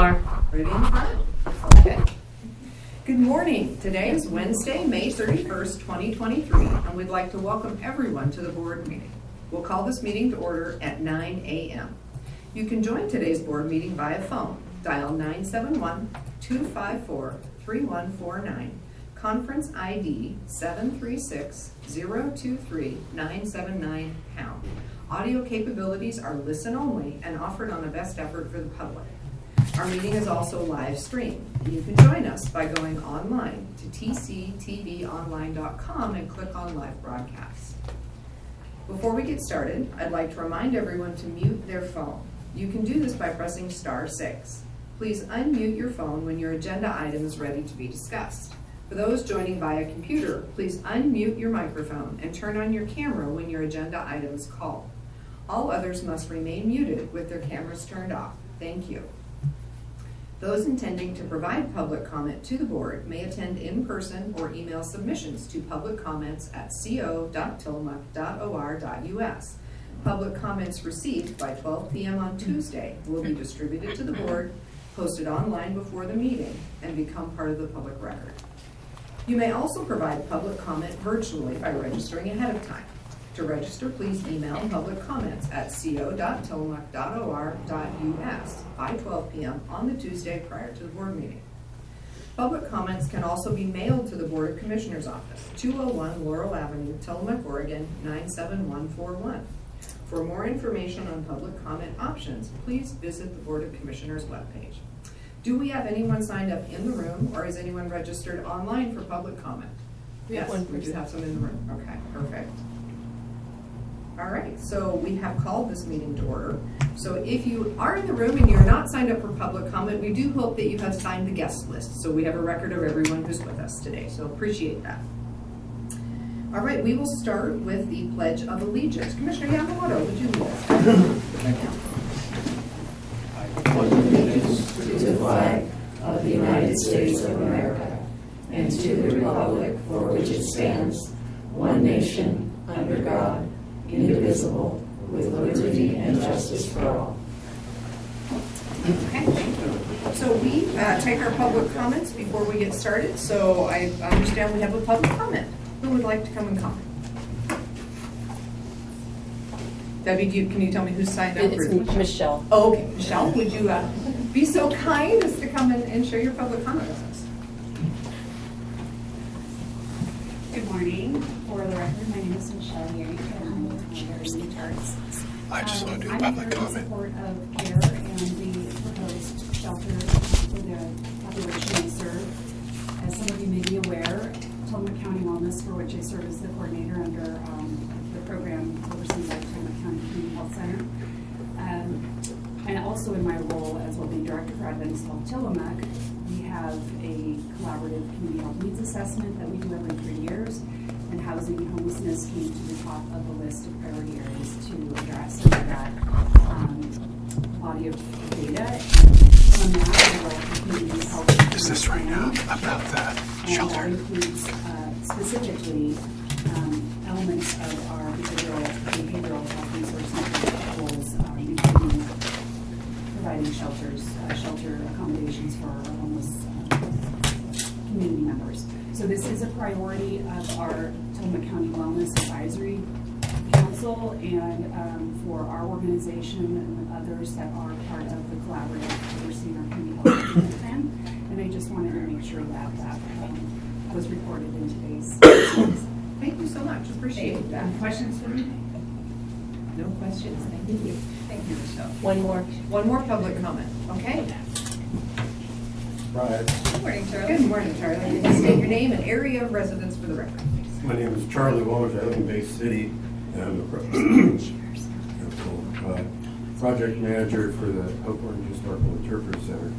are. Ready and fire? Okay. Good morning. Today is Wednesday, May 31st, 2023, and we'd like to welcome everyone to the board meeting. We'll call this meeting to order at 9 a.m. You can join today's board meeting via phone. Dial 971-254-3149, conference ID 736-023-979#. Audio capabilities are listen only and offered on the best effort for the public. Our meeting is also live streamed. You can join us by going online to tctvonline.com and click on live broadcasts. Before we get started, I'd like to remind everyone to mute their phone. You can do this by pressing *6. Please unmute your phone when your agenda item is ready to be discussed. For those joining via computer, please unmute your microphone and turn on your camera when your agenda item is called. All others must remain muted with their cameras turned off. Thank you. Those intending to provide public comment to the board may attend in person or email submissions to publiccomments@co.tillamook.or.us. Public comments received by 12 p.m. on Tuesday will be distributed to the board, posted online before the meeting, and become part of the public record. You may also provide public comment virtually by registering ahead of time. To register, please email publiccomments@co.tillamook.or.us by 12 p.m. on the Tuesday prior to the board meeting. Public comments can also be mailed to the Board of Commissioners Office, 201 Laurel Avenue, Tillamook, Oregon, 97141. For more information on public comment options, please visit the Board of Commissioners webpage. Do we have anyone signed up in the room, or is anyone registered online for public comment? Yes, we do have some in the room. Okay, perfect. All right, so we have called this meeting to order. So if you are in the room and you're not signed up for public comment, we do hope that you have signed the guest list, so we have a record of everyone who's with us today, so appreciate that. All right, we will start with the Pledge of Allegiance. Commissioner Yamamoto, would you lead us? Thank you. I pledge allegiance to the flag of the United States of America and to the republic for which it stands, one nation, under God, indivisible, with liberty and justice for all. Okay, thank you. So we take our public comments before we get started. So I understand we have a public comment. Who would like to come and comment? Debbie, can you tell me who signed up? It's Michelle. Oh, okay. Michelle, would you be so kind as to come and share your public comment with us? Good morning. For the record, my name is Michelle Yeri, and I'm with Jersey Tarts. I just want to do a public comment. I'm in support of CARE and the proposed shelter for the population I serve. As some of you may be aware, Tillamook County Wellness, for which I serve as the coordinator under the program overseen by Tillamook County Community Health Center. And also in my role as well-being director for Adventist Health Tillamook, we have a collaborative community health needs assessment that we do every 3 years, and housing and homelessness came to the top of the list of priority areas to address under that body of data. And from that, we will community health. Is this right now about that shelter? And that includes specifically elements of our behavioral health resource network goals, including providing shelter accommodations for our homeless community members. So this is a priority of our Tillamook County Wellness Advisory Council and for our organization and others that are part of the collaborative overseeing our community health improvement plan. And I just wanted to make sure that was recorded in today's. Thank you so much. Appreciate that. Any questions for me? No questions. Thank you. Thank you, Michelle. One more public comment. Okay. Right. Good morning, Charlie. Good morning, Charlie. Please state your name and area of residence for the record, please. My name is Charlie Womers. I live in Bay City, and I'm a project manager for the Oakland Historical Interpretive Center.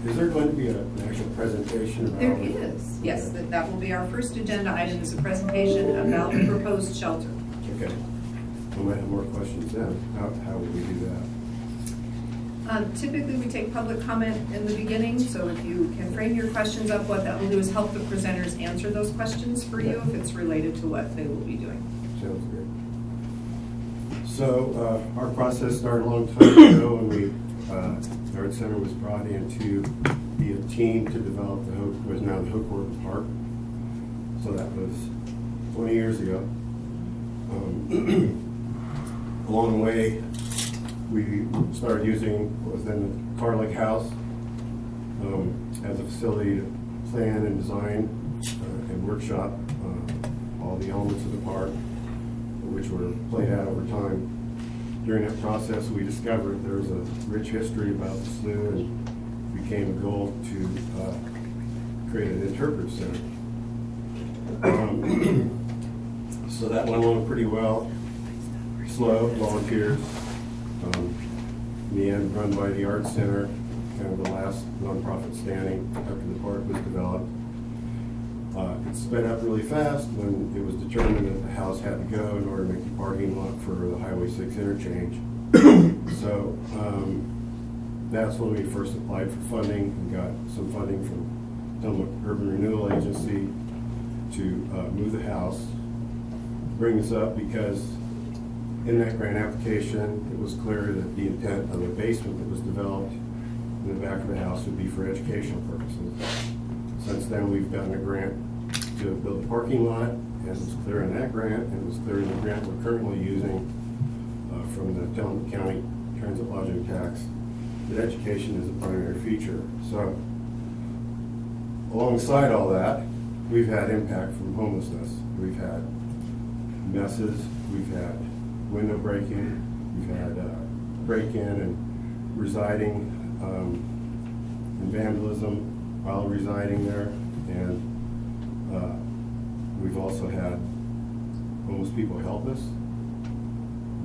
Is there going to be an actual presentation about There is. Yes, that will be our first agenda item, is a presentation about the proposed shelter. Okay. We might have more questions then. How will we do that? Typically, we take public comment in the beginning, so if you can frame your questions up, what that will do is help the presenters answer those questions for you if it's related to what they will be doing. Sounds great. So our process started a long time ago when we The Art Center was brought in to be a team to develop what is now the Hook Orton Park. So that was 20 years ago. Along the way, we started using what was then the Carlick House as a facility to plan and design and workshop all the elements of the park, which were played out over time. During that process, we discovered there was a rich history about the slough, and became a goal to create an interpretive center. So that went along pretty well. Slow volunteers. In the end, run by the Art Center, kind of the last nonprofit standing after the park was developed. It sped up really fast when it was determined that the house had to go in order to make the parking lot for the Highway 6 interchange. So that's when we first applied for funding and got some funding from Tillamook Urban Renewal Agency to move the house. Bring this up because in that grant application, it was clear that the intent of the basement that was developed in the back of the house would be for educational purposes. Since then, we've gotten a grant to build a parking lot, and it was clear in that grant, and it was clear in the grant we're currently using from the Tillamook County Transit Lodging Tax, that education is a primary feature. So, alongside all that, we've had impact from homelessness. We've had messes, we've had window breaking, we've had break-in and residing and vandalism while residing there, and we've also had homeless people help us,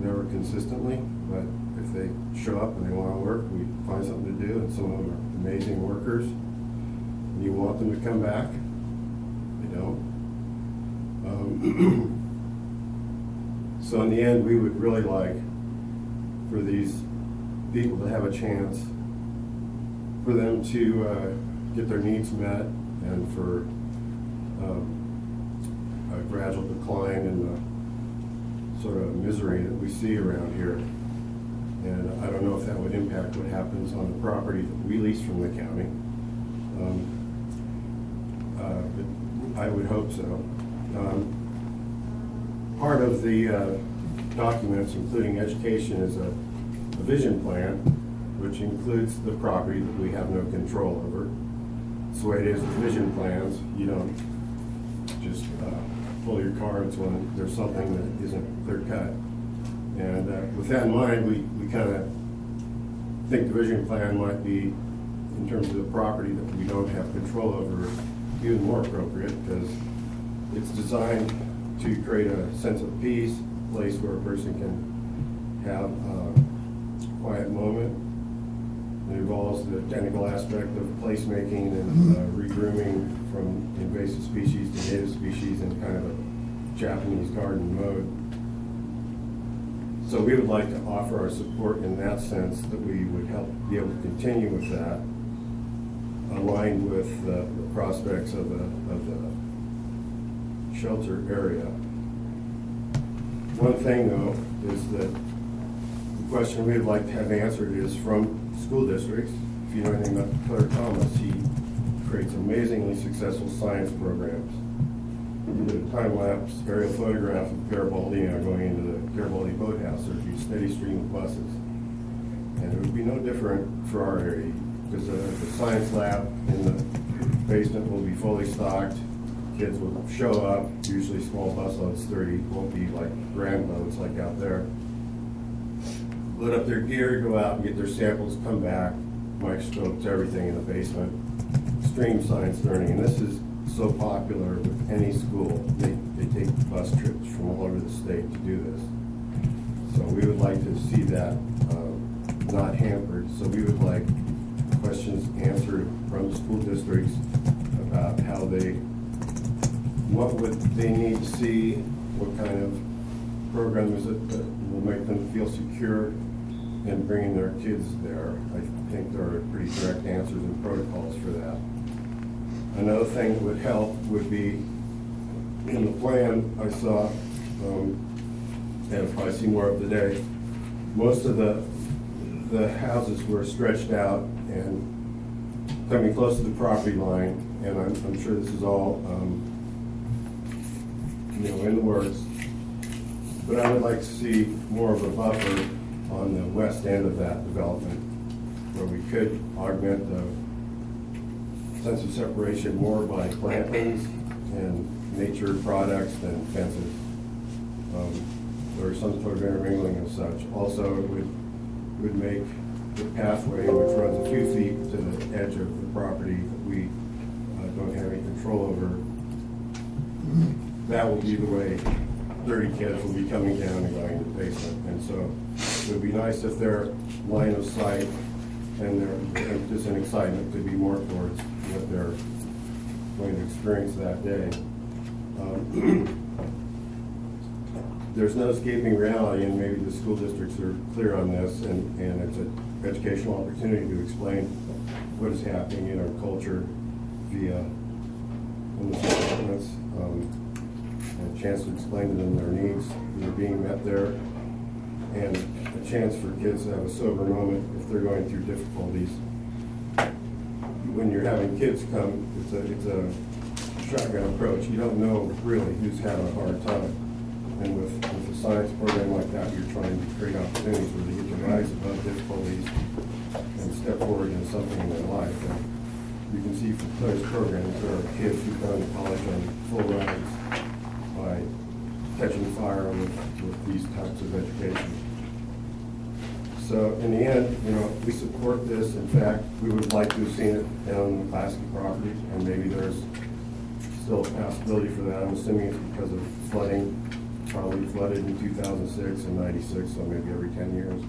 never consistently, but if they show up and they want to work, we find something to do, and some of them are amazing workers, and you want them to come back, they don't. So in the end, we would really like for these people to have a chance, for them to get their needs met, and for a gradual decline in the sort of misery that we see around here. And I don't know if that would impact what happens on the property that we lease from the county. But I would hope so. Part of the documents, including education, is a vision plan, which includes the property that we have no control over. That's the way it is with vision plans. You don't just pull your cards when there's something that isn't clear cut. And with that in mind, we kind of think the vision plan might be, in terms of the property that we don't have control over, even more appropriate, because it's designed to create a sense of peace, a place where a person can have a quiet moment. It involves the technical aspect of placemaking and regrooming from invasive species to native species in kind of a Japanese garden mode. So we would like to offer our support in that sense, that we would help be able to continue with that, aligned with the prospects of the shelter area. One thing, though, is that the question we'd like to have answered is from school districts. If you know anything about Claire Thomas, he creates amazingly successful science programs. He did a time-lapse aerial photograph of Garibaldi now going into the Garibaldi boathouse. There'd be a steady stream of buses. And it would be no different for our area, because the science lab in the basement will be fully stocked. Kids will show up, usually small bus loads, 30, won't be like grand loads like out there. Load up their gear, go out and get their samples, come back, microscopes, everything in the basement. Extreme science learning, and this is so popular with any school. They take bus trips from all over the state to do this. So we would like to see that not hampered. So we would like questions answered from school districts about how what would they need to see, what kind of program is it that will make them feel secure in bringing their kids there. I think there are pretty direct answers and protocols for that. Another thing that would help would be, in the plan I saw, and I'll probably see more of today, most of the the houses were stretched out and coming close to the property line, and I'm sure this is all, in the works. But I would like to see more of a buffer on the west end of that development, where we could augment the sense of separation more by plantings and nature products than fences. Or some sort of intermingling and such. Also, it would make the pathway, which runs a few feet to the edge of the property that we don't have any control over, that will be the way 30 kids will be coming down and going to the basement. And so it would be nice if their line of sight and their impetus and excitement could be more towards what they're going to experience that day. There's no escaping reality, and maybe the school districts are clear on this, and it's an educational opportunity to explain what is happening in our culture via statements, a chance to explain to them their needs that are being met there, and a chance for kids to have a sober moment if they're going through difficulties. When you're having kids come, it's a shotgun approach. You don't know really who's having a hard time. And with a science program like that, you're trying to create opportunities where they get to rise above difficulties and step forward into something in their life. And you can see from those programs, there are kids who've gone to college on full rides by catching fire with these types of education. So in the end, we support this. In fact, we would like to have seen it down the Pulaski property, and maybe there's still a possibility for that. I'm assuming it's because of flooding. Probably flooded in 2006 and 96, so maybe every 10 years.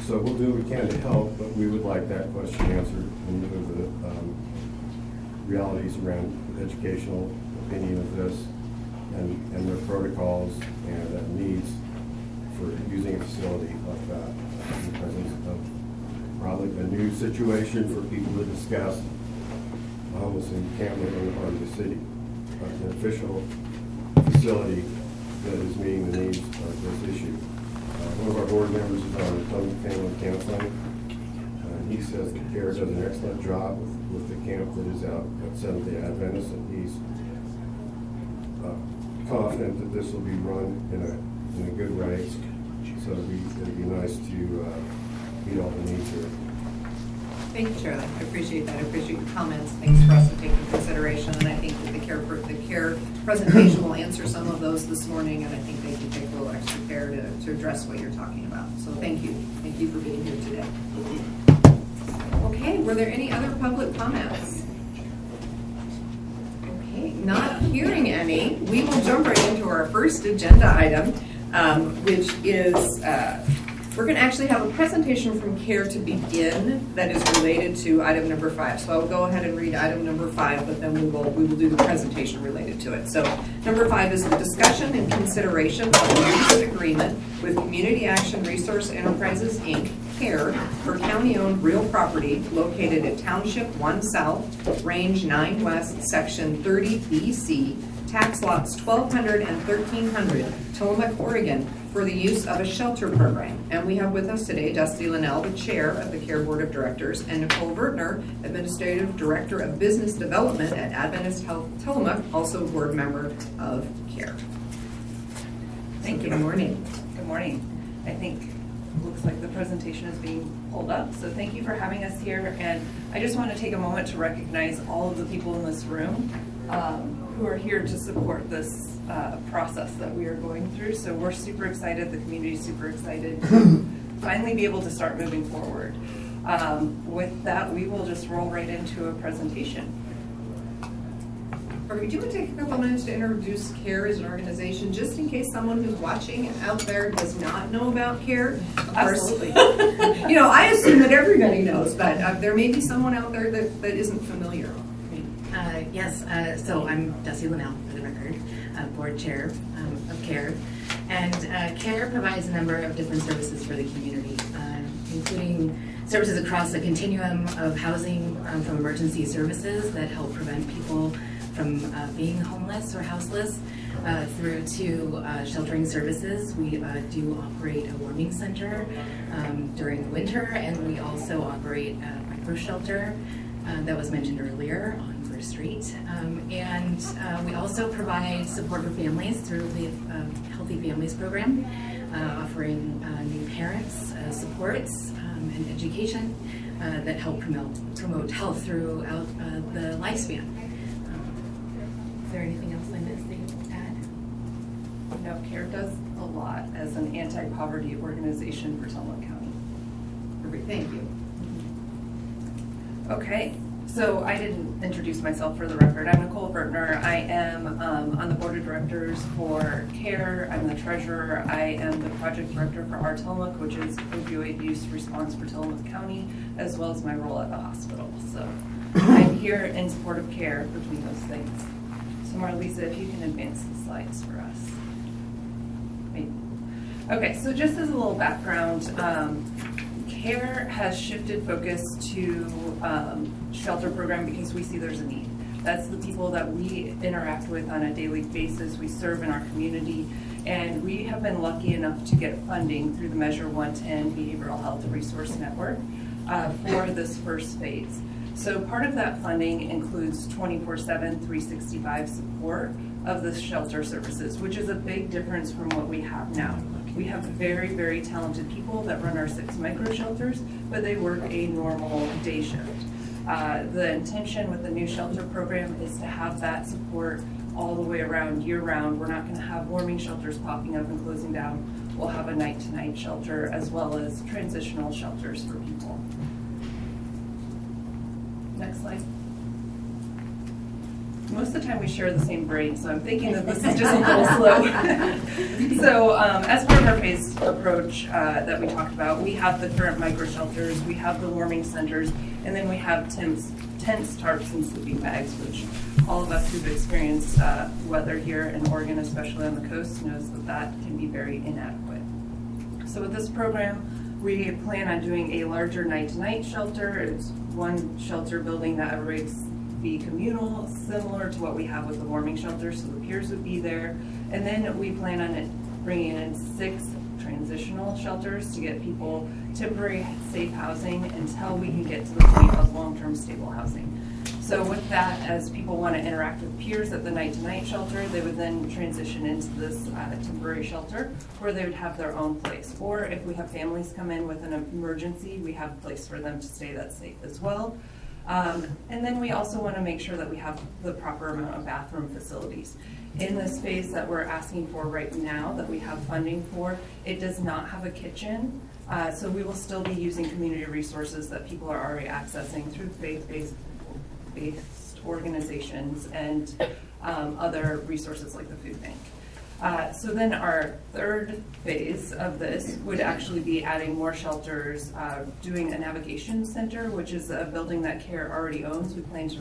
So we'll do what we can to help, but we would like that question answered in lieu of the realities around the educational opinion of this and their protocols and needs for using a facility like that in the presence of probably a new situation for people to discuss. Homeless encampment in the heart of the city, an official facility that is meeting the needs of this issue. One of our board members is on the Potomac Family Counseling. He says that CARE does an excellent job with the camp that is out at Seventh-day Adventist, and he's confident that this will be run in a good way. So it'd be nice to meet all the needs here. Thank you, Charlie. I appreciate that. I appreciate your comments. Thanks for us to take into consideration. And I think that the care presentation will answer some of those this morning, and I think they can take a little extra care to address what you're talking about. So thank you. Thank you for being here today. Okay, were there any other public comments? Okay, not hearing any, we will jump right into our first agenda item, which is we're going to actually have a presentation from CARE to begin that is related to item number 5. So I'll go ahead and read item number 5, but then we will do the presentation related to it. So number 5 is the discussion and consideration of a lease agreement with Community Action Resource Enterprises, Inc., CARE, for county-owned real property located at Township 1 South, Range 9 West, Section 30 BC, tax lots 1200 and 1300, Tillamook, Oregon, for the use of a shelter program. And we have with us today Dusty Linnell, the chair of the CARE Board of Directors, and Nicole Vertner, Administrative Director of Business Development at Adventist Health Tillamook, also board member of CARE. Thank you. Good morning. Good morning. I think it looks like the presentation is being pulled up, so thank you for having us here. And I just want to take a moment to recognize all of the people in this room who are here to support this process that we are going through. So we're super excited, the community is super excited to finally be able to start moving forward. With that, we will just roll right into a presentation. Do you want to take a couple minutes to introduce CARE as an organization, just in case someone who's watching out there does not know about CARE? Absolutely. I assume that everybody knows, but there may be someone out there that isn't familiar. Yes, so I'm Dusty Linnell, for the record, board chair of CARE. And CARE provides a number of different services for the community, including services across the continuum of housing, from emergency services that help prevent people from being homeless or houseless through to sheltering services. We do operate a warming center during the winter, and we also operate a micro shelter that was mentioned earlier on First Street. And we also provide support for families through the Healthy Families Program, offering new parents supports and education that help promote health throughout the lifespan. Is there anything else I missed that you'd add? No, CARE does a lot as an anti-poverty organization for Tillamook County. Perfect, thank you. Okay, so I didn't introduce myself for the record. I'm Nicole Bertner. I am on the board of directors for CARE. I'm the treasurer. I am the project director for our Tillamook, which is opioid use response for Tillamook County, as well as my role at the hospital. So I'm here in support of CARE between those things. So Marlisa, if you can advance the slides for us. Great. Okay, so just as a little background, CARE has shifted focus to shelter program because we see there's a need. That's the people that we interact with on a daily basis. We serve in our community, and we have been lucky enough to get funding through the Measure 110 Behavioral Health Resource Network for this first phase. So part of that funding includes 24/7, 365 support of the shelter services, which is a big difference from what we have now. We have very, very talented people that run our 6 micro shelters, but they work a normal day shift. The intention with the new shelter program is to have that support all the way around, year round. We're not going to have warming shelters popping up and closing down. We'll have a night-to-night shelter as well as transitional shelters for people. Next slide. Most of the time we share the same brain, so I'm thinking that this is just a little slow. So as part of our phased approach that we talked about, we have the current micro shelters, we have the warming centers, and then we have tents, tarps, and sleeping bags, which all of us who've experienced weather here in Oregon, especially on the coast, knows that that can be very inadequate. So with this program, we plan on doing a larger night-to-night shelter. It's one shelter building that everybody's be communal, similar to what we have with the warming shelter, so the peers would be there. And then we plan on bringing in 6 transitional shelters to get people temporary safe housing until we can get to the point of long-term stable housing. So with that, as people want to interact with peers at the night-to-night shelter, they would then transition into this temporary shelter where they would have their own place. Or if we have families come in with an emergency, we have a place for them to stay that's safe as well. And then we also want to make sure that we have the proper amount of bathroom facilities. In the space that we're asking for right now, that we have funding for, it does not have a kitchen. So we will still be using community resources that people are already accessing through faith-based organizations and other resources like the food bank. So then our third phase of this would actually be adding more shelters, doing a navigation center, which is a building that CARE already owns. We plan to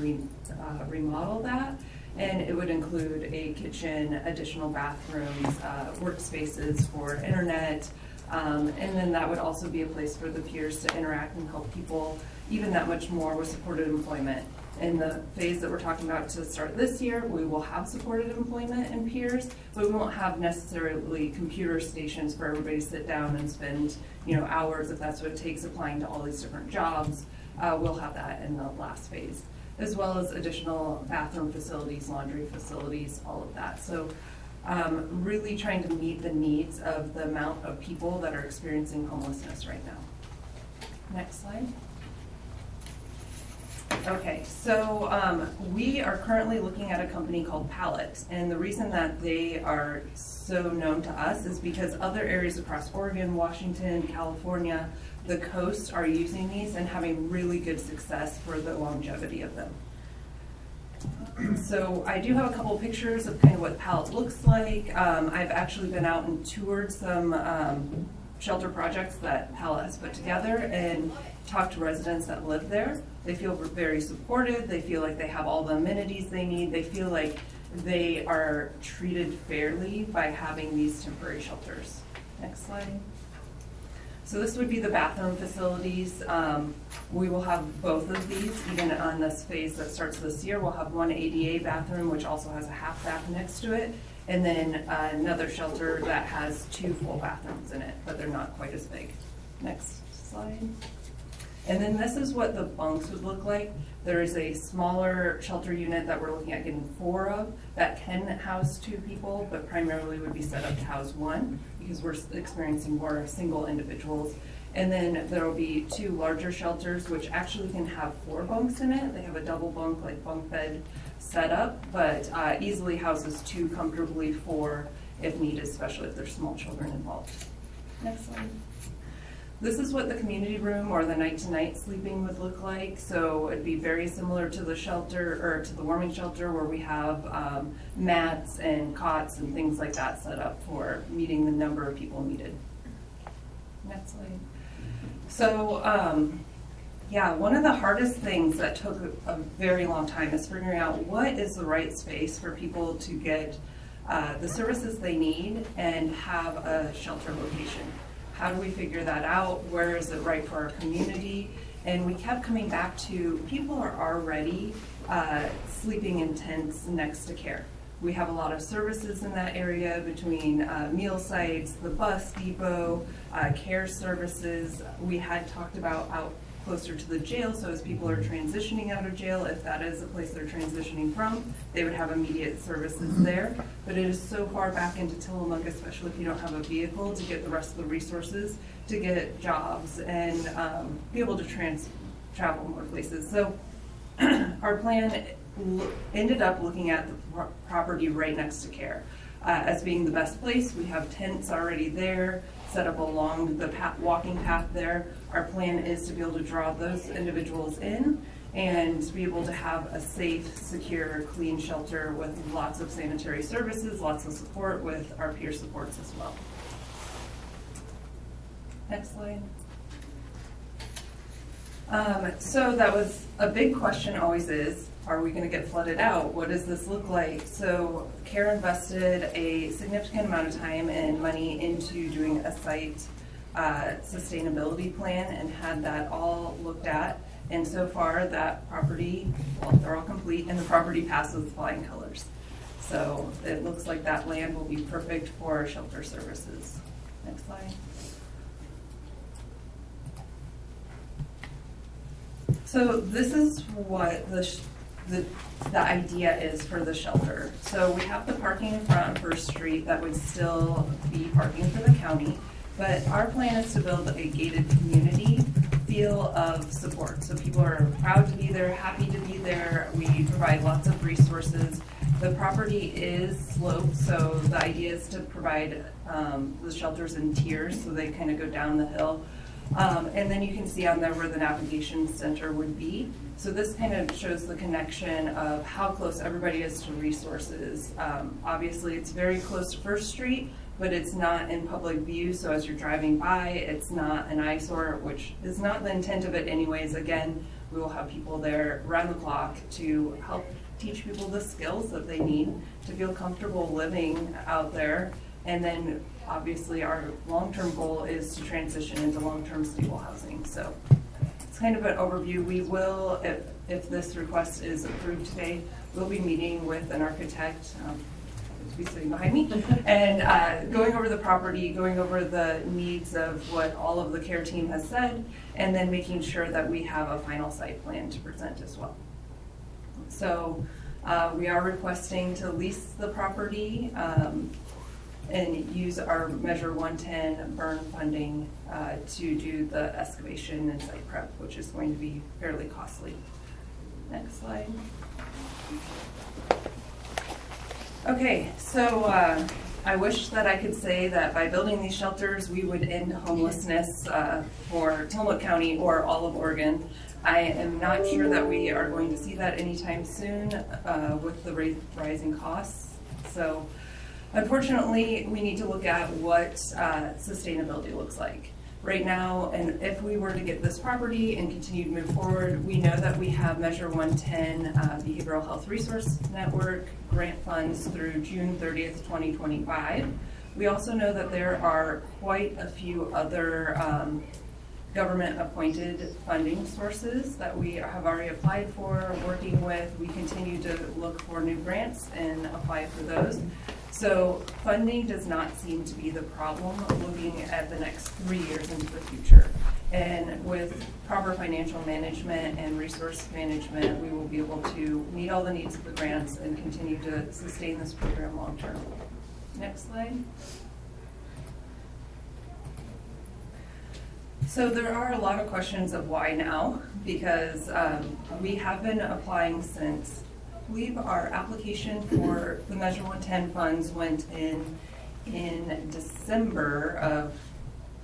remodel that, and it would include a kitchen, additional bathrooms, workspaces for internet, and then that would also be a place for the peers to interact and help people even that much more with supported employment. In the phase that we're talking about to start this year, we will have supported employment in peers, but we won't have necessarily computer stations for everybody to sit down and spend, hours, if that's what it takes, applying to all these different jobs. We'll have that in the last phase, as well as additional bathroom facilities, laundry facilities, all of that. So really trying to meet the needs of the amount of people that are experiencing homelessness right now. Next slide. Okay, so we are currently looking at a company called Pallet, and the reason that they are so known to us is because other areas across Oregon, Washington, California, the coast are using these and having really good success for the longevity of them. So I do have a couple pictures of kind of what Pallet looks like. I've actually been out and toured some shelter projects that Pallet has put together and talked to residents that live there. They feel very supported. They feel like they have all the amenities they need. They feel like they are treated fairly by having these temporary shelters. Next slide. So this would be the bathroom facilities. We will have both of these, even on this phase that starts this year. We'll have one ADA bathroom, which also has a half bath next to it, and then another shelter that has 2 full bathrooms in it, but they're not quite as big. Next slide. And then this is what the bunks would look like. There is a smaller shelter unit that we're looking at getting 4 of that can house 2 people, but primarily would be set up to house 1 because we're experiencing more single individuals. And then there will be 2 larger shelters, which actually can have 4 bunks in it. They have a double bunk, like bunk bed setup, but easily houses 2 comfortably, 4 if needed, especially if there's small children involved. Next slide. This is what the community room or the night-to-night sleeping would look like. So it'd be very similar to the shelter or to the warming shelter where we have mats and cots and things like that set up for meeting the number of people needed. Next slide. So yeah, one of the hardest things that took a very long time is figuring out what is the right space for people to get the services they need and have a shelter location. How do we figure that out? Where is it right for our community? And we kept coming back to people are already sleeping in tents next to care. We have a lot of services in that area between meal sites, the bus depot, care services. We had talked about out closer to the jail, so as people are transitioning out of jail, if that is a place they're transitioning from, they would have immediate services there. But it is so far back into Tillamook, especially if you don't have a vehicle, to get the rest of the resources, to get jobs and be able to travel more places. So our plan ended up looking at the property right next to care as being the best place. We have tents already there, set up along the walking path there. Our plan is to be able to draw those individuals in and to be able to have a safe, secure, clean shelter with lots of sanitary services, lots of support with our peer supports as well. Next slide. So that was a big question, always is, are we going to get flooded out? What does this look like? So CARE invested a significant amount of time and money into doing a site sustainability plan and had that all looked at. And so far that property, well, they're all complete and the property passes with flying colors. So it looks like that land will be perfect for shelter services. Next slide. So this is what the idea is for the shelter. So we have the parking in front on First Street that would still be parking for the county, but our plan is to build a gated community feel of support. So people are proud to be there, happy to be there. We provide lots of resources. The property is sloped, so the idea is to provide the shelters in tiers so they kind of go down the hill. And then you can see on there where the navigation center would be. So this kind of shows the connection of how close everybody is to resources. Obviously, it's very close to First Street, but it's not in public view. So as you're driving by, it's not an eyesore, which is not the intent of it anyways. Again, we will have people there around the clock to help teach people the skills that they need to feel comfortable living out there. And then obviously our long-term goal is to transition into long-term stable housing. So it's kind of an overview. We will, if this request is approved today, we'll be meeting with an architect, to be sitting behind me, and going over the property, going over the needs of what all of the CARE team has said, and then making sure that we have a final site plan to present as well. So we are requesting to lease the property and use our Measure 110 burn funding to do the excavation and site prep, which is going to be fairly costly. Next slide. Okay, so I wish that I could say that by building these shelters, we would end homelessness for Tillamook County or all of Oregon. I am not sure that we are going to see that anytime soon with the rising costs. So unfortunately, we need to look at what sustainability looks like. Right now, and if we were to get this property and continue to move forward, we know that we have Measure 110 Behavioral Health Resource Network grant funds through June 30th, 2025. We also know that there are quite a few other government-appointed funding sources that we have already applied for, working with. We continue to look for new grants and apply for those. So funding does not seem to be the problem looking at the next 3 years into the future. And with proper financial management and resource management, we will be able to meet all the needs of the grants and continue to sustain this program long term. Next slide. So there are a lot of questions of why now, because we have been applying since, I believe our application for the Measure 110 funds went in December of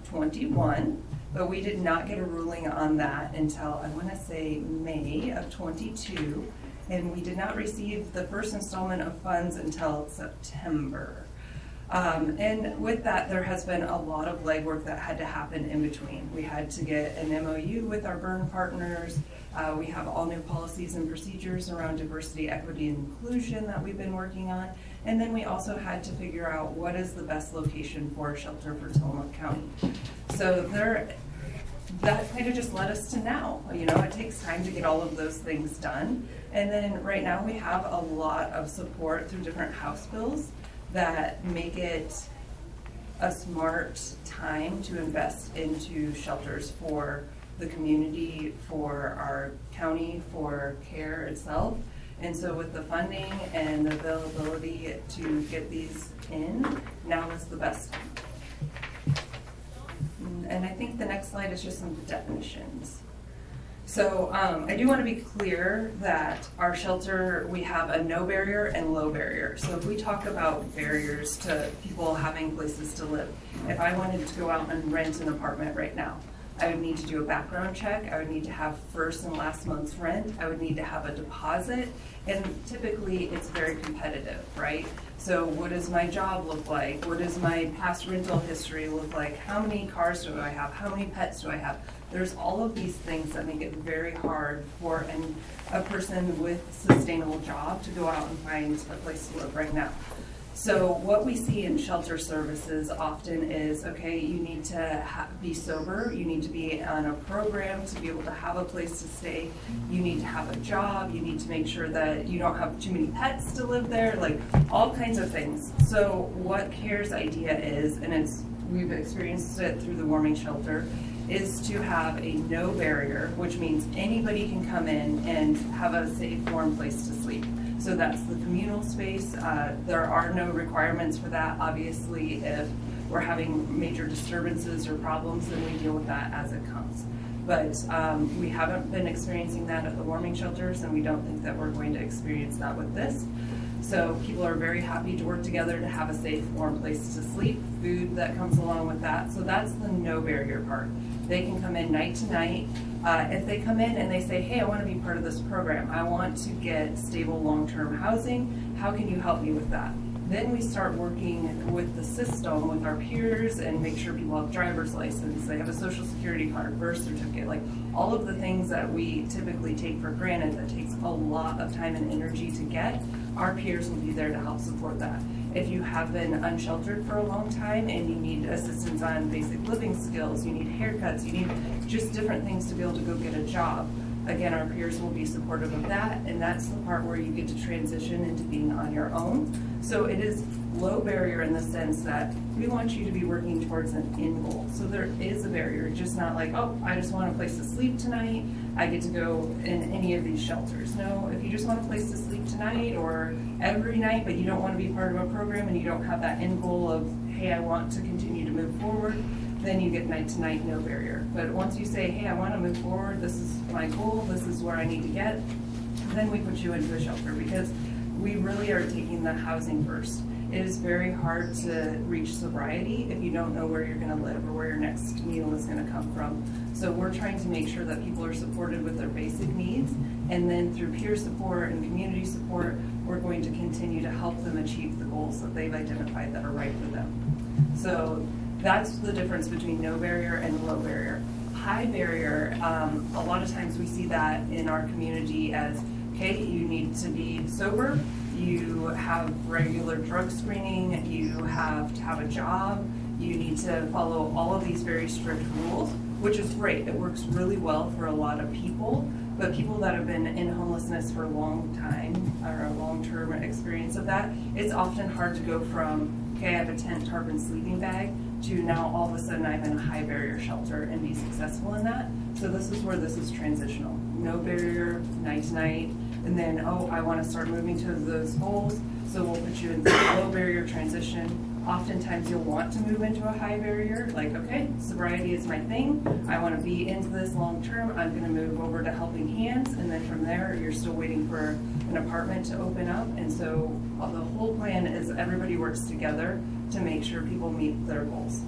21, but we did not get a ruling on that until, I want to say, May of 22, and we did not receive the first installment of funds until September. And with that, there has been a lot of legwork that had to happen in between. We had to get an MOU with our burn partners. We have all new policies and procedures around diversity, equity, and inclusion that we've been working on. And then we also had to figure out what is the best location for a shelter for Tillamook County. So that kind of just led us to now. You know, it takes time to get all of those things done. And then right now we have a lot of support through different House bills that make it a smart time to invest into shelters for the community, for our county, for CARE itself. And so with the funding and the availability to get these in, now is the best time. And I think the next slide is just some definitions. So I do want to be clear that our shelter, we have a no barrier and low barrier. So if we talk about barriers to people having places to live, if I wanted to go out and rent an apartment right now, I would need to do a background check. I would need to have first and last month's rent. I would need to have a deposit. And typically it's very competitive, right? So what does my job look like? What does my past rental history look like? How many cars do I have? How many pets do I have? There's all of these things that make it very hard for a person with a sustainable job to go out and find a place to live right now. So what we see in shelter services often is, okay, you need to be sober, you need to be on a program to be able to have a place to stay, you need to have a job, you need to make sure that you don't have too many pets to live there, like all kinds of things. So what CARE's idea is, and we've experienced it through the warming shelter, is to have a no barrier, which means anybody can come in and have a safe, warm place to sleep. So that's the communal space. There are no requirements for that. Obviously, if we're having major disturbances or problems, then we deal with that as it comes. But we haven't been experiencing that at the warming shelters, and we don't think that we're going to experience that with this. So people are very happy to work together to have a safe, warm place to sleep, food that comes along with that. So that's the no barrier part. They can come in night to night. If they come in and they say, hey, I want to be part of this program, I want to get stable long-term housing, how can you help me with that? Then we start working with the system, with our peers, and make sure people have driver's license, they have a social security card, birth certificate, like all of the things that we typically take for granted that takes a lot of time and energy to get, our peers will be there to help support that. If you have been unsheltered for a long time and you need assistance on basic living skills, you need haircuts, you need just different things to be able to go get a job, again, our peers will be supportive of that, and that's the part where you get to transition into being on your own. So it is low barrier in the sense that we want you to be working towards an end goal. So there is a barrier, just not like, oh, I just want a place to sleep tonight, I get to go in any of these shelters. No, if you just want a place to sleep tonight or every night, but you don't want to be part of a program and you don't have that end goal of, hey, I want to continue to move forward, then you get night to night, no barrier. But once you say, hey, I want to move forward, this is my goal, this is where I need to get, then we put you into a shelter because we really are taking the housing first. It is very hard to reach sobriety if you don't know where you're going to live or where your next meal is going to come from. So we're trying to make sure that people are supported with their basic needs, and then through peer support and community support, we're going to continue to help them achieve the goals that they've identified that are right for them. So that's the difference between no barrier and low barrier. High barrier, a lot of times we see that in our community as, okay, you need to be sober, you have regular drug screening, you have to have a job, you need to follow all of these very strict rules, which is great. It works really well for a lot of people, but people that have been in homelessness for a long time or a long-term experience of that, it's often hard to go from, okay, I have a tent, tarp, and sleeping bag, to now all of a sudden I'm in a high barrier shelter and be successful in that. So this is where this is transitional. No barrier, night to night, and then, oh, I want to start moving to those goals, so we'll put you in low barrier transition. Oftentimes you'll want to move into a high barrier, like, okay, sobriety is my thing, I want to be into this long term, I'm going to move over to Helping Hands, and then from there you're still waiting for an apartment to open up. And so the whole plan is everybody works together to make sure people meet their goals.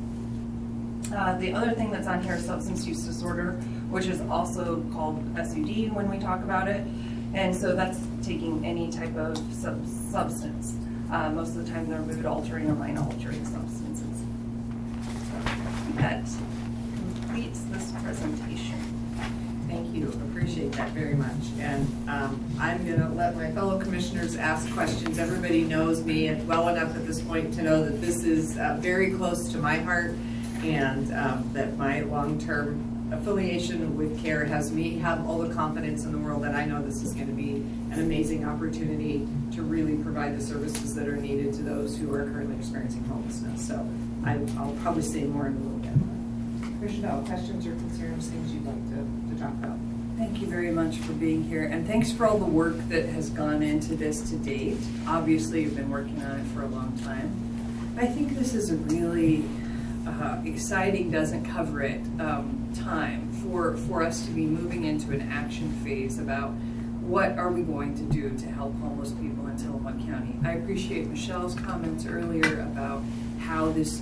The other thing that's on here is substance use disorder, which is also called SUD when we talk about it. And so that's taking any type of substance. Most of the time they're mood altering or mind altering substances. So that completes this presentation. Thank you, appreciate that very much. And I'm gonna let my fellow commissioners ask questions. Everybody knows me well enough at this point to know that this is very close to my heart, and that my long-term affiliation with CARE has me have all the confidence in the world that I know this is gonna be an amazing opportunity to really provide the services that are needed to those who are currently experiencing homelessness. So I'll probably say more in a little bit. Chrishell, questions or concerns, things you'd like to talk about? Thank you very much for being here, and thanks for all the work that has gone into this to date. Obviously, you've been working on it for a long time. I think this is a really exciting, doesn't cover it, time for us to be moving into an action phase about what are we going to do to help homeless people in Tillamook County. I appreciate Michelle's comments earlier about how this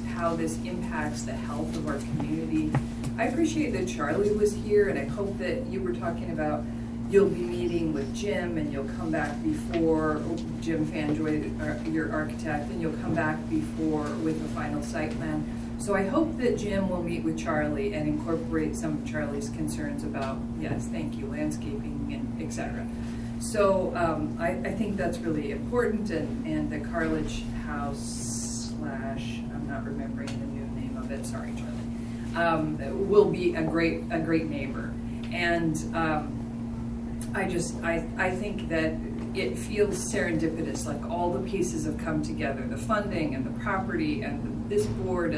impacts the health of our community. I appreciate that Charlie was here, and I hope that you were talking about you'll be meeting with Jim, and you'll come back before Jim Fanjoy, your architect, and you'll come back before with the final site plan. So I hope that Jim will meet with Charlie and incorporate some of Charlie's concerns about, yes, thank you, landscaping and et cetera. So I think that's really important, and the Cartilage House / I'm not remembering the new name of it, sorry Charlie, will be a great neighbor. And I think that it feels serendipitous, like all the pieces have come together, the funding and the property and this board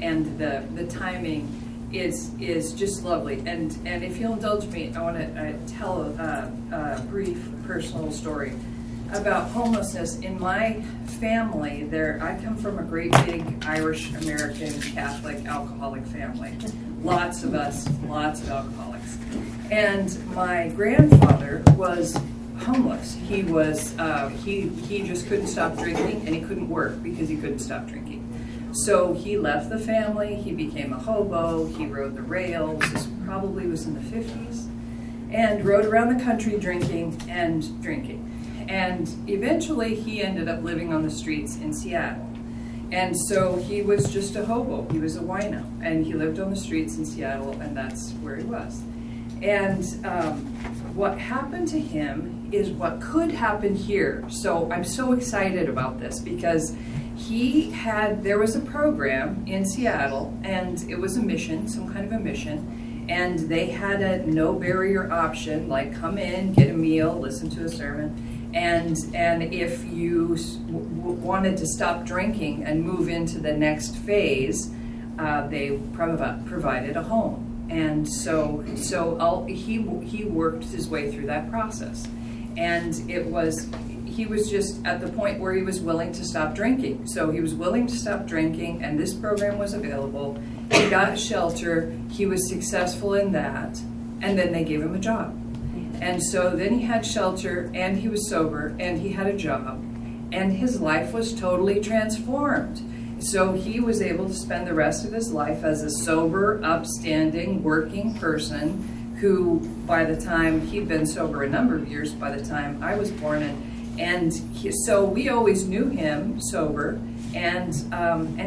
and the timing is just lovely. And if you'll indulge me, I want to tell a brief personal story about homelessness. In my family, I come from a great big Irish American Catholic alcoholic family. Lots of us, lots of alcoholics. And my grandfather was homeless. He was he just couldn't stop drinking, and he couldn't work because he couldn't stop drinking. So he left the family, he became a hobo, he rode the rails, this probably was in the 50s, and rode around the country drinking. And eventually he ended up living on the streets in Seattle. And so he was just a hobo, he was a wino, and he lived on the streets in Seattle, and that's where he was. And what happened to him is what could happen here. So I'm so excited about this because there was a program in Seattle, and it was a mission, some kind of a mission, and they had a no barrier option, like come in, get a meal, listen to a sermon, and if you wanted to stop drinking and move into the next phase, they provided a home. And so he worked his way through that process, and he was just at the point where he was willing to stop drinking. So he was willing to stop drinking, and this program was available. He got shelter, he was successful in that, and then they gave him a job. And so then he had shelter, and he was sober, and he had a job, and his life was totally transformed. So he was able to spend the rest of his life as a sober, upstanding, working person who, by the time he'd been sober a number of years, by the time I was born, so we always knew him sober, and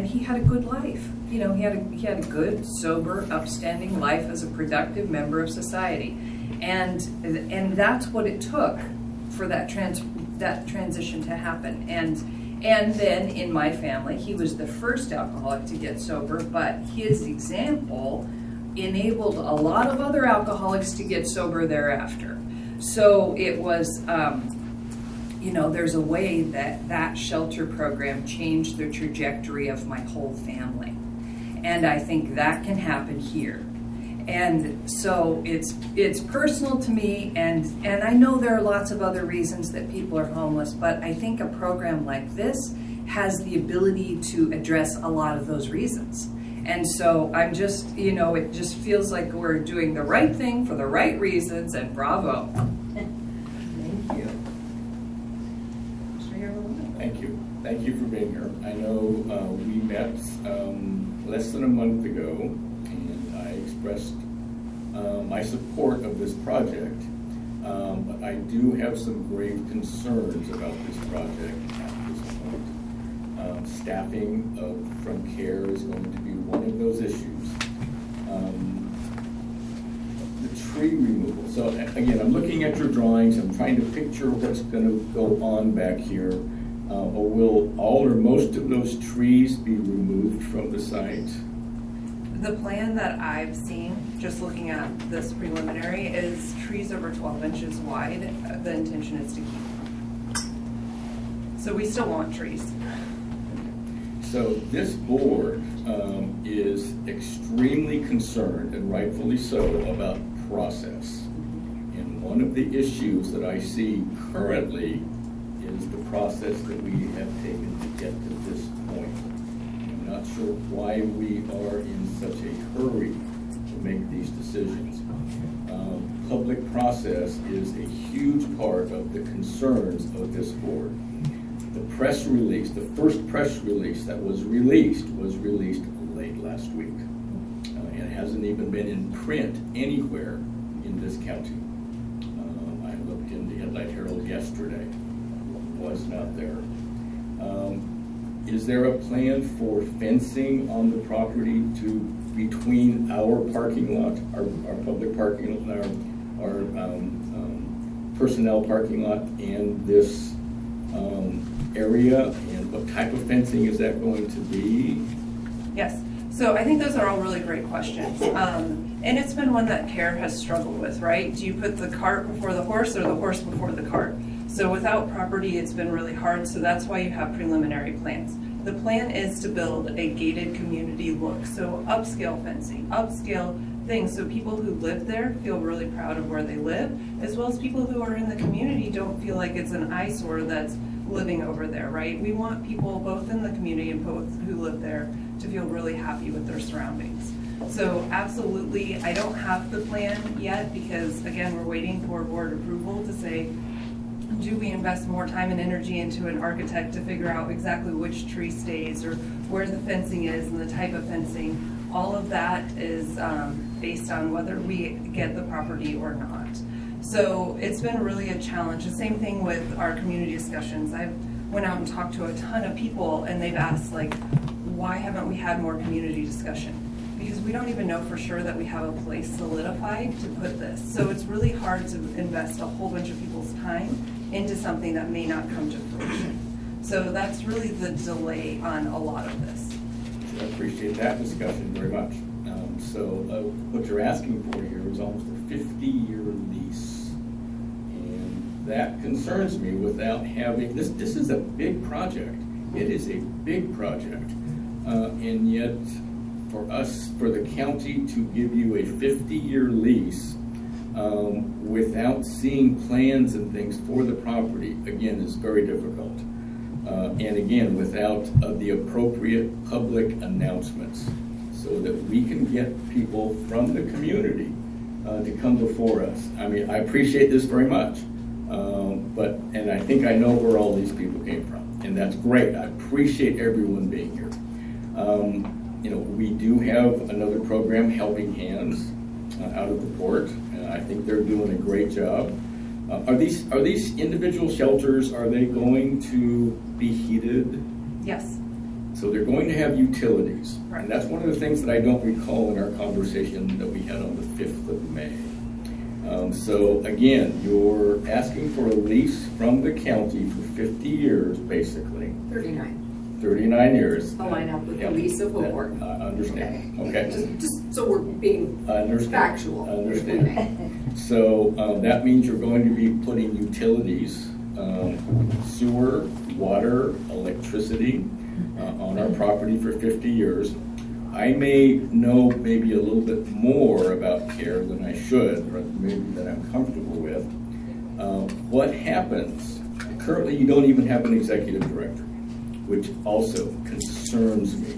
he had a good life. You know, he had a good, sober, upstanding life as a productive member of society, and that's what it took for that that transition to happen. And then in my family, he was the first alcoholic to get sober, but his example enabled a lot of other alcoholics to get sober thereafter. So it was, there's a way that shelter program changed the trajectory of my whole family. And I think that can happen here. And so it's personal to me, and I know there are lots of other reasons that people are homeless, but I think a program like this has the ability to address a lot of those reasons. And so I'm just, it just feels like we're doing the right thing for the right reasons, and bravo. Thank you. Thank you. Thank you for being here. I know we met less than a month ago, and I expressed my support of this project, but I do have some grave concerns about this project at this point. Staffing from CARE is going to be one of those issues. The tree removal. So again, I'm looking at your drawings. I'm trying to picture what's going to go on back here. Or will all or most of those trees be removed from the site? The plan that I've seen, just looking at this preliminary, is trees over 12 inches wide. The intention is to keep them. So we still want trees. So this board is extremely concerned, and rightfully so, about process. And one of the issues that I see currently is the process that we have taken to get to this point. I'm not sure why we are in such a hurry to make these decisions. Public process is a huge part of the concerns of this board. The press release, the first press release that was released late last week. It hasn't even been in print anywhere in this county. I looked in the Headlight Herald yesterday. Was not there. Is there a plan for fencing on the property between our parking lot, our public parking lot, our personnel parking lot, and this area? And what type of fencing is that going to be? Yes. So I think those are all really great questions. And it's been one that CARE has struggled with, right? Do you put the cart before the horse or the horse before the cart? So without property, it's been really hard, so that's why you have preliminary plans. The plan is to build a gated community look, so upscale fencing, upscale things, so people who live there feel really proud of where they live, as well as people who are in the community don't feel like it's an eyesore that's living over there, right? We want people both in the community and both who live there to feel really happy with their surroundings. So absolutely, I don't have the plan yet because, again, we're waiting for board approval to say, do we invest more time and energy into an architect to figure out exactly which tree stays or where the fencing is and the type of fencing? All of that is based on whether we get the property or not. So it's been really a challenge. The same thing with our community discussions. I went out and talked to a ton of people and they've asked, like, why haven't we had more community discussion? Because we don't even know for sure that we have a place solidified to put this. So it's really hard to invest a whole bunch of people's time into something that may not come to fruition. So that's really the delay on a lot of this. I appreciate that discussion very much. So what you're asking for here is almost a 50-year lease. And that concerns me without having, this is a big project. It is a big project. And yet for us, for the county to give you a 50-year lease without seeing plans and things for the property, again, is very difficult. And again, without the appropriate public announcements so that we can get people from the community to come before us. I mean, I appreciate this very much, and I think I know where all these people came from, and that's great. I appreciate everyone being here. We do have another program, Helping Hands, out of the port. I think they're doing a great job. Are these individual shelters, are they going to be heated? Yes. So they're going to have utilities. Right. And that's one of the things that I don't recall in our conversation that we had on the 5th of May. So again, you're asking for a lease from the county for 50 years, basically, 39. 39 years. To line up with the Yep. lease of Woodward. I understand, okay. Just so we're being I understand. factual. I understand. So that means you're going to be putting utilities, sewer, water, electricity on our property for 50 years. I may know maybe a little bit more about CARE than I should, or maybe that I'm comfortable with. What happens? Currently, you don't even have an executive director, which also concerns me.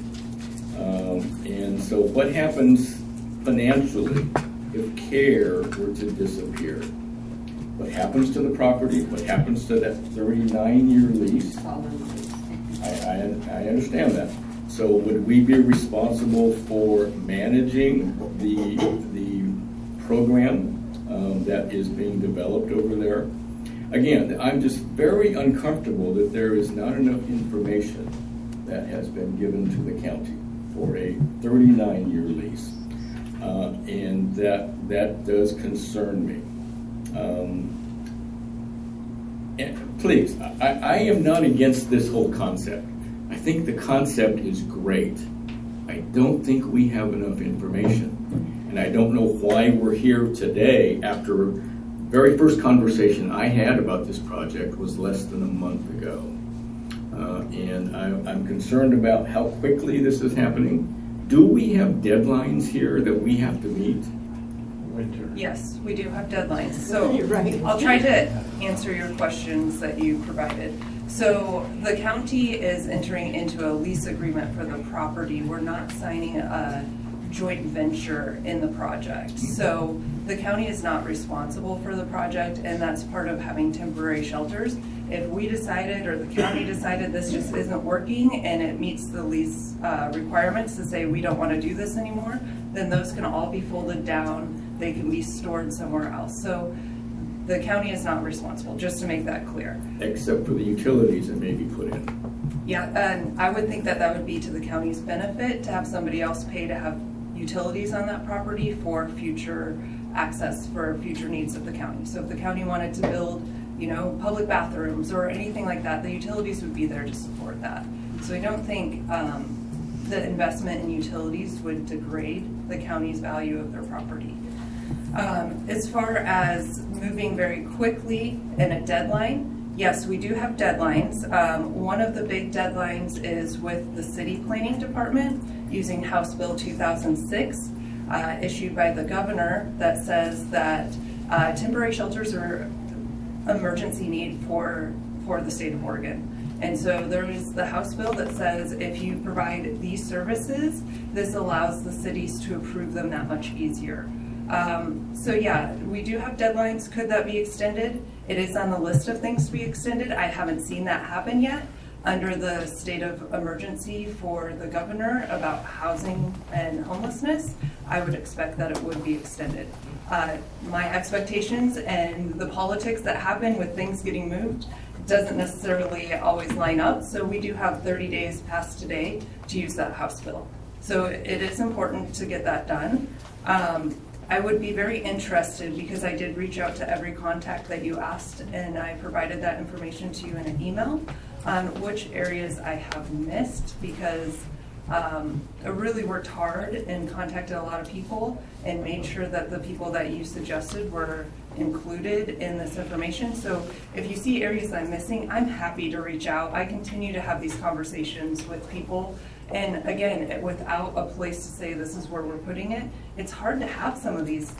And so what happens financially if CARE were to disappear? What happens to the property? What happens to that 39-year lease? I understand that. So would we be responsible for managing the program that is being developed over there? Again, I'm just very uncomfortable that there is not enough information that has been given to the county for a 39-year lease. And that does concern me. And please, I am not against this whole concept. I think the concept is great. I don't think we have enough information. And I don't know why we're here today after very first conversation I had about this project was less than a month ago. And I'm concerned about how quickly this is happening. Do we have deadlines here that we have to meet? Yes, we do have deadlines. So Right. I'll try to answer your questions that you provided. So the county is entering into a lease agreement for the property. We're not signing a joint venture in the project. So the county is not responsible for the project, and that's part of having temporary shelters. If we decided, or the county decided this just isn't working and it meets the lease requirements to say we don't want to do this anymore, then those can all be folded down. They can be stored somewhere else. So the county is not responsible, just to make that clear. Except for the utilities that may be put in. Yeah, and I would think that that would be to the county's benefit to have somebody else pay to have utilities on that property for future access, for future needs of the county. So if the county wanted to build, public bathrooms or anything like that, the utilities would be there to support that. So I don't think the investment in utilities would degrade the county's value of their property. As far as moving very quickly and a deadline, yes, we do have deadlines. One of the big deadlines is with the city planning department using House Bill 2006, issued by the governor, that says that temporary shelters are emergency need for the state of Oregon. And so there is the House bill that says if you provide these services, this allows the cities to approve them that much easier. So yeah, we do have deadlines. Could that be extended? It is on the list of things to be extended. I haven't seen that happen yet under the state of emergency for the governor about housing and homelessness. I would expect that it would be extended. My expectations and the politics that happen with things getting moved doesn't necessarily always line up. So we do have 30 days past today to use that House bill. So it is important to get that done. I would be very interested, because I did reach out to every contact that you asked, and I provided that information to you in an email, on which areas I have missed, because I really worked hard and contacted a lot of people and made sure that the people that you suggested were included in this information. So if you see areas I'm missing, I'm happy to reach out. I continue to have these conversations with people. And again, without a place to say this is where we're putting it, it's hard to have some of these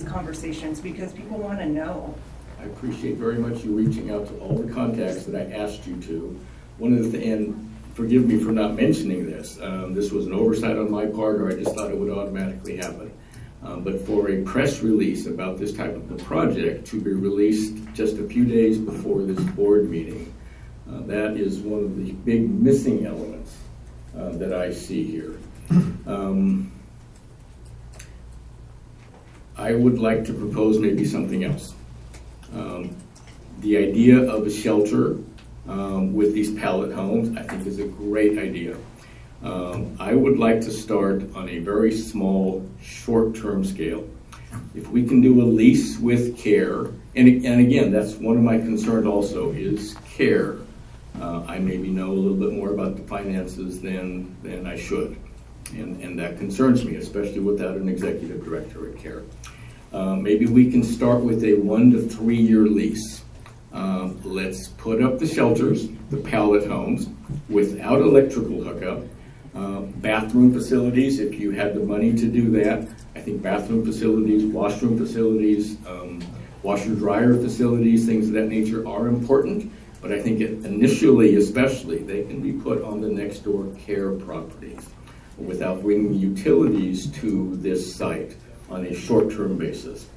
conversations because people want to know. I appreciate very much you reaching out to all the contacts that I asked you to. One of the and forgive me for not mentioning this. This was an oversight on my part, or I just thought it would automatically happen. But for a press release about this type of a project to be released just a few days before this board meeting, that is one of the big missing elements that I see here. I would like to propose maybe something else. The idea of a shelter with these pallet homes, I think, is a great idea. I would like to start on a very small, short-term scale. If we can do a lease with CARE, and again, that's one of my concerns also, is CARE. I maybe know a little bit more about the finances than I should. And that concerns me, especially without an executive director at CARE. Maybe we can start with a 1 to 3 year lease. Let's put up the shelters, the pallet homes, without electrical hookup. Bathroom facilities, if you had the money to do that. I think bathroom facilities, washroom facilities, washer-dryer facilities, things of that nature are important. But I think initially, especially, they can be put on the next door CARE properties without bringing utilities to this site on a short-term basis.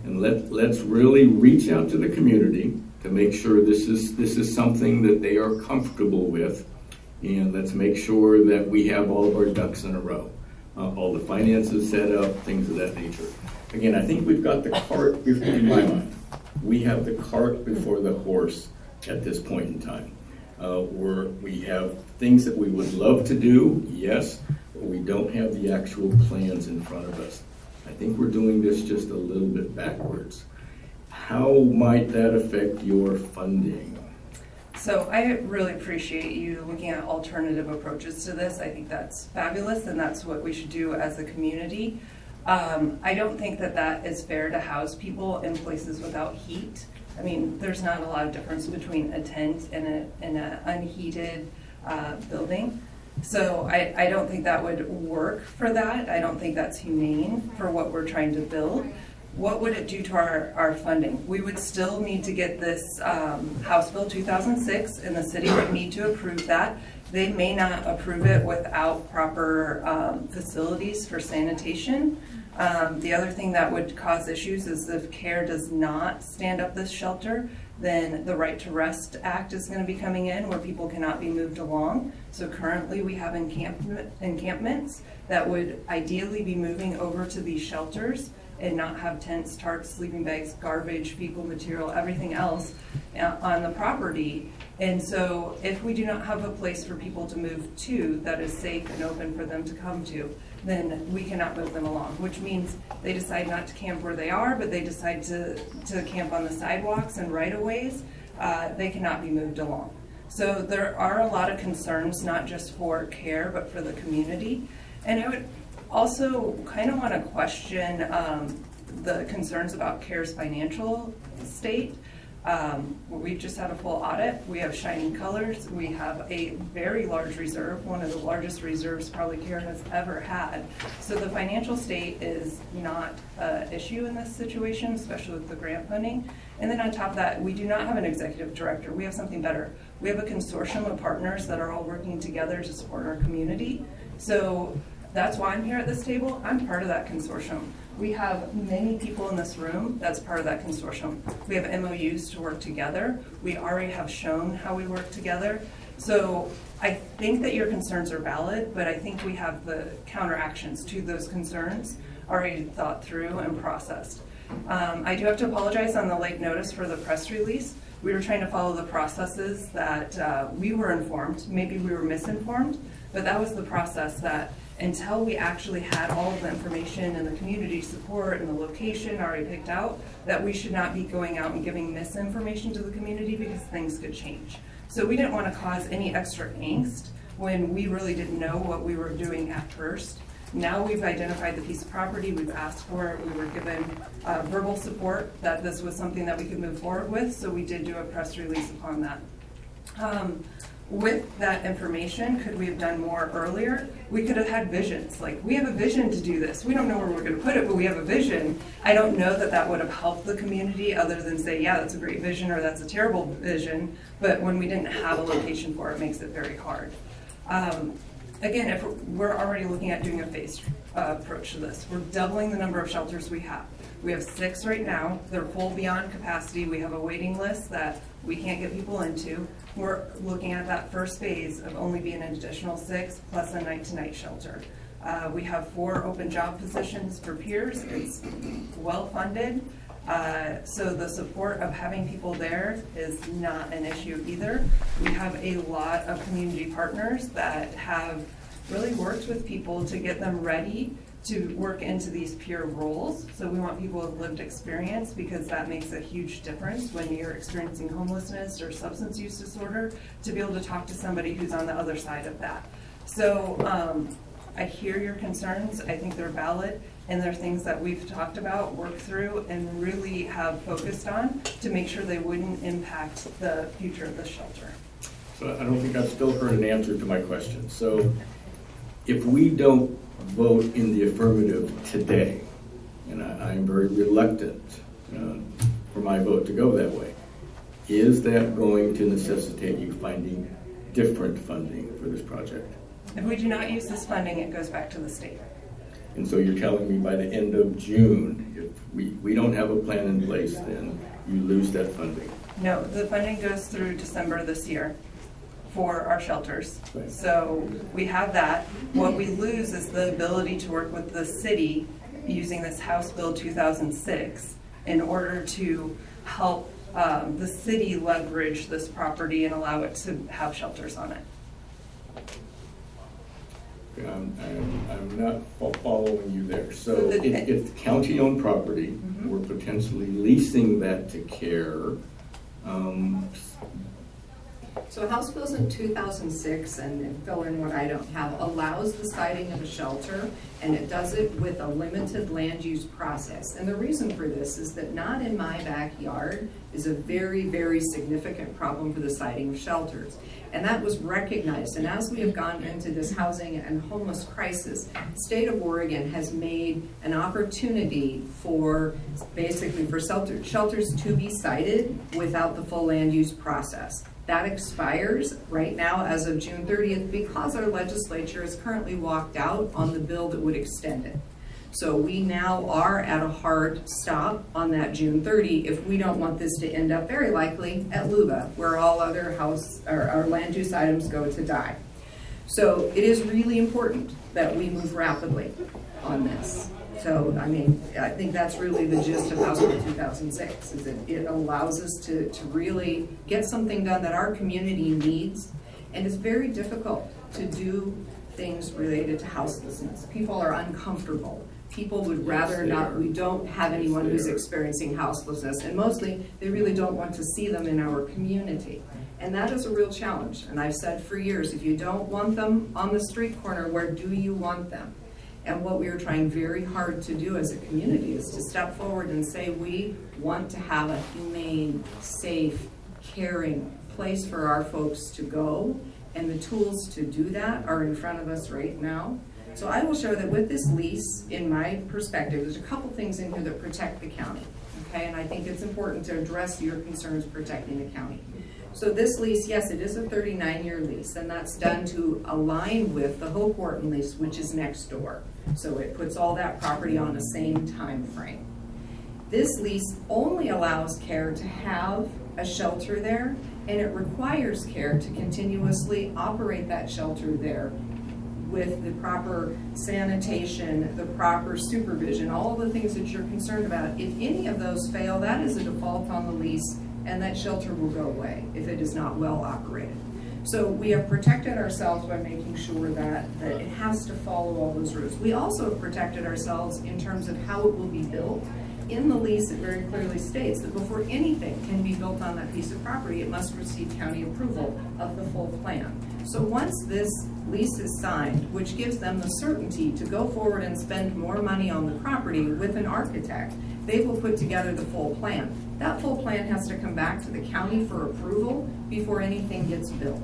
And let's really reach out to the community to make sure this is something that they are comfortable with. And let's make sure that we have all of our ducks in a row. All the finances set up, things of that nature. Again, I think we've got the cart before, in my mind, we have the cart before the horse at this point in time. We have things that we would love to do, yes, but we don't have the actual plans in front of us. I think we're doing this just a little bit backwards. How might that affect your funding? So I really appreciate you looking at alternative approaches to this. I think that's fabulous, and that's what we should do as a community. I don't think that is fair to house people in places without heat. I mean, there's not a lot of difference between a tent and an unheated building. So I don't think that would work for that. I don't think that's humane for what we're trying to build. What would it do to our funding? We would still need to get this House Bill 2006, and the city would need to approve that. They may not approve it without proper facilities for sanitation. The other thing that would cause issues is if CARE does not stand up this shelter, then the Right to Rest Act is going to be coming in where people cannot be moved along. So currently we have encampments that would ideally be moving over to these shelters and not have tents, tarps, sleeping bags, garbage, fecal material, everything else on the property. And so if we do not have a place for people to move to that is safe and open for them to come to, then we cannot move them along, which means they decide not to camp where they are, but they decide to camp on the sidewalks and right-of-ways, they cannot be moved along. So there are a lot of concerns, not just for CARE, but for the community. And I would also kind of want to question the concerns about CARE's financial state. We've just had a full audit. We have shining colors. We have a very large reserve, one of the largest reserves probably CARE has ever had. So the financial state is not an issue in this situation, especially with the grant funding. And then on top of that, we do not have an executive director. We have something better. We have a consortium of partners that are all working together to support our community. So that's why I'm here at this table. I'm part of that consortium. We have many people in this room that's part of that consortium. We have MOUs to work together. We already have shown how we work together. So I think that your concerns are valid, but I think we have the counteractions to those concerns already thought through and processed. I do have to apologize on the late notice for the press release. We were trying to follow the processes that we were informed. Maybe we were misinformed, but that was the process that until we actually had all of the information and the community support and the location already picked out, that we should not be going out and giving misinformation to the community because things could change. So we didn't want to cause any extra angst when we really didn't know what we were doing at first. Now we've identified the piece of property, we've asked for it, we were given verbal support that this was something that we could move forward with, so we did do a press release upon that. With that information, could we have done more earlier? We could have had visions. Like, we have a vision to do this. We don't know where we're going to put it, but we have a vision. I don't know that that would have helped the community other than say, yeah, that's a great vision or that's a terrible vision. But when we didn't have a location for it, it makes it very hard. Again, if we're already looking at doing a phased approach to this, we're doubling the number of shelters we have. We have 6 right now. They're full beyond capacity. We have a waiting list that we can't get people into. We're looking at that first phase of only being an additional 6 plus a night-to-night shelter. We have 4 open job positions for peers. It's well funded. So the support of having people there is not an issue either. We have a lot of community partners that have really worked with people to get them ready to work into these peer roles. So we want people with lived experience, because that makes a huge difference when you're experiencing homelessness or substance use disorder, to be able to talk to somebody who's on the other side of that. So I hear your concerns. I think they're valid, and they're things that we've talked about, worked through, and really have focused on to make sure they wouldn't impact the future of the shelter. So I don't think I've still heard an answer to my question. So if we don't vote in the affirmative today, and I'm very reluctant for my vote to go that way, is that going to necessitate you finding different funding for this project? If we do not use this funding, it goes back to the state. And so you're telling me by the end of June, if we don't have a plan in place, then you lose that funding? No, the funding goes through December this year for our shelters. Right. So we have that. What we lose is the ability to work with the city using this House Bill 2006 in order to help the city leverage this property and allow it to have shelters on it. I'm not following you there. So So the- if county-owned property, we're potentially leasing that to CARE. So House Bills in 2006, and fill in what I don't have, allows the siting of a shelter, and it does it with a limited land use process. And the reason for this is that not in my backyard is a very, very significant problem for the siting of shelters. And that was recognized. And as we have gone into this housing and homeless crisis, the state of Oregon has made an opportunity for basically for shelters to be sited without the full land use process. That expires right now as of June 30th because our legislature has currently walked out on the bill that would extend it. So we now are at a hard stop on that June 30 if we don't want this to end up very likely at LUBA, where all other our land use items go to die. So it is really important that we move rapidly on this. So, I mean, I think that's really the gist of House Bill 2006, is that it allows us to really get something done that our community needs. And it's very difficult to do things related to houselessness. People are uncomfortable. People would rather not, we don't have anyone who's experiencing houselessness, and mostly they really don't want to see them in our community. And that is a real challenge. And I've said for years, if you don't want them on the street corner, where do you want them? And what we are trying very hard to do as a community is to step forward and say we want to have a humane, safe, caring place for our folks to go, and the tools to do that are in front of us right now. So I will show that with this lease, in my perspective, there's a couple things in here that protect the county, okay? And I think it's important to address your concerns protecting the county. So this lease, yes, it is a 39-year lease, and that's done to align with the Hope Wharton lease, which is next door. So it puts all that property on the same time frame. This lease only allows CARE to have a shelter there, and it requires CARE to continuously operate that shelter there with the proper sanitation, the proper supervision, all the things that you're concerned about. If any of those fail, that is a default on the lease, and that shelter will go away if it is not well operated. So we have protected ourselves by making sure that it has to follow all those rules. We also have protected ourselves in terms of how it will be built. In the lease, it very clearly states that before anything can be built on that piece of property, it must receive county approval of the full plan. So once this lease is signed, which gives them the certainty to go forward and spend more money on the property with an architect, they will put together the full plan. That full plan has to come back to the county for approval before anything gets built.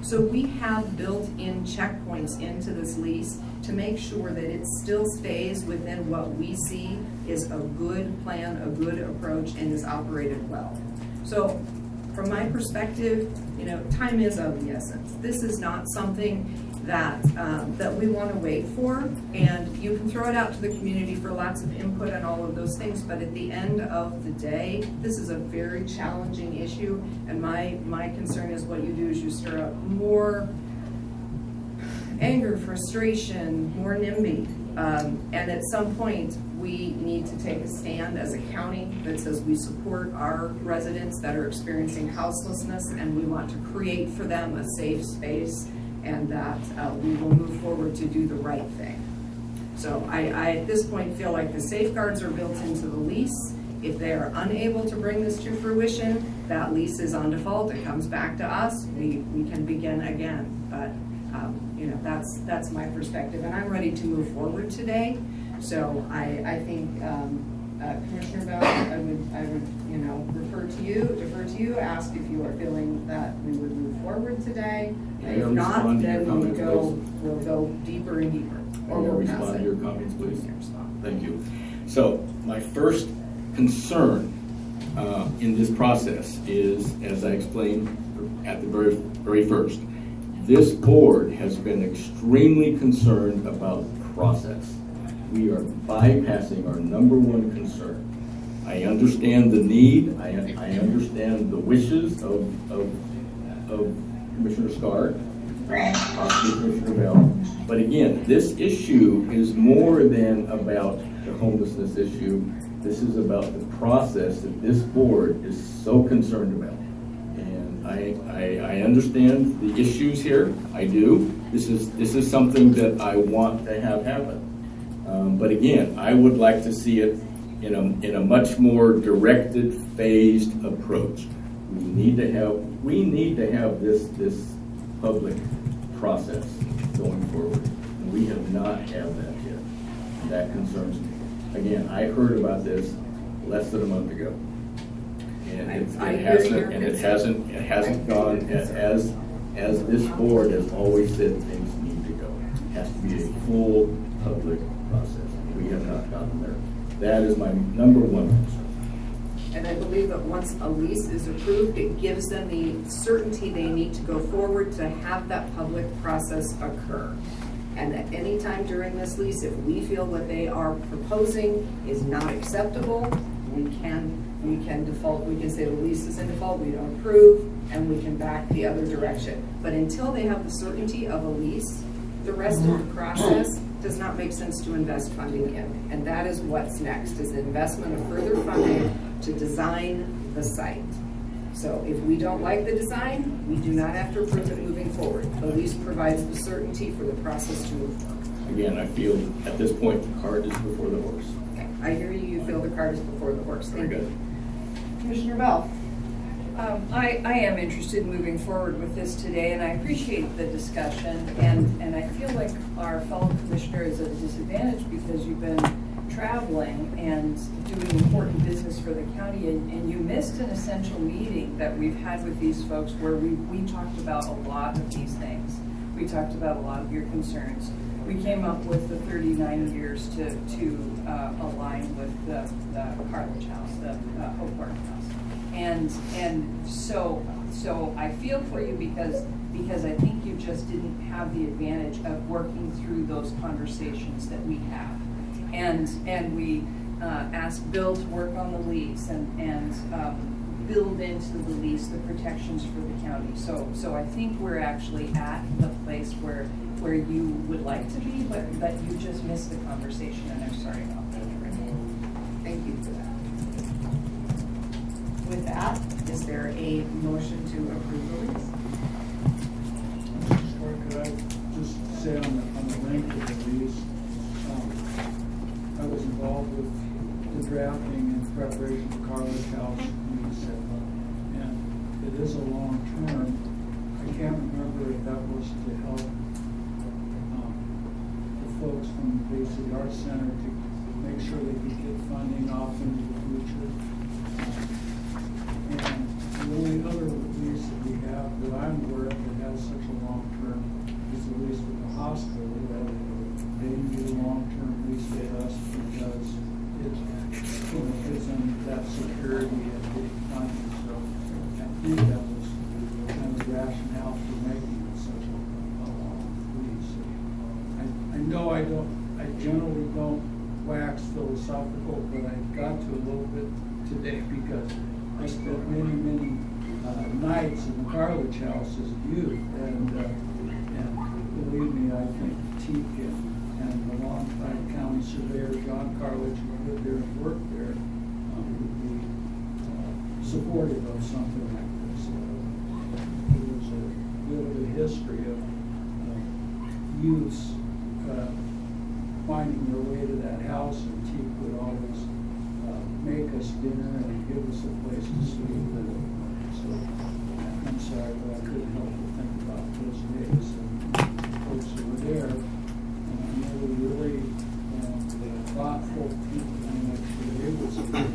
So we have built-in checkpoints into this lease to make sure that it still stays within what we see is a good plan, a good approach, and is operated well. So from my perspective, time is of the essence. This is not something that we want to wait for, and you can throw it out to the community for lots of input and all of those things, but at the end of the day, this is a very challenging issue, and my concern is what you do is you stir up more anger, frustration, more NIMBY, and at some point, we need to take a stand as a county that says we support our residents that are experiencing houselessness, and we want to create for them a safe space, and that we will move forward to do the right thing. So I at this point feel like the safeguards are built into the lease. If they are unable to bring this to fruition, that lease is on default, it comes back to us, we can begin again. But, you know, that's my perspective, and I'm ready to move forward today. So I think, Commissioner Bell, I would, you know, defer to you, ask if you are feeling that we would move forward today. May I If not, respond to your then comments, we'll go deeper and deeper, or May I we'll pass respond it. to your comments, please? You can respond. Thank you. So my first concern in this process is, as I explained at the very first, this board has been extremely concerned about process. We are bypassing our number one concern. I understand the need, I understand the wishes of Commissioner Scarr, possibly Commissioner Bell. But again, this issue is more than about the homelessness issue. This is about the process that this board is so concerned about. And I understand the issues here, I do. This is something that I want to have happen. But again, I would like to see it in a much more directed, phased approach. We need to have this public process going forward. And we have not had that yet. And that concerns me. Again, I heard about this less than a month ago. And it hasn't gone as this board has always said things need to go. It has to be a full public process. We have not gotten there. That is my number one concern. And I believe that once a lease is approved, it gives them the certainty they need to go forward to have that public process occur. And at any time during this lease, if we feel what they are proposing is not acceptable, we can default, we can say the lease is in default, we don't approve, and we can back the other direction. But until they have the certainty of a lease, the rest of the process does not make sense to invest funding in. And that is what's next, is the investment of further funding to design the site. So if we don't like the design, we do not have to approve it moving forward. The lease provides the certainty for the process to move forward. Again, I feel at this point the cart is before the horse. Okay, I hear you, you feel the cart is before the horse. Very Thank good. you. Commissioner Bell. I am interested in moving forward with this today, and I appreciate the discussion, and I feel like our fellow commissioner is at a disadvantage because you've been traveling and doing important business for the county, and you missed an essential meeting that we've had with these folks where we talked about a lot of these things. We talked about a lot of your concerns. We came up with the 39 years to align with the Carledge House, the Hope Park House. And so I feel for you because I think you just didn't have the advantage of working through those conversations that we have. And we asked Bill to work on the lease and build into the lease the protections for the county. So I think we're actually at the place where you would like to be, but you just missed the conversation, and I'm sorry about that. Thank you for that. With that, is there a motion to approve the lease? Or could I just say on the length of the lease, I was involved with the drafting and preparation of Carledge House lease, and it is a long term. I can't remember if that was to help the folks from the Bay City Arts Center to make sure they could get funding off into the future. And the only other lease that we have that I'm aware of that has such a long term is the lease with the hospital. They didn't get a long-term lease with us because it gives them that security and getting funding. So I think that was kind of the rationale for making it such a long lease. I know I generally don't wax philosophical, but I got to a little bit today because I spent many nights in the Carledge House as a youth, and believe me, I think Teague and the longtime county surveyor John Carledge, who lived there and worked there, would be supportive of something like this. There was a bit of a history of youths finding their make us dinner and give us a place to sleep. So I'm sorry, but I couldn't help but think about those days and folks who were there. And they were really thoughtful people, and actually it was good.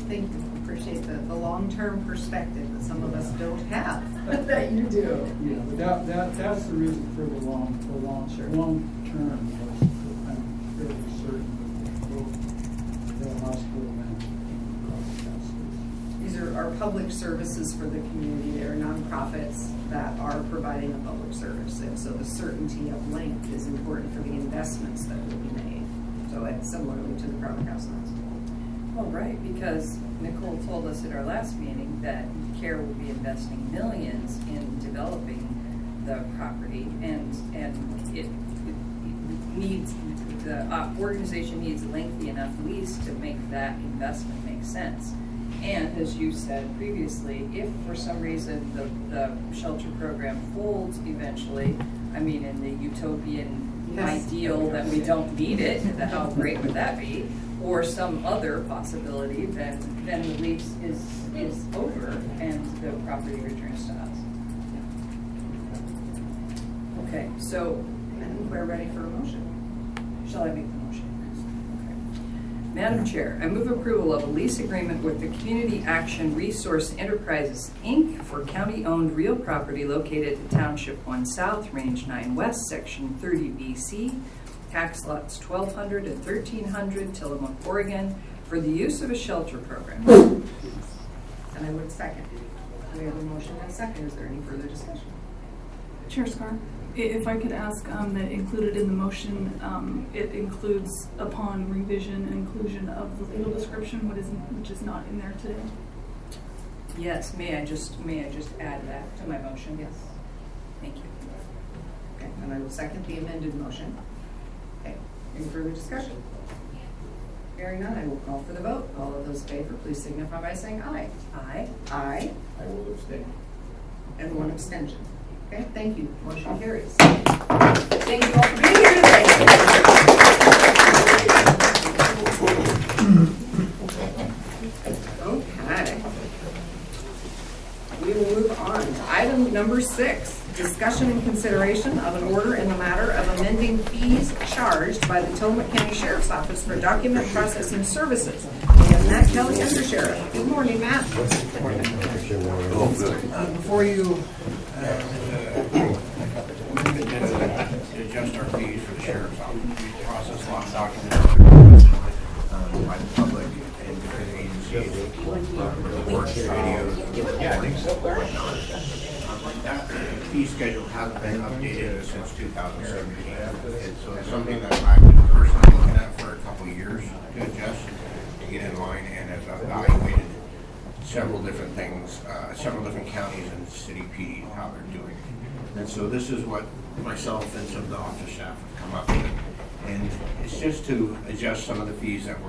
Thank you. Appreciate the long-term perspective that some of us don't have, that you do. Yeah, but that's the reason for the long term. Was I'm fairly certain that both the hospital and Cross These are our public services for the community. They are nonprofits that are providing a public service. And so the certainty of length is important for the investments that will be made. So it's similarly to the Crowder House Hospital. Well, right, because Nicole told us at our last meeting that CARE will be investing millions in developing the property, and it needs, the organization needs a lengthy enough lease to make that investment make sense. And as you said previously, if for some reason the shelter program folds eventually, I mean, in the utopian ideal that we don't need it, how great would that be? Or some other possibility, then the lease is over and the property returns to us. Okay, so I think we're ready for a motion. shall I make the motion? Okay. Madam Chair, I move approval of a lease agreement with the Community Action Resource Enterprises, Inc. for county-owned real property located at Township 1 South, Range 9 West, Section 30 BC, tax lots 1200 and 1300, Tillamook, Oregon, for the use of a shelter program. And I would second. We have a motion and a second. Is there any further discussion? Chair Scar, if I could ask that included in the motion, it includes upon revision and inclusion of the legal description, which is not in there today. Yes, may I just add that to my motion? Yes. Thank you. Okay, and I will second the amended motion. Okay, any further discussion? Hearing none, I will call for the vote. All of those in favor, please signify by saying aye. Aye. Aye. I will abstain. And one abstention. Okay, thank you. Motion carries. Thank you all for being here today. Okay. We will move on to item number 6. Discussion and consideration of an order in the matter of amending fees charged by the Tillamook County Sheriff's Office for document processing services. We have Matt Kelly, Under Sheriff. Good morning, Matt. Before you adjust our fees for the sheriff's office, we process a lot of documents by the public and different agencies, reports, radios, warnings, whatnot. That fee schedule hasn't been updated since 2017, and so it's something that I've been personally looking at for a couple of years to adjust, to get in line, and have evaluated several different things, several different counties and city PD, how they're doing. And so this is what myself and some of the office staff have come up with. And it's just to adjust some of the fees that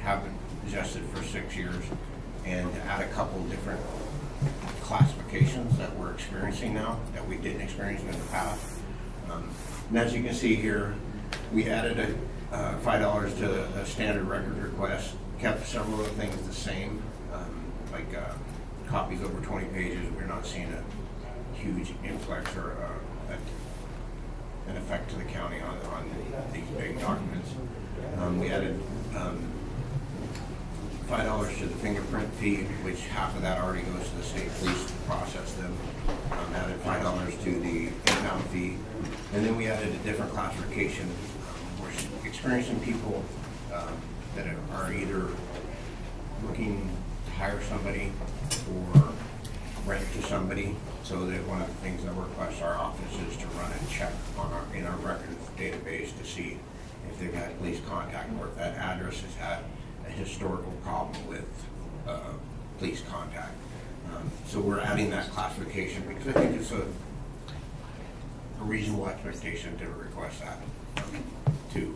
haven't adjusted for 6 years, and to add a couple different classifications that we're experiencing now that we didn't experience in the past. And as you can see here, we added $5 to a standard record request, kept several of the things the same, like copies over 20 pages. We're not seeing a huge influx or an effect to the county on these big documents. We added $5 to the fingerprint fee, which half of that already goes to the state police to process them. Added $5 to the inbound fee, and then we added a different classification. We're experiencing people that are either looking to hire somebody or rent to somebody. So that one of the things that we request our office is to run a check in our records database to see if they've had police contact or if that address has had a historical problem with police contact. So we're adding that classification because I think it's a reasonable expectation to request that to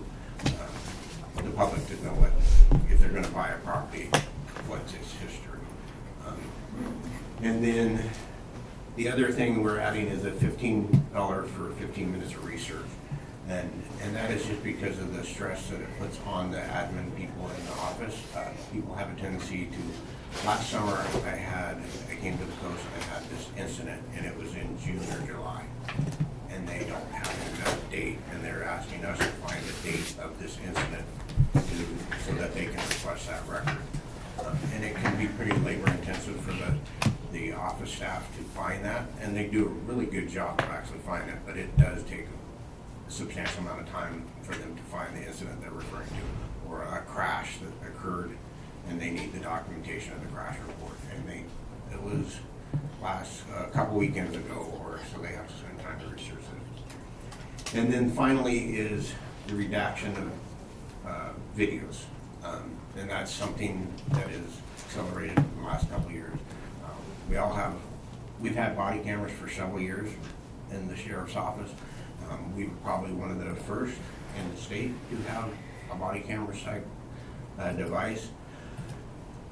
the public to know what, if they're going to buy a property, what's its history. And then the other thing we're adding is a $15 for 15 minutes of research. And that is just because of the stress that it puts on the admin people and office. People have a tendency to, last summer I came to the coast and I had this incident, and it was in June or July. And they don't have an exact date, and they're asking us to find the date of this incident so that they can request that record. And it can be pretty labor intensive for the office staff to find that, and they do a really good job of actually finding it, but it does take a substantial amount of time for them to find the incident they're referring to, or a crash that occurred, and they need the documentation of the crash report. And it was a couple weekends ago, or so they have to spend time to research it. And then finally is the redaction of videos. And that's something that is accelerated in the last couple of years. We've had body cameras for several years in the sheriff's office. We were probably one of the first in the state to have a body camera type device.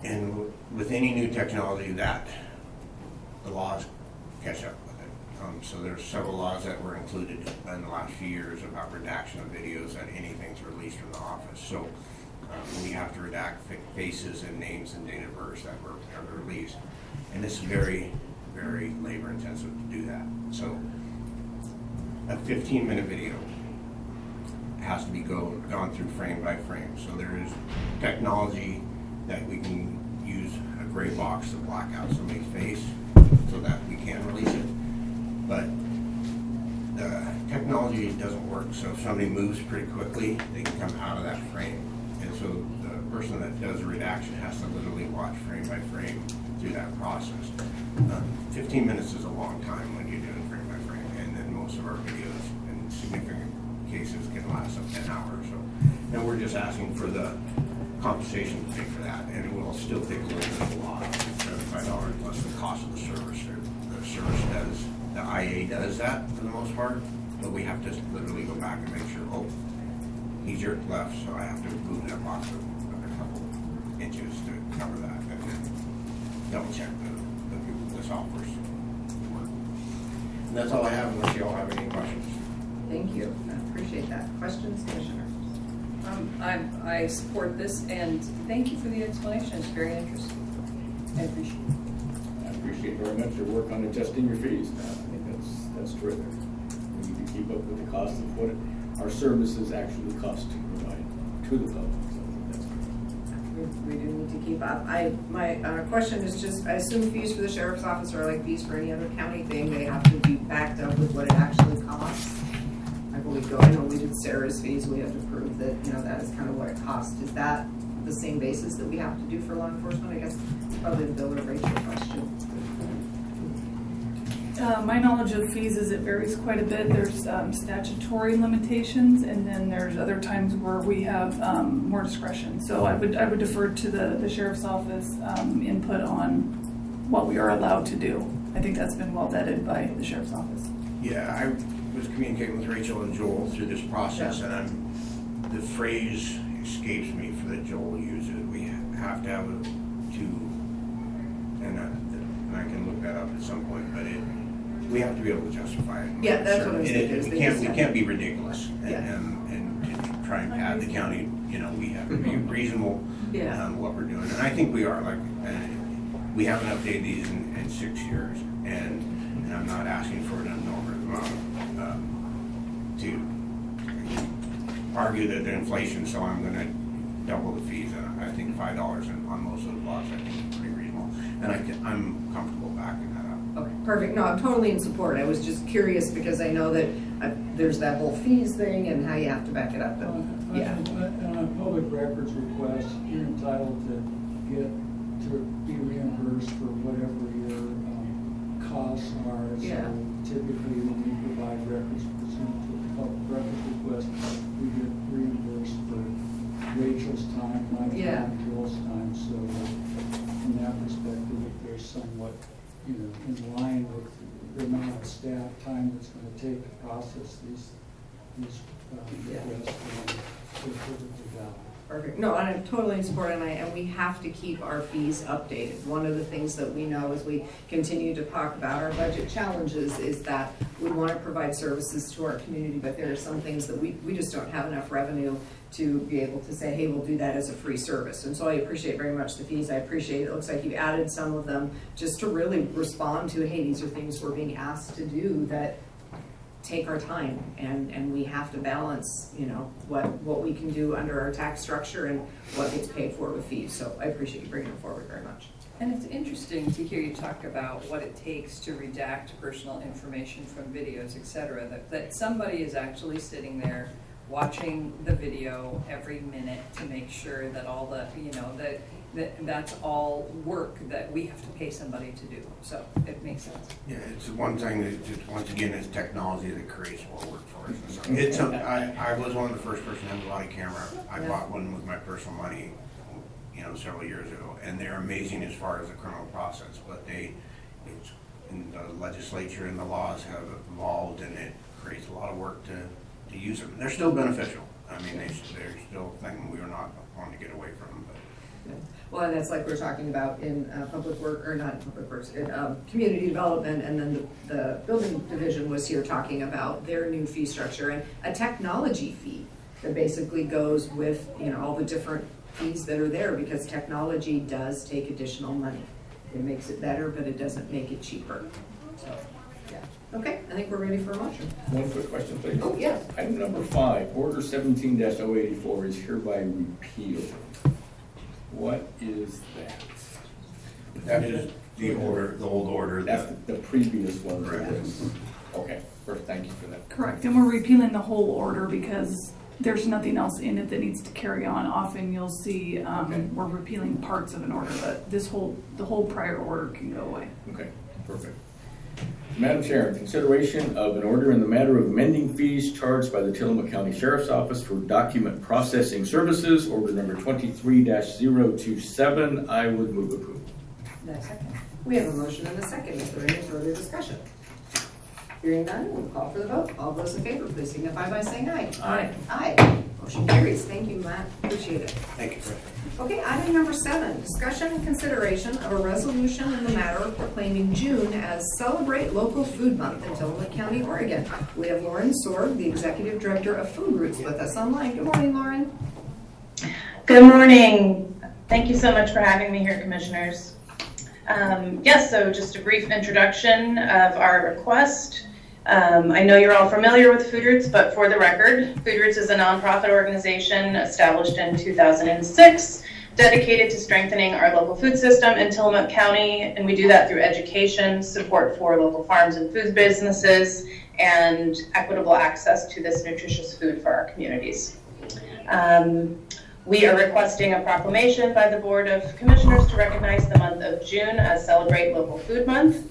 And with any new technology, that the laws catch up with it. So there's several laws that were included in the last few years about redaction of videos and anything's released from the office. So we have to redact faces and names and date of birth that were released. And it's very, very labor intensive to do that. So a 15-minute video has to be gone through frame by frame. So there is technology that we can use a gray box to block out somebody's face so that we can release it. But the technology doesn't work. So if somebody moves pretty quickly, they can come out of that frame. And so the person that does a redaction has to literally watch frame by frame through that process. 15 minutes is a long time when you're doing frame by frame, and then most of our videos in significant cases can last up to an hour or so. And we're just asking for the compensation to pay for that, and it will still take a little bit of a lot, $75 plus the cost of the service. The service does, the IA does that for the most part, but we have to literally go back and make sure, oh, he jerked left, so I have to move that box a couple inches to cover that, and then double check the software's work. And that's all I have, unless you all have any questions. Thank you, I appreciate that. Questions, Commissioner? I support this, and thank you for the explanation. It's very interesting. I appreciate it. I appreciate very much your work on adjusting your fees. I think that's terrific. We need to keep up with the cost of what our services actually cost to provide to the public. So I think that's great. We do need to keep up. My question is just, I assume fees for the sheriff's office are like fees for any other county thing. They have to be backed up with what it actually costs. I know we did Sarah's fees. We had to prove that, that is kind of what it costs. Is that the same basis that we have to do for law enforcement? I guess it's probably the Bill or Rachel question. My knowledge of fees is it varies quite a bit. There's statutory limitations, and then there's other times where we have more discretion. So I would defer to the sheriff's office input on what we are allowed to do. I think that's been well vetted by the sheriff's office. Yeah, I was communicating with Rachel and Joel through this process, and the phrase escapes me for that Joel uses. We have to have and I can look that up at some point, but we have to be able to justify it. Yeah, that's what I was thinking. We can't be ridiculous and to try and pad the county. We have to be reasonable what we're doing, and I think we are. We haven't updated these in 6 years, and I'm not asking for an enormous amount to argue that the inflation, so I'm going to double the fees. And I think $5 on most of the laws, I think, is pretty reasonable, and I'm comfortable backing that up. Okay, perfect. No, I'm totally in support. I was just curious because I know that there's that whole fees thing and how you have to back it up. On a public records request, you're entitled to be reimbursed for whatever your costs are. Yeah. So typically, when we provide records pursuant to the public records request, we get reimbursed for Rachel's time, my time, Joel's time. So from that perspective, if there's somewhat, in line with the amount of staff time that's going to take to process these requests, they're perfectly valid. Perfect. No, and I'm totally in support, and we have to keep our fees updated. One of the things that we know as we continue to talk about our budget challenges is that we want to provide services to our community, but there are some things that we just don't have enough revenue to be able to say, hey, we'll do that as a free service. And so I appreciate very much the fees. I appreciate it looks like you added some of them just to really respond to, hey, these are things we're being asked to do that take our time, and we have to balance, you know, what we can do under our tax structure and what gets paid for with fees. So I appreciate you bringing it forward very much. And it's interesting to hear you talk about what it takes to redact personal information from videos, et cetera, that somebody is actually sitting there watching the video every minute to make sure that all the, you know, that's all work that we have to pay somebody to do. So it makes sense. Yeah, it's one thing that just, once again, it's technology that creates more work for us. So it's I was one of the first person to have a body camera. I bought one with my personal money, you know, several years ago, and they're amazing as far as the criminal process. But it's in the legislature and the laws have evolved, and it creates a lot of work to use them. They're still beneficial. I mean, they're still things we're not wanting to get away from. But Well, and that's like we're talking about in public work, or not public works, in community development, and then the building division was here talking about their new fee structure and a technology fee that basically goes with, you know, all the different fees that are there, because technology does take additional money. It makes it better, but it doesn't make it cheaper. So, yeah. Okay, I think we're ready for a motion. One quick question, please. Oh, yes. Item number 5, Order 17-084 is hereby repealed. What is that? that is the order, the old order. That's the previous one. Correct. Okay, first, thank you for that. Correct, and we're repealing the whole order because there's nothing else in it that needs to carry on. Often you'll see we're repealing parts of an order, but the whole prior order can go away. Okay, perfect. Madam Chair, in consideration of an order in the matter of amending fees charged by the Tillamook County Sheriff's Office for document processing services, order number 23-027, I would move approval. Second. We have a motion and a second. Is there any further discussion? Hearing none, we'll call for the vote. All those in favor, please signify by saying aye. Aye. Aye. Motion carries. Thank you, Matt. Appreciate it. Thank you, President. Okay, item number 7, discussion and consideration of a resolution in the matter of proclaiming June as Celebrate Local Food Month in Tillamook County, Oregon. We have Lauren Sorg, the Executive Director of Food Roots, with us online. Good morning, Lauren. Good morning. Thank you so much for having me here, Commissioners. Yes, so just a brief introduction of our request. I know you're all familiar with Food Roots, but for the record, Food Roots is a nonprofit organization established in 2006, dedicated to strengthening our local food system in Tillamook County, and we do that through education, support for local farms and food businesses, and equitable access to this nutritious food for our communities. We are requesting a proclamation by the Board of Commissioners to recognize the month of June as Celebrate Local Food Month.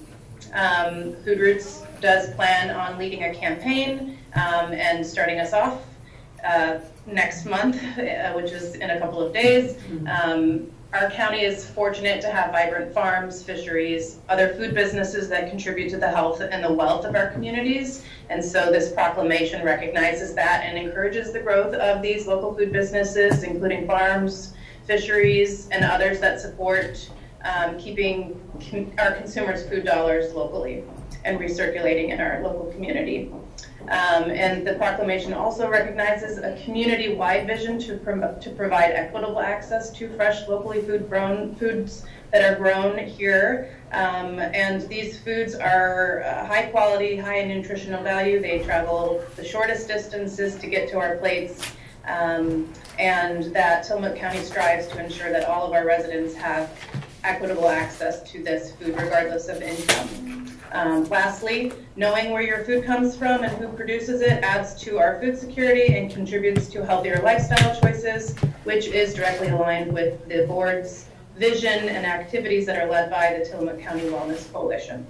Food Roots does plan on leading a campaign and starting us off next month, which is in a couple of days. Our county is fortunate to have vibrant farms, fisheries, other food businesses that contribute to the health and the wealth of our communities. And so this proclamation recognizes that and encourages the growth of these local food businesses, including farms, fisheries, and others that support keeping our consumers' food dollars locally and recirculating in our local community. And the proclamation also recognizes a community-wide vision to provide equitable access to fresh, locally foods that are grown here. And these foods are high quality, high in nutritional value. They travel the shortest distances to get to our plates. And that Tillamook County strives to ensure that all of our residents have equitable access to this food regardless of income. Lastly, knowing where your food comes from and who produces it adds to our food security and contributes to healthier lifestyle choices, which is directly aligned with the board's vision and activities that are led by the Tillamook County Wellness Coalition.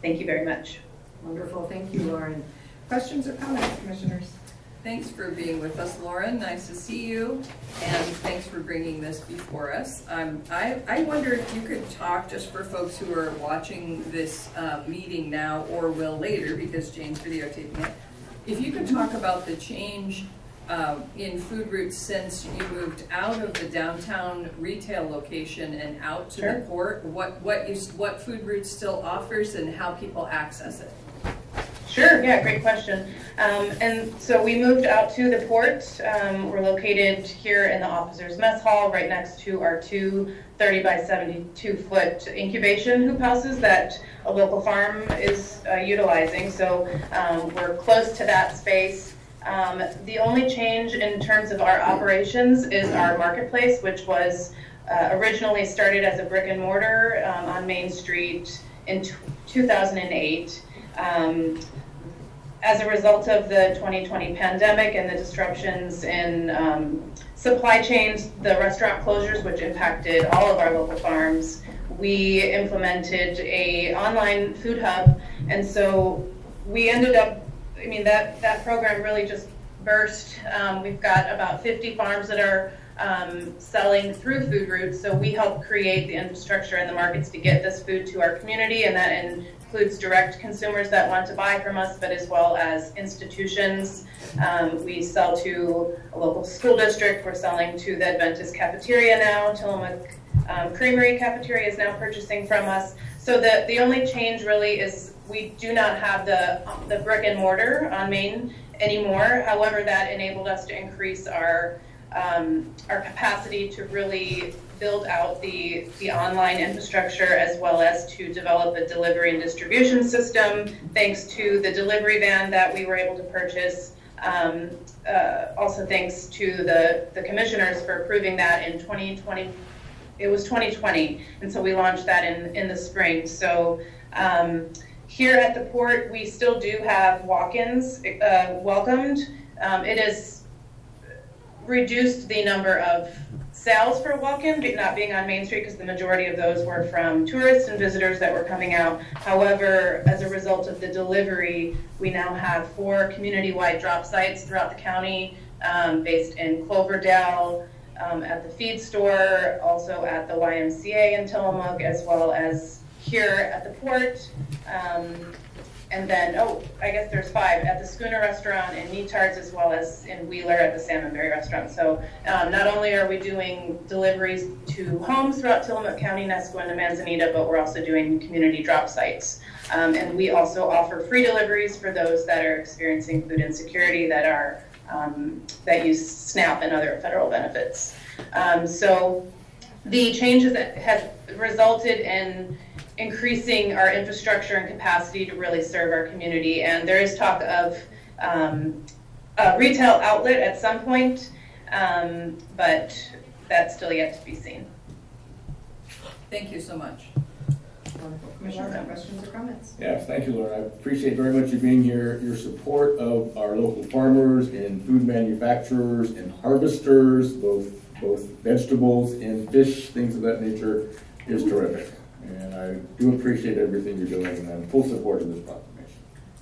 Thank you very much. Wonderful. Thank you, Lauren. Questions or comments, Commissioners? Thanks for being with us, Lauren. Nice to see you, and thanks for bringing this before us. I wonder if you could talk, just for folks who are watching this meeting now or will later, because Jane's videotaping it, if you could talk about the change in Food Roots since you moved out of the downtown retail location and out to the port, what Food Roots still offers and how people access it. Sure, yeah, great question. And so we moved out to the port. We're located here in the officers' mess hall, right next to our two 30 by 72 foot incubation hoop houses that a local farm is utilizing. So we're close to that space. The only change in terms of our operations is our marketplace, which was originally started as a brick and mortar on Main Street in 2008. As a result of the 2020 pandemic and the disruptions in supply chains, the restaurant closures, which impacted all of our local farms, we implemented a online food hub. And so we ended up, I mean, that program really just burst. We've got about 50 farms that are selling through Food Routes. So we help create the infrastructure and the markets to get this food to our community, and that includes direct consumers that want to buy from us, but as well as institutions. We sell to a local school district. We're selling to the Adventist cafeteria now. Tillamook Creamery Cafeteria is now purchasing from us. So the only change really is we do not have the brick and mortar on Main anymore. However, that enabled us to increase our capacity to really build out the online infrastructure, as well as to develop a delivery and distribution system, thanks to the delivery van that we were able to purchase. Also thanks to the commissioners for approving that in 2020. It was 2020, and so we launched that in the spring. So here at the port, we still do have walk-ins welcomed. It has reduced the number of sales for walk-in, not being on Main Street, because the majority of those were from tourists and visitors that were coming out. However, as a result of the delivery, we now have 4 community-wide drop sites throughout the county, based in Cloverdale, at the feed store, also at the YMCA in Tillamook, as well as here at the port. And then, I guess there's 5 at the Schooner Restaurant in Neatards, as well as in Wheeler at the Salmonberry Restaurant. So not only are we doing deliveries to homes throughout Tillamook County, Nesco, and Manzanita, but we're also doing community drop sites. And we also offer free deliveries for those that are experiencing food insecurity, that are that use SNAP and other federal benefits. So the changes that have resulted in increasing our infrastructure and capacity to really serve our community. And there is talk of a retail outlet at some point, but that's still yet to be seen. Thank you so much. Wonderful. Commissioner, any questions or comments? Yes, thank you, Laura. I appreciate very much you being here. Your support of our local farmers and food manufacturers and harvesters, both vegetables and fish, things of that nature, is terrific. And I do appreciate everything you're doing, and I'm in full support of this proclamation.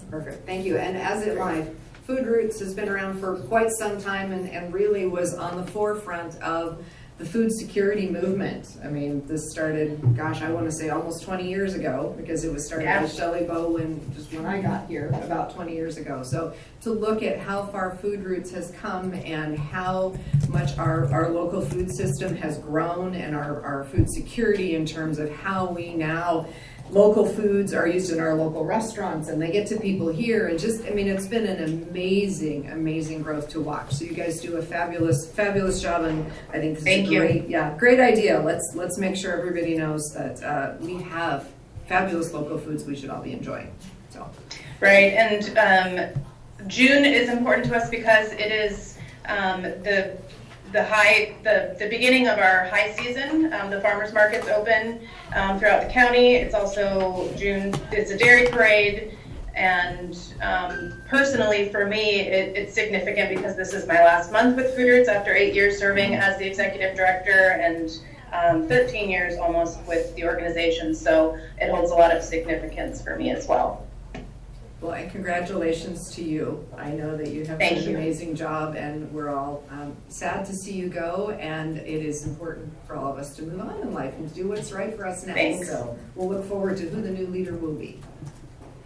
Perfect, thank you. And as it live, Food Routes has been around for quite some time and really was on the forefront of the food security movement. I mean, this started, gosh, I want to say almost 20 years ago, because it was started by Shelley Bowen just when I got here about 20 years ago. So to look at how far Food Routes has come and how much our local food system has grown, and our food security in terms of how we now, local foods are used in our local restaurants and they get to people here, and just, I mean, it's been an amazing growth to watch. So you guys do a fabulous job, and I think this is a great idea. Let's make sure everybody knows that we have fabulous local foods we should all be enjoying. So right, and June is important to us because it is the beginning of our high season. The farmers markets open throughout the county. It's also June, it's a dairy parade, and personally for me it's significant because this is my last month with Food Routes after 8 years serving as the executive director and 13 years almost with the organization, so it holds a lot of significance for me as well. Well, and congratulations to you. I know that you have done an amazing job, and we're all sad to see you go, and it is important for all of us to move on in life and do what's right for us now. Thanks. So we'll look forward to who the new leader will be.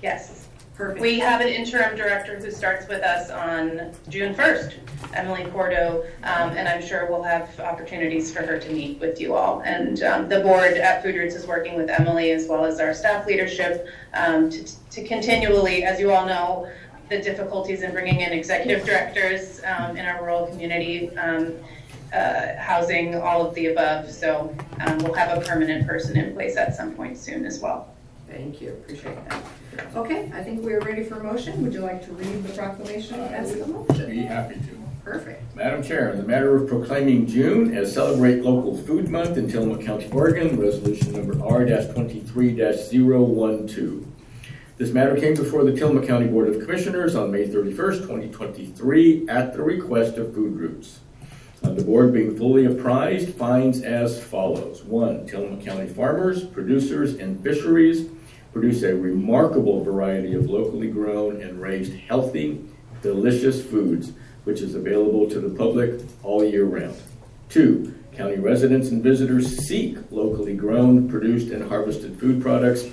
Yes. Perfect. We have an interim director who starts with us on June 1st, Emily Porto, and I'm sure we'll have opportunities for her to meet with you all. And the board at Food Roots is working with Emily as well as our staff leadership to continually, as you all know, the difficulties in bringing in executive directors in our rural community, housing, all of the above. So we'll have a permanent person in place at some point soon as well. Thank you, appreciate that. Okay, I think we are ready for a motion. Would you like to read the proclamation as the motion? Be happy to. Perfect. Madam Chair, in the matter of proclaiming June as Celebrate Local Food Month in Tillamook County, Oregon, resolution number R-23-012. This matter came before the Tillamook County Board of Commissioners on May 31st, 2023, at the request of Food Roots. The board, being fully apprised, finds as follows. 1. Tillamook County farmers, producers, and fisheries produce a remarkable variety of locally grown and raised healthy, delicious foods, which is available to the public all year round. 2. County residents and visitors seek locally grown, produced, and harvested food products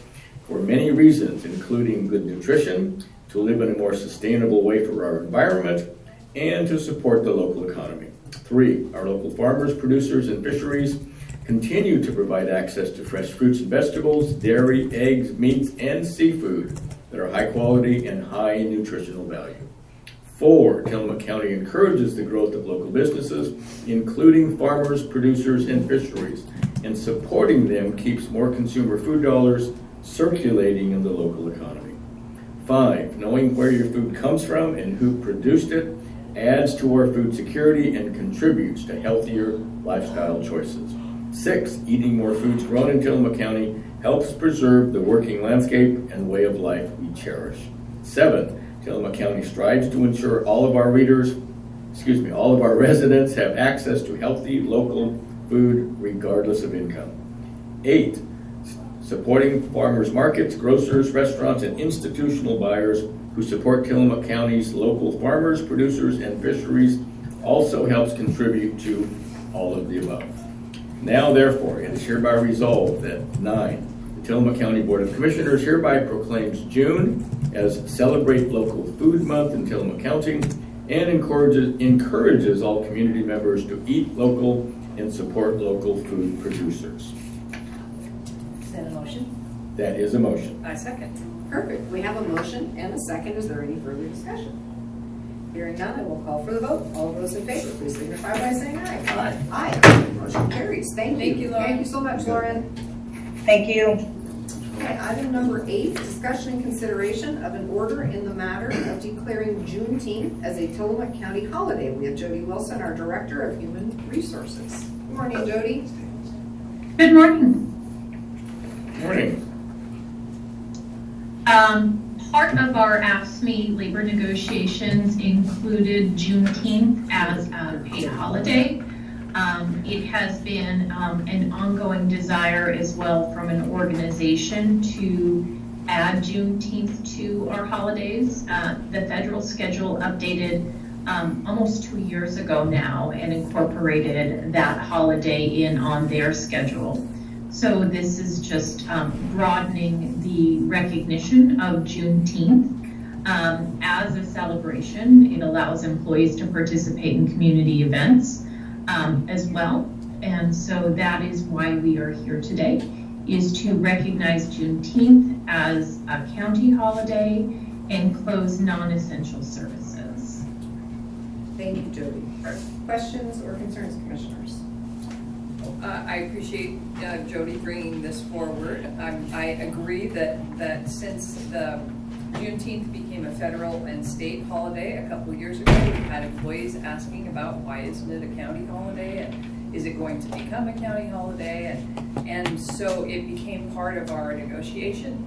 for many reasons, including good nutrition, to live in a more sustainable way for our environment, and to support the local economy. 3. Our local farmers, producers, and fisheries continue to provide access to fresh fruits and vegetables, dairy, eggs, meats, and seafood that are high quality and high in nutritional value. 4. Tillamook County encourages the growth of local businesses, including farmers, producers, and fisheries, and supporting them keeps more consumer food dollars circulating in the local economy. 5. Knowing where your food comes from and who produced it adds to our food security and contributes to healthier lifestyle choices. 6. Eating more foods grown in Tillamook County helps preserve the working landscape and way of life we cherish. 7. Tillamook County strives to ensure all of our residents have access to healthy local food regardless of income. 8. Supporting farmers markets, grocers, restaurants, and institutional buyers who support Tillamook County's local farmers, producers, and fisheries also helps contribute to all of the above. Now, therefore, it is hereby resolved that 9. The Tillamook County Board of Commissioners hereby proclaims June as Celebrate Local Food Month in Tillamook County and encourages all community members to eat local and support local food producers. Is that a motion? That is a motion. I second. Perfect. We have a motion and a second. Is there any further discussion? Hearing none, I will call for the vote. All of those in favor, please signify by saying aye. Aye. Aye. Motion carries. Thank you. Lauren. Thank you so much, Lauren. Thank you. Okay, item number 8, discussion and consideration of an order in the matter of declaring Juneteenth as a Tillamook County holiday. We have Jody Wilson, our Director of Human Resources. Good morning, Jody. Good morning. Morning. Part of our AFSCME labor negotiations included Juneteenth as a paid holiday. It has been an ongoing desire as well from an organization to add Juneteenth to our holidays. The federal schedule updated almost 2 years ago now and incorporated that holiday in on their schedule. So this is just broadening the recognition of Juneteenth as a celebration. It allows employees to participate in community events as well. And so that is why we are here today, is to recognize Juneteenth as a county holiday and close non-essential services. Thank you, Jody. Questions or concerns, commissioners? I appreciate Jody bringing this forward. I agree that since the Juneteenth became a federal and state holiday a couple of years ago, we've had employees asking about why isn't it a county holiday and is it going to become a county holiday, and so it became part of our negotiation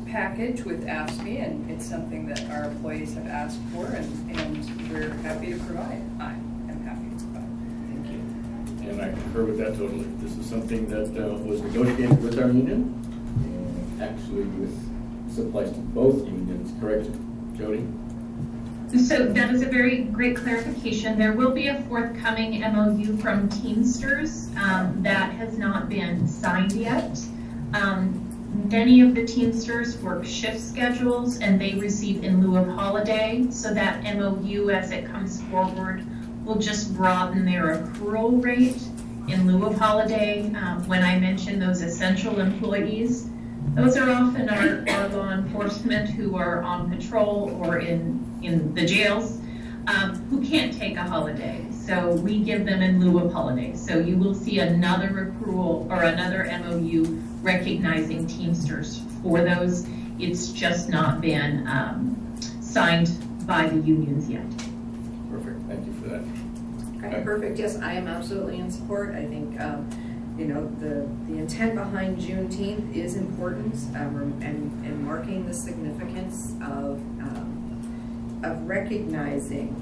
package with AFSCME, and it's something that our employees have asked for, and we're happy to provide. I am happy to provide. And I concur with that totally. This is something that was negotiated with our union, and actually applies to both unions, correct, Jody? So that is a very great clarification. There will be a forthcoming MOU from Teamsters that has not been signed yet. Many of the Teamsters work shift schedules and they receive in lieu of holiday, so that MOU as it comes forward will just broaden their accrual rate in lieu of holiday. When I mention those essential employees, those are often our law enforcement who are on patrol or in the jails who can't take a holiday. So we give them in lieu of holiday. So you will see another accrual or another MOU recognizing Teamsters for those. It's just not been signed by the unions yet. Perfect, thank you for that. Okay, perfect. Yes, I am absolutely in support. I think, you know, the intent behind Juneteenth is important, and marking the significance of recognizing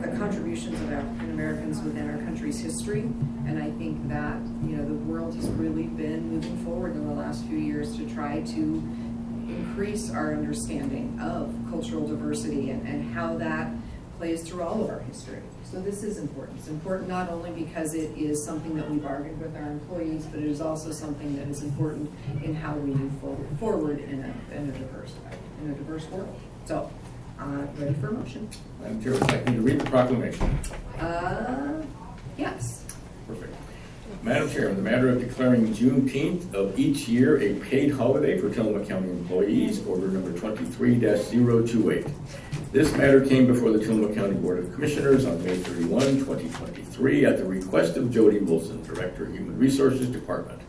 the contributions of African Americans within our country's history. And I think that, you know, the world has really been moving forward in the last few years to try to increase our understanding of cultural diversity and how that plays through all of our history. So this is important. It's important not only because it is something that we bargained with our employees, but it is also something that is important in how we move forward in a diverse world. So, ready for a motion? Madam Chair, would you like me to read the proclamation? Yes. Perfect. Madam Chair, in the matter of declaring Juneteenth of each year a paid holiday for Tillamook County employees, order number 23-028. This matter came before the Tillamook County Board of Commissioners on May 31, 2023, at the request of Jody Wilson, Director, Human Resources Department.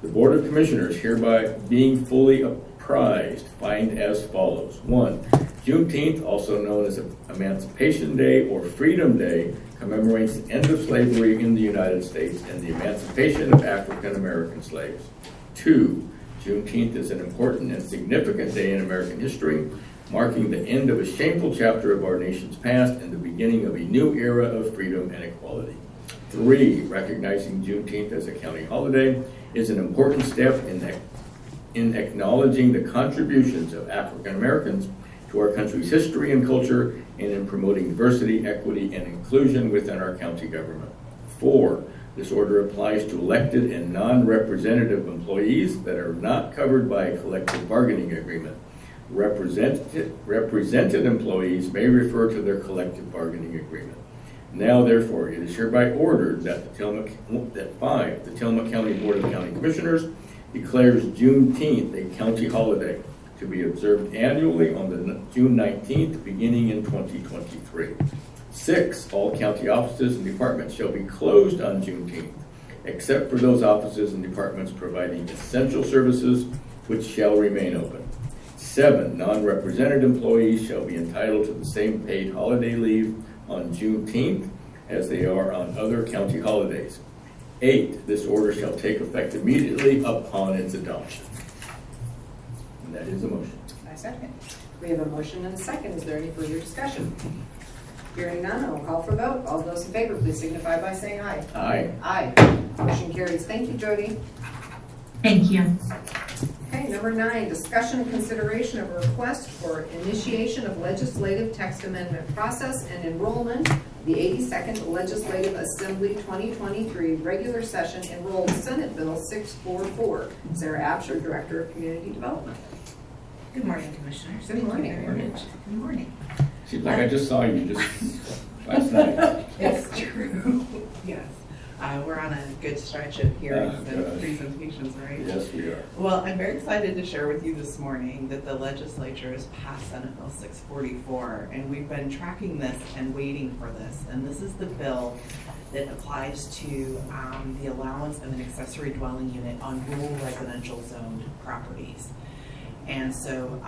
The Board of Commissioners, hereby being fully apprised, find as follows. 1. Juneteenth, also known as Emancipation Day or Freedom Day, commemorates the end of slavery in the United States and the emancipation of African American slaves. 2. Juneteenth is an important and significant day in American history, marking the end of a shameful chapter of our nation's past and the beginning of a new era of freedom and equality. 3. Recognizing Juneteenth as a county holiday is an important step in acknowledging the contributions of African Americans to our country's history and culture, and in promoting diversity, equity, and inclusion within our county government. 4. This order applies to elected and non-representative employees that are not covered by a collective bargaining agreement. Represented employees may refer to their collective bargaining agreement. Now, therefore, it is hereby ordered that the Tillamook County Board of County Commissioners declares Juneteenth a county holiday to be observed annually on the June 19th, beginning in 2023. 6. All county offices and departments shall be closed on Juneteenth, except for those offices and departments providing essential services, which shall remain open. 7. Non-represented employees shall be entitled to the same paid holiday leave on Juneteenth as they are on other county holidays. 8. This order shall take effect immediately upon its adoption. And that is a motion. I second. We have a motion and a second. Is there any further discussion? Hearing none, I will call for a vote. All those in favor, please signify by saying aye. Aye. Aye. Motion carries. Thank you, Jody. Thank you. Okay, number 9, discussion and consideration of a request for initiation of legislative text amendment process and enrollment, the 82nd Legislative Assembly 2023 regular session enrolled Senate Bill 644. Sarah Absher, Director of Community Development. Good morning, Commissioners. Good morning. Thank you very much. Good morning. Seems like I just saw you just last night. It's true, yes. We're on a good stretch of hearings and gosh. presentations, right? Yes, we are. Well, I'm very excited to share with you this morning that the legislature has passed Senate Bill 644, and we've been tracking this and waiting for this. And this is the bill that applies to the allowance of an accessory dwelling unit on rural residential zoned properties. And so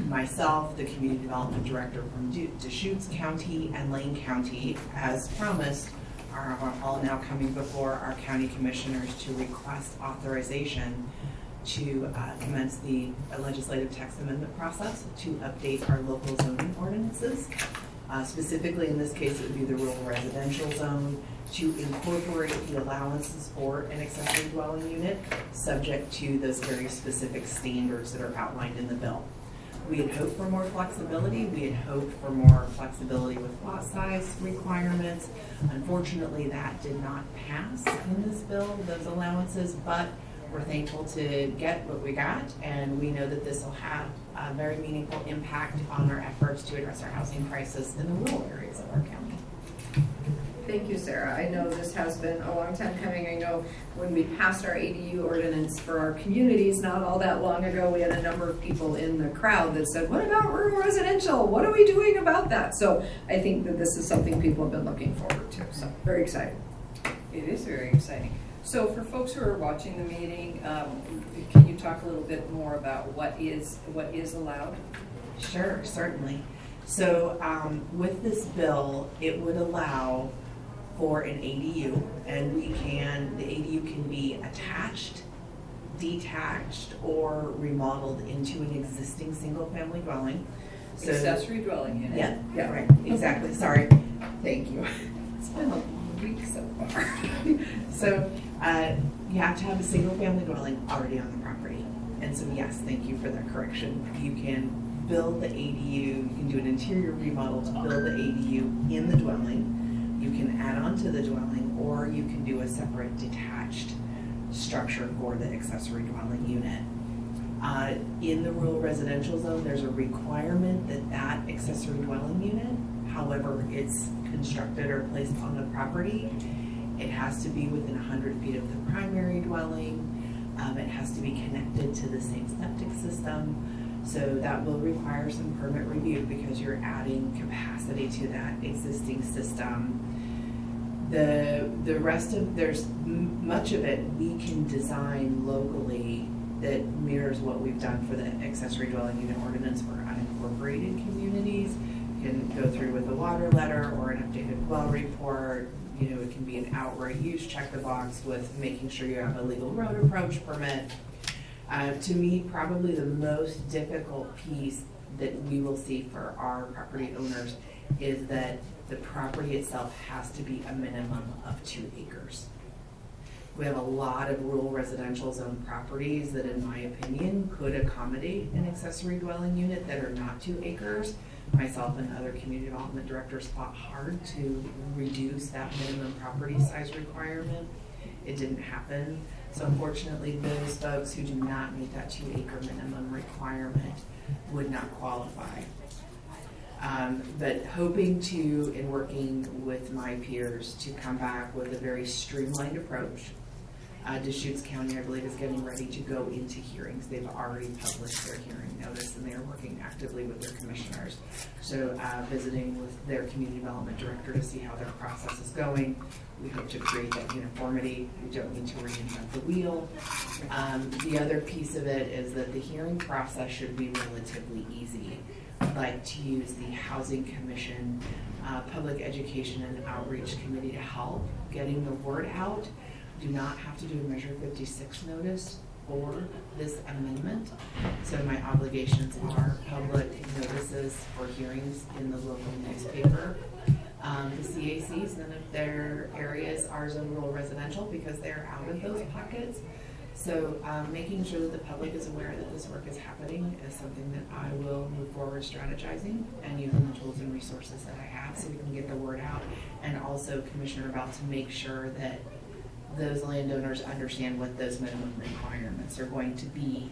myself, the Community Development Director from Deschutes County and Lane County, as promised, are all now coming before our county commissioners to request authorization to commence the legislative text amendment process to update our local zoning ordinances. Specifically, in this case, it would be the rural residential zone, to incorporate the allowances for an accessory dwelling unit subject to those very specific standards that are outlined in the bill. We had hoped for more flexibility. We had hoped for more flexibility with lot size requirements. Unfortunately, that did not pass in this bill, those allowances, but We're thankful to get what we got, and we know that this will have a very meaningful impact on our efforts to address our housing crisis in the rural areas of our county. Thank you, Sarah. I know this has been a long time coming. I know when we passed our ADU ordinance for our communities not all that long ago, we had a number of people in the crowd that said, what about rural residential? What are we doing about that? So I think that this is something people have been looking forward to. So very excited. It is very exciting. So for folks who are watching the meeting, can you talk a little bit more about what is allowed? Sure, certainly. So with this bill, it would allow for an ADU, and the ADU can be attached, detached, or remodeled into an existing single-family dwelling. So, accessory dwelling unit. Yeah, right, exactly. Sorry. Thank you. It's been a long week so far. So you have to have a single-family dwelling already on the property. And so yes, thank you for that correction. You can build the ADU, you can do an interior remodel to build the ADU in the dwelling. You can add on to the dwelling, or you can do a separate detached structure for the accessory dwelling unit. In the rural residential zone, there's a requirement that accessory dwelling unit, however it's constructed or placed on the property, it has to be within 100 feet of the primary dwelling. It has to be connected to the same septic system. So that will require some permit review because you're adding capacity to that existing system. The rest of, there's much of it we can design locally that mirrors what we've done for the accessory dwelling unit ordinance for unincorporated communities. You can go through with a water letter or an updated well report. You know, it can be an outright use, check the box with making sure you have a legal road approach permit. To me, probably the most difficult piece that we will see for our property owners is that the property itself has to be a minimum of 2 acres. We have a lot of rural residential zone properties that, in my opinion, could accommodate an accessory dwelling unit that are not 2 acres. Myself and other community development directors fought hard to reduce that minimum property size requirement. It didn't happen. So unfortunately, those folks who do not meet that 2 acre minimum requirement would not qualify. But hoping to, in working with my peers, to come back with a very streamlined approach. Deschutes County, I believe, is getting ready to go into hearings. They've already published their hearing notice, and they are working actively with their commissioners. So visiting with their community development director to see how their process is going. We hope to create that uniformity. We don't need to reinvent the wheel. The other piece of it is that the hearing process should be relatively easy. I'd like to use the Housing Commission, Public Education and Outreach Committee to help getting the word out. Do not have to do a Measure 56 notice for this amendment. So my obligations are public notices for hearings in the local newspaper. The CACs, none of their areas are zone rural residential because they're out of those pockets. So making sure that the public is aware that this work is happening is something that I will move forward strategizing and using the tools and resources that I have so we can get the word out. And also, Commissioner, about to make sure that those landowners understand what those minimum requirements are going to be,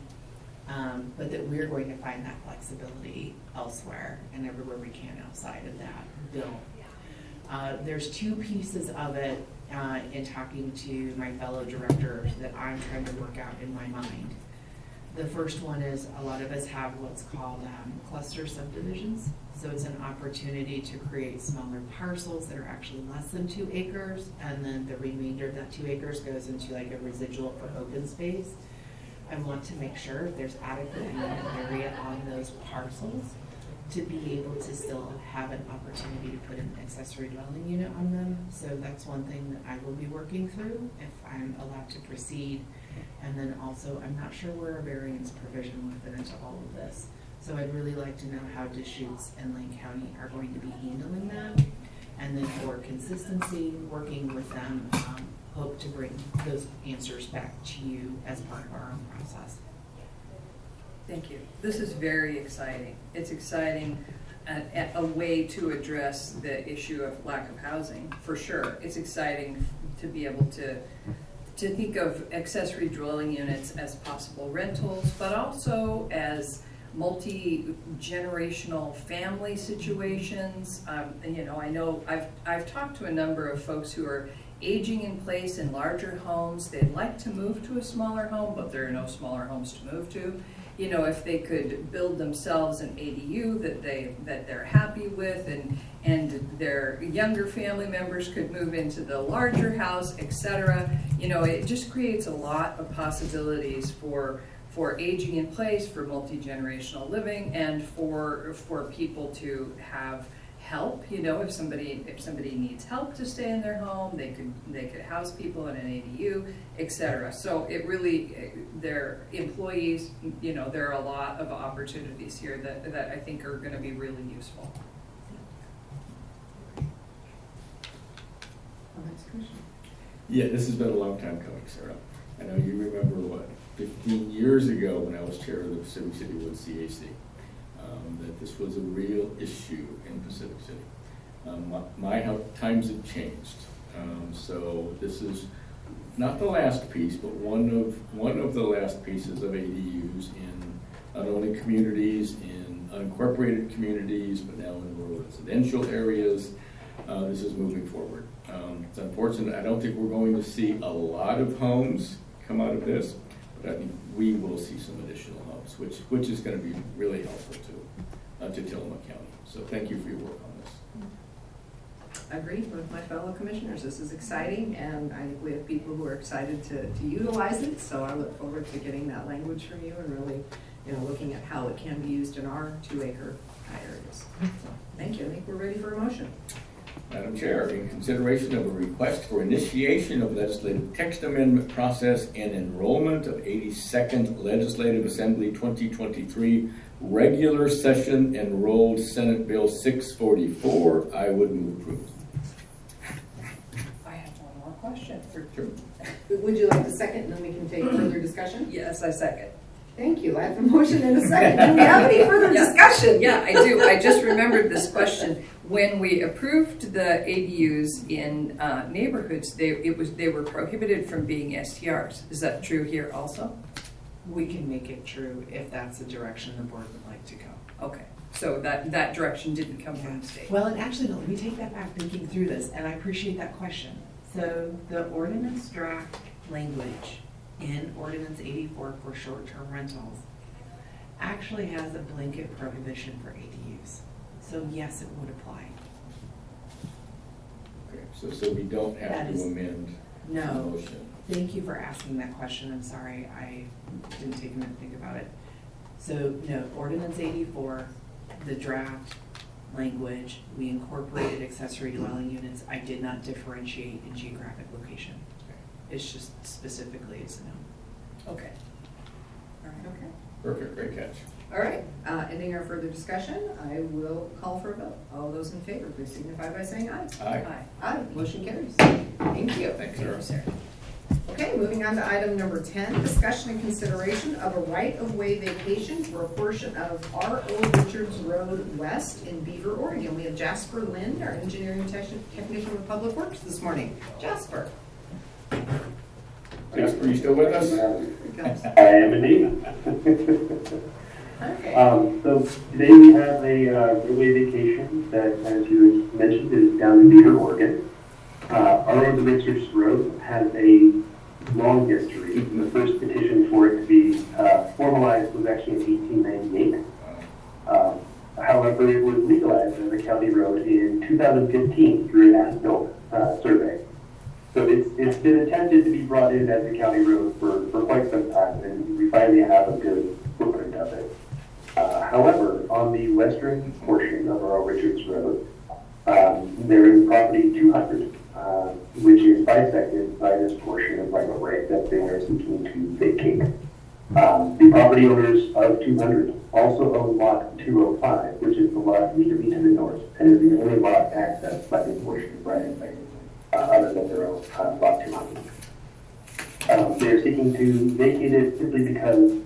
but that we're going to find that flexibility elsewhere and everywhere we can outside of that bill. There's 2 pieces of it in talking to my fellow directors that I'm trying to work out in my mind. The first one is a lot of us have what's called cluster subdivisions. So it's an opportunity to create smaller parcels that are actually less than 2 acres, and then the remainder of that 2 acres goes into like a residual for open space. I want to make sure if there's adequate area on those parcels to be able to still have an opportunity to put an accessory dwelling unit on them. So that's one thing that I will be working through if I'm allowed to proceed. And then also, I'm not sure where a variance provision would fit into all of this. So I'd really like to know how Deschutes and Lane County are going to be handling that. And then for consistency, working with them, hope to bring those answers back to you as part of our own process. Thank you. This is very exciting. It's exciting, a way to address the issue of lack of housing, for sure. It's exciting to be able to to think of accessory dwelling units as possible rentals, but also as multi-generational family situations. You know, I know I've talked to a number of folks who are aging in place in larger homes. They'd like to move to a smaller home, but there are no smaller homes to move to. You know, if they could build themselves an ADU that they're happy with, and their younger family members could move into the larger house, etc. You know, it just creates a lot of possibilities for aging in place, for multi-generational living, and for people to have help. You know, if somebody needs help to stay in their home, they could house people in an ADU, etc. So it really, their employees, you know, there are a lot of opportunities here that I think are going to be really useful. Yeah, this has been a long time coming, Sarah. I know you remember 15 years ago when I was chair of the Pacific City Woods CAC, that this was a real issue in Pacific City. My times have changed, so this is not the last piece, but one of the last pieces of ADUs in not only communities, in unincorporated communities, but now in rural residential areas. This is moving forward. It's unfortunate. I don't think we're going to see a lot of homes come out of this, but I think we will see some additional homes, which is going to be really helpful to Tillamook County. So thank you for your work on this. I agree with my fellow commissioners. This is exciting, and I think we have people who are excited to utilize it. So I look forward to getting that language from you and really, you know, looking at how it can be used in our 2-acre areas. So thank you. I think we're ready for a motion. Madam Chair, in consideration of a request for initiation of legislative text amendment process and enrollment of 82nd Legislative Assembly 2023 regular session enrolled Senate Bill 644, I would move approval. I have one more question. Sure. Would you like to second, and then we can take further discussion? Yes, I second. Thank you. I have a motion and a second. Do we have any further discussion? Yeah, I do. I just remembered this question. When we approved the ADUs in neighborhoods, they were prohibited from being STRs. Is that true here also? We can make it true if that's the direction the board would like to go. Okay, so that direction didn't come from the state. Well, and actually, no, let me take that back thinking through this, and I appreciate that question. So the ordinance draft language in Ordinance 84 for short-term rentals actually has a blanket prohibition for ADUs. So yes, it would apply. Okay, so we don't have to amend the motion. Thank you for asking that question. I'm sorry, I didn't take a minute to think about it. So no, Ordinance 84, the draft language, we incorporated accessory dwelling units. I did not differentiate in geographic location. It's just specifically it's a no. Okay. All right. Okay. Perfect, great catch. All right. Ending our further discussion, I will call for a vote. All those in favor, please signify by saying aye. Aye. Aye. Aye. Motion carries. Thank you. Thanks, Sarah. Okay, moving on to item number 10, discussion and consideration of a right-of-way vacation for a portion of R.O. Richards Road West in Beaver, Oregon. We have Jasper Lind, our engineering technician with Public Works this morning. Jasper. Jasper, you still with us? I am indeed. Okay. So today we have a roadway vacation that, as you mentioned, is down in Beaver, Oregon. R.O. Richards Road has a long history. The first petition for it to be formalized was actually in 1898. However, it was legalized as a county road in 2015 through an as-built survey. So it's been attempted to be brought in as a county road for quite some time, and we finally have a good footprint of it. However, on the western portion of R.O. Richards Road, there is property 200, which is bisected by this portion of right-of-way that they are seeking to vacate. The property owners of 200 also own lot 205, which is the lot immediately to the north, and is the only lot accessed by this portion of right-of-way, other than their own lot 200. They are seeking to vacate it simply because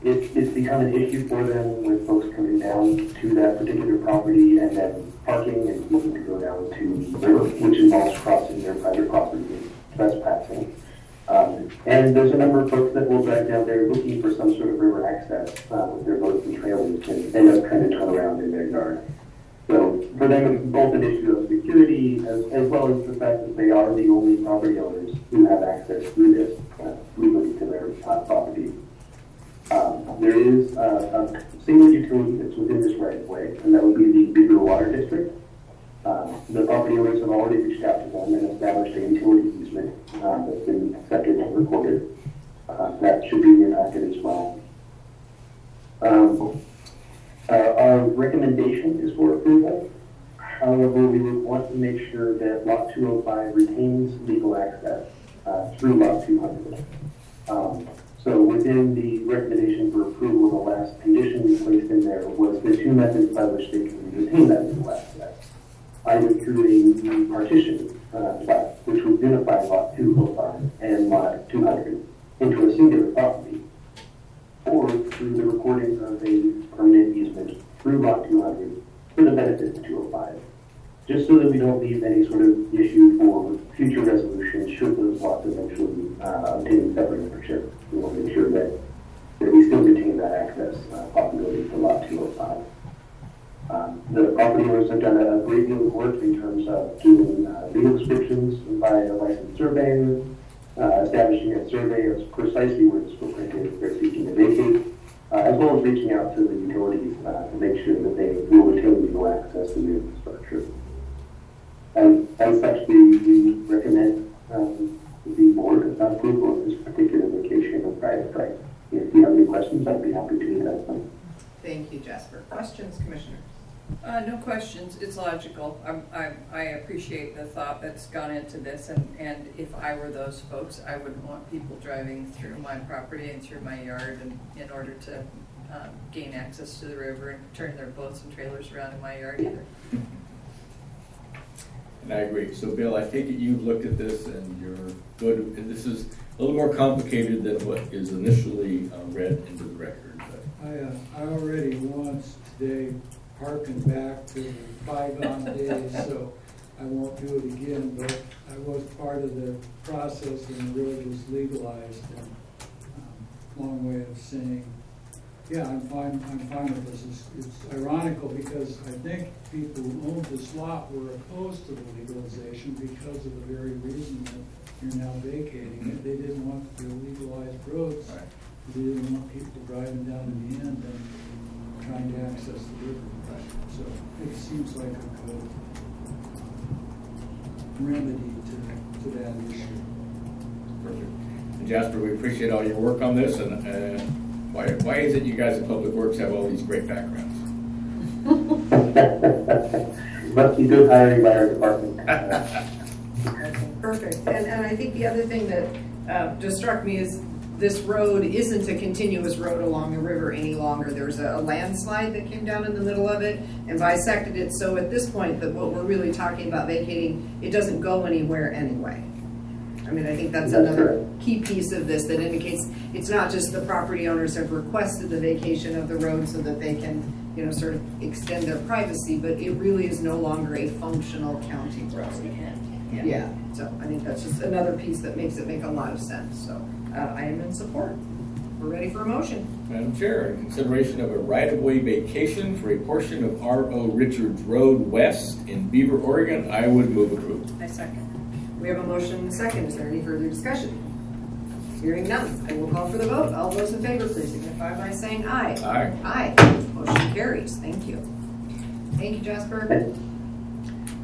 it's become an issue for them with folks coming down to that particular property and then parking and looking to go down to the river, which involves crossing their private property and trespassing. And there's a number of folks that will drive down there looking for some sort of river access with their boats and trailers and end up trying to turn around in their yard. So for them, it's both an issue of security as well as the fact that they are the only property owners who have access through this legally to their property. There is a single utility that's within this right of way, and that would be the Beaver Water District. The property owners have already reached out to them and established a utility easement that's been accepted and recorded. That should be impacted as well. Our recommendation is for approval. However, we would want to make sure that Lot 205 retains legal access through Lot 200. So within the recommendation for approval, the last condition we placed in there was the two methods by which they can retain that legal access. Either through a partition plat, which would unify Lot 205 and Lot 200 into a singular property, or through the recording of a permanent easement through Lot 200 for the benefit of 205, just so that we don't leave any sort of issue for future resolution should those lots eventually obtain separate ownership. We want to make sure that we still retain that access possibility for Lot 205. The property owners have done a great deal of work in terms of doing legal descriptions by a licensed surveyor, establishing a survey of precisely where this footprint is they're seeking to vacate, as well as reaching out to the utilities to make sure that they will retain legal access to the infrastructure. As such, we recommend the board approval of this particular location of private right. If you have any questions, I'd be happy to address them. Thank you, Jasper. Questions, Commissioners? No questions. It's logical. I appreciate the thought that's gone into this, and if I were those folks, I wouldn't want people driving through my property and through my yard and in order to gain access to the river and turn their boats and trailers around in my yard either. And I agree. So Bill, I take it you've looked at this and you're good. And this is a little more complicated than what is initially read into the record. But. I already once today harkened back to bygone days, so I won't do it again, but I was part of the process when the road was legalized, and long way of saying, yeah, I'm fine with this. It's ironical because I think people who owned this lot were opposed to the legalization because of the very reason that you're now vacating it. They didn't want the legalized roads. Right. They didn't want people driving down to the end and trying to access the river. Right. So it seems like a good remedy to that issue. Perfect. And Jasper, we appreciate all your work on this. And why is it you guys at Public Works have all these great backgrounds? Must be good hiring by our department. Perfect. And I think the other thing that just struck me is this road isn't a continuous road along the river any longer. There's a landslide that came down in the middle of it and bisected it. So at this point, that what we're really talking about vacating, it doesn't go anywhere anyway. I mean, I think that's another key piece of this that indicates it's not just the property owners have requested the vacation of the road so that they can, you know, sort of extend their privacy, but it really is no longer a functional county road. Yeah. So I think that's just another piece that makes it make a lot of sense. So I am in support. We're ready for a motion. Madam Chair, in consideration of a right-of-way vacation for a portion of R.O. Richards Road West in Beaver, Oregon, I would move approval. I second. We have a motion and a second. Is there any further discussion? Hearing none, I will call for the vote. All those in favor, please signify by saying aye. Aye. Aye. Motion carries. Thank you. Thank you, Jasper.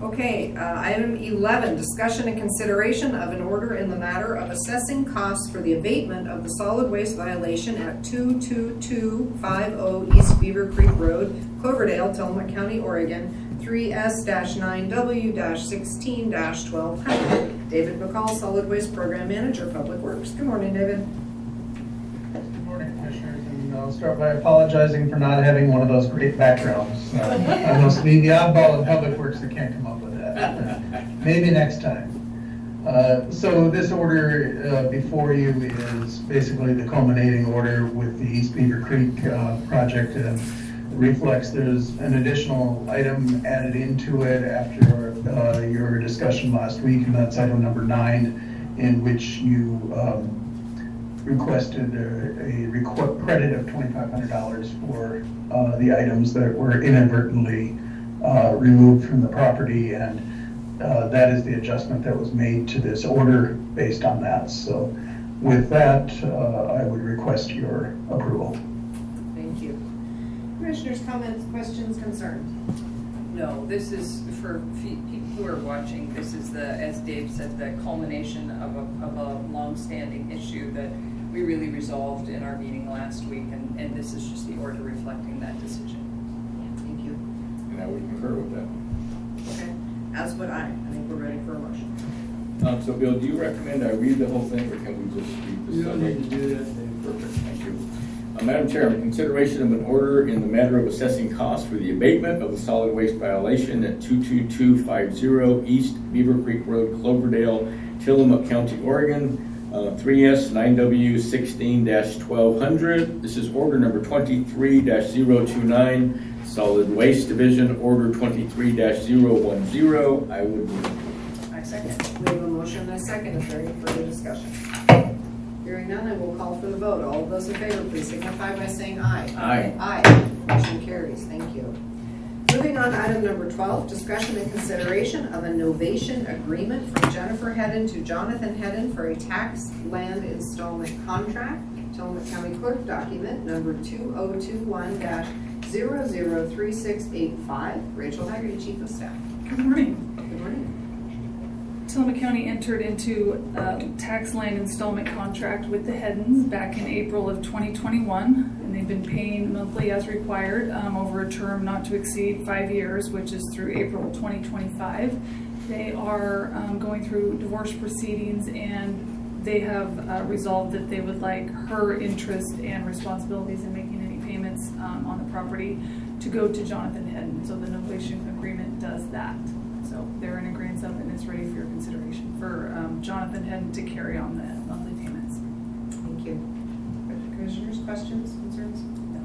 Okay, item 11, discussion and consideration of an order in the matter of assessing costs for the abatement of the solid waste violation at 22250 East Beaver Creek Road, Cloverdale, Tillamook County, Oregon, 3S-9W-16-1200. David McCall, Solid Waste Program Manager, Public Works. Good morning, David. Good morning, Commissioners, and I'll start by apologizing for not having one of those great backgrounds. I must be the oddball in Public Works that can't come up with that. Maybe next time. So this order before you is basically the culminating order with the East Beaver Creek project. Reflects there's an additional item added into it after your discussion last week, and that's item number 9. in which you requested a credit of $2,500 for the items that were inadvertently removed from the property, and that is the adjustment that was made to this order based on that. So with that, I would request your approval. Thank you. Commissioners, comments, questions, concerns? No, this is, for people who are watching, this is the, as Dave said, the culmination of a long-standing issue that we really resolved in our meeting last week, and this is just the order reflecting that decision. Thank you. And I would concur with that. Okay, as would I. I think we're ready for a motion. So Bill, do you recommend I read the whole thing, or can we just read the You don't summary? need to do that, Dave. Perfect, thank you. Madam Chairman, consideration of an order in the matter of assessing costs for the abatement of a solid waste violation at 22250 East Beaver Creek Road, Cloverdale, Tillamook County, Oregon, 3S 9W16-1200. This is order number 23-029, Solid Waste Division, order 23-010. I would move. I second. We have a motion and a second. Is there any further discussion? Hearing none, I will call for the vote. All of those in favor, please signify by saying aye. Aye. Aye. Motion carries. Thank you. Moving on to item number 12, discussion and consideration of a novation agreement from Jennifer Hedden to Jonathan Hedden for a tax land installment contract. Tillamook County Clerk document number 2021-003685. Rachel Haggerty, Chief of Staff. Good morning. Good morning. Tillamook County entered into a tax land installment contract with the Heddens back in April of 2021, and they've been paying monthly as required over a term not to exceed 5 years, which is through April 2025. They are going through divorce proceedings, and they have resolved that they would like her interest and responsibilities in making any payments on the property to go to Jonathan Hedden. So the novation agreement does that. So they're in agreement of it, and it's ready for your consideration for Jonathan Hedden to carry on the monthly payments. Thank you. Commissioners, questions, concerns? No.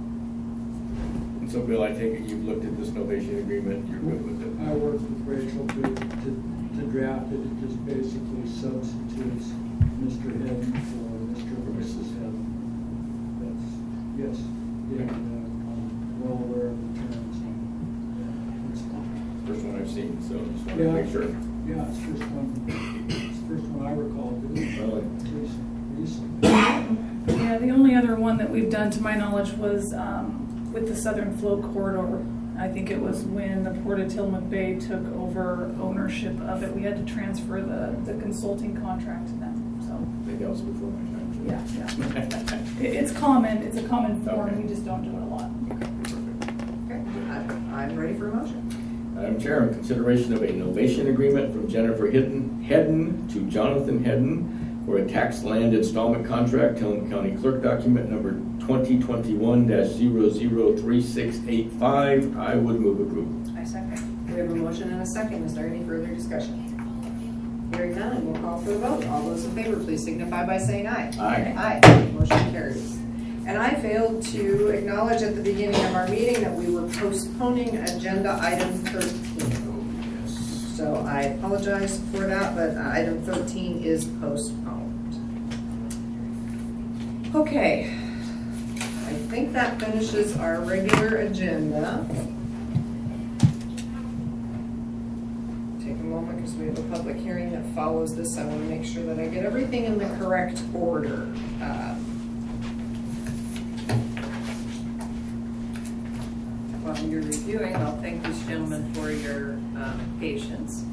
And so Bill, I take it you've looked at this novation agreement, you're good with it? I worked with Rachel to draft it. It just basically substitutes Mr. Hedden for Mr. and Mrs. Hedden. That's, yes, yeah, I'm well aware of the terms. It's fine. First one I've seen, so just want to Yeah. make sure. Yeah, it's the first one I recall doing. Really? Recently. Yeah, the only other one that we've done, to my knowledge, was with the Southern Flow Corridor. I think it was when the Port of Tillamook Bay took over ownership of it. We had to transfer the consulting contract to them. So I think that was before my time. too. yeah. It's common. It's a common form. Okay. We just don't do it a lot. Okay, I'm ready for a motion. Madam Chairman, consideration of a novation agreement from Jennifer Hedden to Jonathan Hedden for a tax land installment contract, Tillamook County Clerk document number 2021-003685. I would move approval. I second. We have a motion and a second. Is there any further discussion? Hearing none, and we'll call for the vote. All those in favor, please signify by saying aye. Aye. Aye. Motion carries. And I failed to acknowledge at the beginning of our meeting that we were postponing agenda item 13. So I apologize for that, but item 13 is postponed. Okay. I think that finishes our regular agenda. Take a moment because we have a public hearing that follows this. I want to make sure that I get everything in the correct order. While you're reviewing, I'll thank these gentlemen for your patience.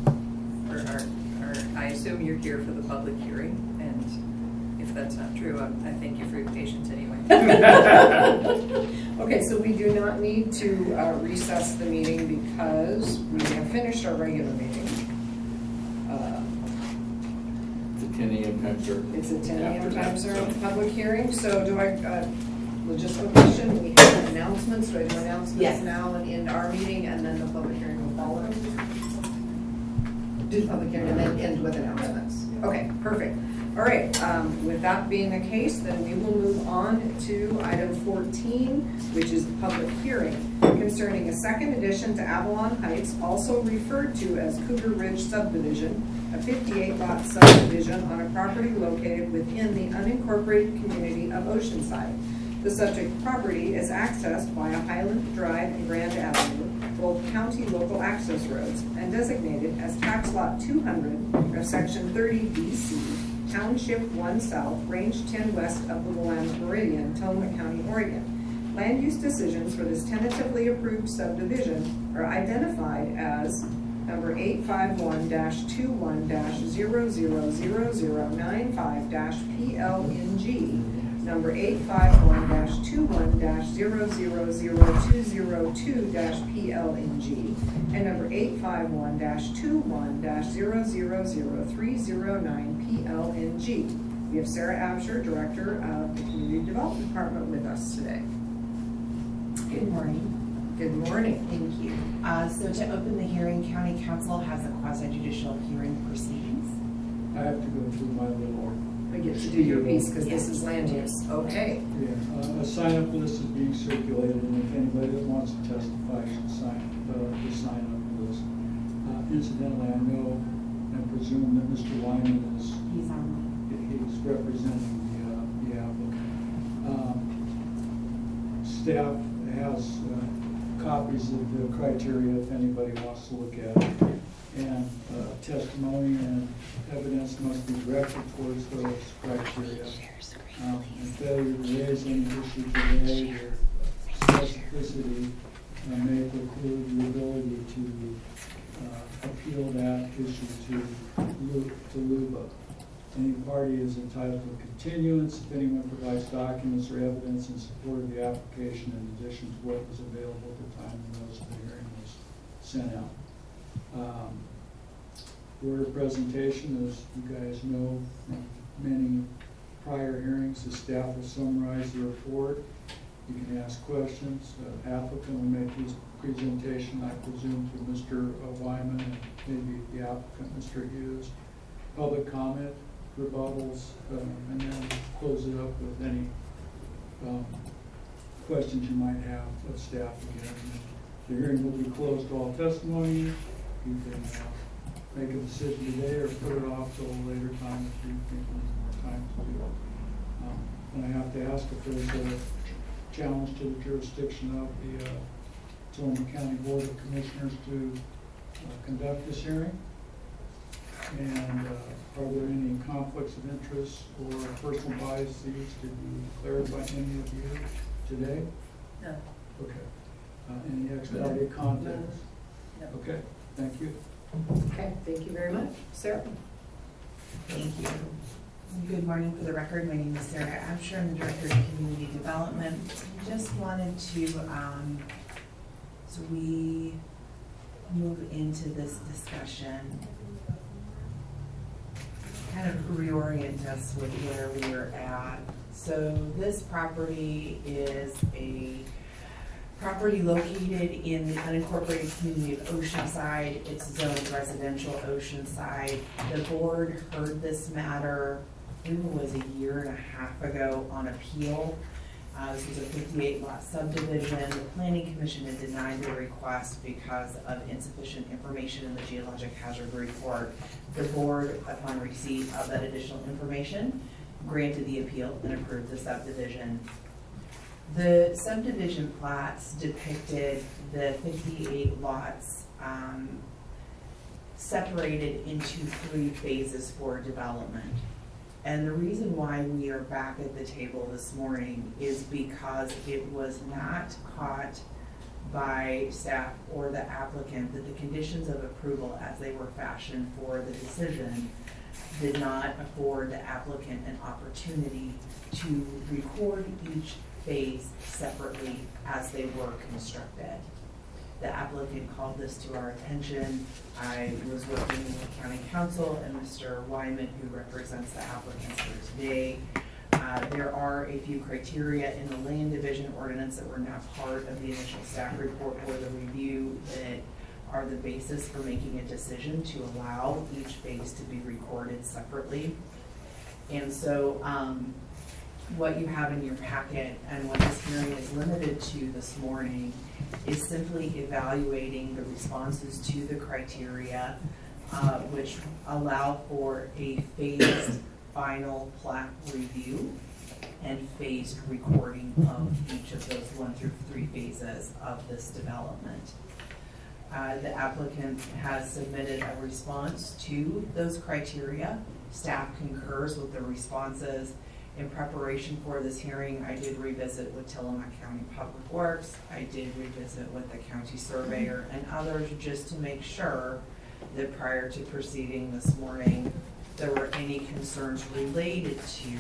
I assume you're here for the public hearing, and if that's not true, I thank you for your patience anyway. Okay, so we do not need to recess the meeting because we have finished our regular meeting. It's a 10 a.m. time certain. It's a 10 a.m. After time that, certain so- public hearing, so do I, logistical question, we have announcements, do I do announcements Yes. now and end our meeting, and then the public hearing will follow? Do the public hearing and then end with announcements. Okay, perfect. All right, with that being the case, then we will move on to item 14, which is the public hearing concerning a second addition to Avalon Heights, also referred to as Cougar Ridge subdivision, a 58-lot subdivision on a property located within the unincorporated community of Oceanside. The subject property is accessed via Highland Drive and Grand Avenue, both county local access roads, and designated as Tax Lot 200 of Section 30 BC, Township 1 South, Range 10 West of the Willamette Meridian, Tillamook County, Oregon. Land use decisions for this tentatively approved subdivision are identified as number 851-21-000095-PLNG, number 851-21-000202-PLNG, and number 851-21-000309-PLNG. We have Sarah Absher, Director of the Community Development Department, with us today. Good morning. Good morning. Thank you. So to open the hearing, County Council has a quasi-judicial hearing proceedings. I have to go through my little. We get to do your piece because this is land use. Okay. Yeah, a sign-up list is being circulated, and if anybody that wants to testify should sign the sign-up list. Incidentally, I know and presume that Mr. Wyman is he's representing the applicant. Staff has copies of the criteria if anybody wants to look at it. And testimony and evidence must be directed towards those criteria. And failure to raise any issue today or specificity may preclude the ability to appeal that issue to LUBA. Any party is entitled to continuance if anyone provides documents or evidence in support of the application in addition to what was available at the time the notice of the hearing was sent out. Order of presentation, as you guys know from many prior hearings, the staff will summarize the report. You can ask questions. Applicant will make his presentation, I presume, to Mr. Wyman and maybe the applicant, Mr. Hughes. Public comment, rebuttals, and then close it up with any questions you might have of staff again. The hearing will be closed to all testimony. You can make a decision today or put it off till a later time if you think you need more time to do it. And I have to ask if there's a challenge to the jurisdiction of the Tillamook County Board of Commissioners to conduct this hearing. And are there any conflicts of interest or personal biases to be declared by any of you today? No. Okay. Any ex parte contacts? No. Okay, thank you. Okay, thank you very much. Sarah? Thank you. Good morning. For the record, my name is Sarah Absher. I'm the Director of Community Development. Just wanted to, so we move into this discussion, kind of reorient us with where we are at. So this property is a property located in the unincorporated community of Oceanside. It's zoned residential Oceanside. The board heard this matter, I think it was a year and a half ago on appeal. This was a 58-lot subdivision. The Planning Commission had denied the request because of insufficient information in the geologic hazard report. The board, upon receipt of that additional information, granted the appeal and approved the subdivision. The subdivision plats depicted the 58 lots separated into 3 phases for development. And the reason why we are back at the table this morning is because it was not caught by staff or the applicant that the conditions of approval as they were fashioned for the decision did not afford the applicant an opportunity to record each phase separately as they were constructed. The applicant called this to our attention. I was working with the county council and Mr. Wyman, who represents the applicants here today. There are a few criteria in the land division ordinance that were not part of the initial staff report or the review that are the basis for making a decision to allow each phase to be recorded separately. And so what you have in your packet and what this hearing is limited to this morning is simply evaluating the responses to the criteria, which allow for a phased final plat review and phased recording of each of those 1 through 3 phases of this development. The applicant has submitted a response to those criteria. Staff concurs with the responses. In preparation for this hearing, I did revisit with Tillamook County Public Works. I did revisit with the county surveyor and others just to make sure that prior to proceeding this morning, there were any concerns related to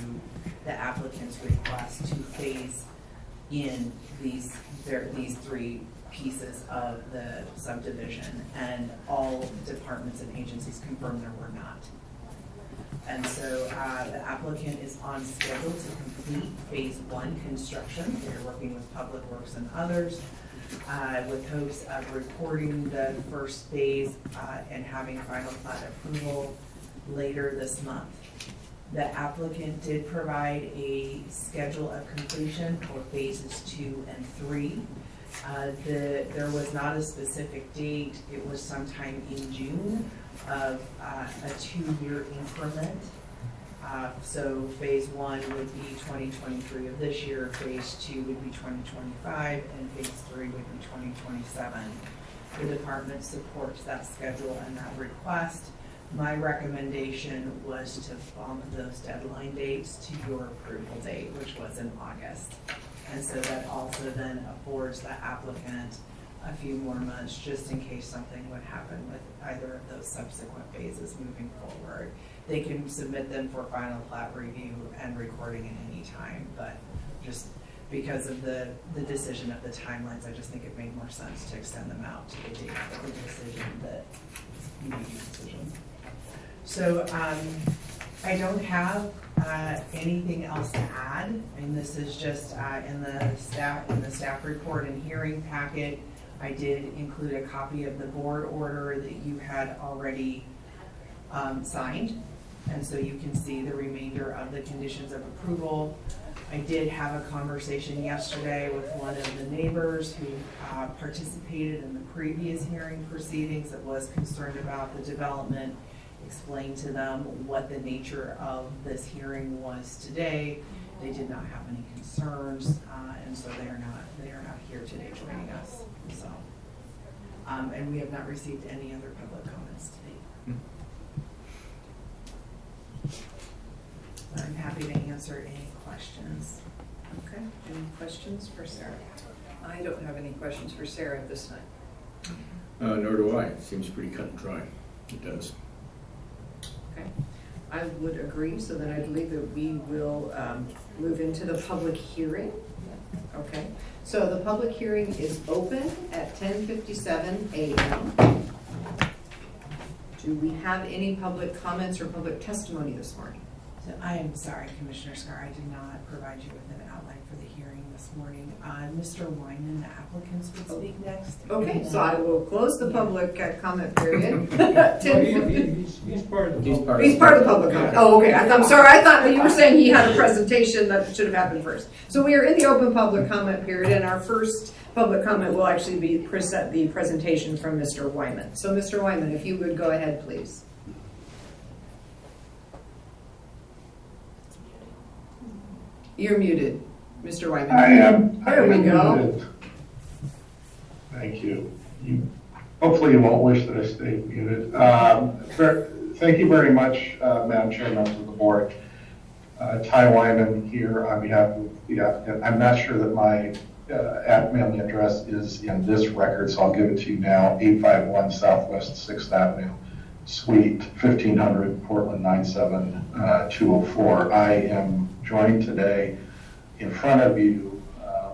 the applicant's request to phase in these 3 pieces of the subdivision, and all departments and agencies confirmed there were not. And so the applicant is on schedule to complete phase 1 construction. They're working with Public Works and others with hopes of recording the first phase and having final plat approval later this month. The applicant did provide a schedule of completion for phases 2 and 3. There was not a specific date. It was sometime in June of a 2-year increment. So phase 1 would be 2023 of this year, phase 2 would be 2025, and phase 3 would be 2027. The department supports that schedule and that request. My recommendation was to bump those deadline dates to your approval date, which was in August. And so that also then affords the applicant a few more months just in case something would happen with either of those subsequent phases moving forward. They can submit them for final plat review and recording at any time, but just because of the decision of the timelines, I just think it made more sense to extend them out to the date of the decision that you made your decision. So I don't have anything else to add, and this is just in the staff report and hearing packet. I did include a copy of the board order that you had already signed, and so you can see the remainder of the conditions of approval. I did have a conversation yesterday with one of the neighbors who participated in the previous hearing proceedings that was concerned about the development. Explained to them what the nature of this hearing was today. They did not have any concerns, and so they are not here today joining us. So, and we have not received any other public comments today. I'm happy to answer any questions. Okay, any questions for Sarah? I don't have any questions for Sarah at this time. Nor do I. It seems pretty cut and dry. It does. Okay, I would agree, so then I believe that we will move into the public hearing. Okay, so the public hearing is open at 10:57 a.m. Do we have any public comments or public testimony this morning? So I am sorry, Commissioner Scar, I did not provide you with an outline for the hearing this morning. Mr. Wyman, the applicants would speak next. Okay, so I will close the public comment period. He's part of the He's part of the public comment. Oh, okay. I'm sorry. I thought that you were saying he had a presentation that should have happened first. So we are in the open public comment period, and our first public comment will actually be the presentation from Mr. Wyman. So Mr. Wyman, if you would go ahead, please. You're muted, Mr. Wyman. I am. There we go. Muted. Thank you. Hopefully you won't wish that I stay muted. Thank you very much, Madam Chair, members of the board. Ty Wyman here on behalf of the applicant. I'm not sure that my mailing address is in this record, so I'll give it to you now. 851 Southwest 6th Avenue, Suite 1500, Portland 97204. I am joined today in front of you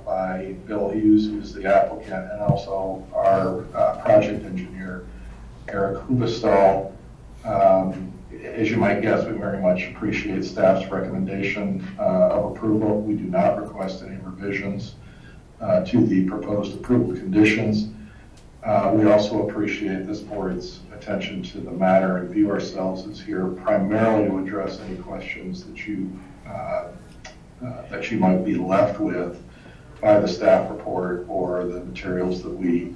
by Bill Hughes, who's the applicant, and also our project engineer, Eric Huvestal. As you might guess, we very much appreciate staff's recommendation of approval. We do not request any revisions to the proposed approval conditions. We also appreciate this board's attention to the matter and view ourselves as here primarily to address any questions that you might be left with by the staff report or the materials that we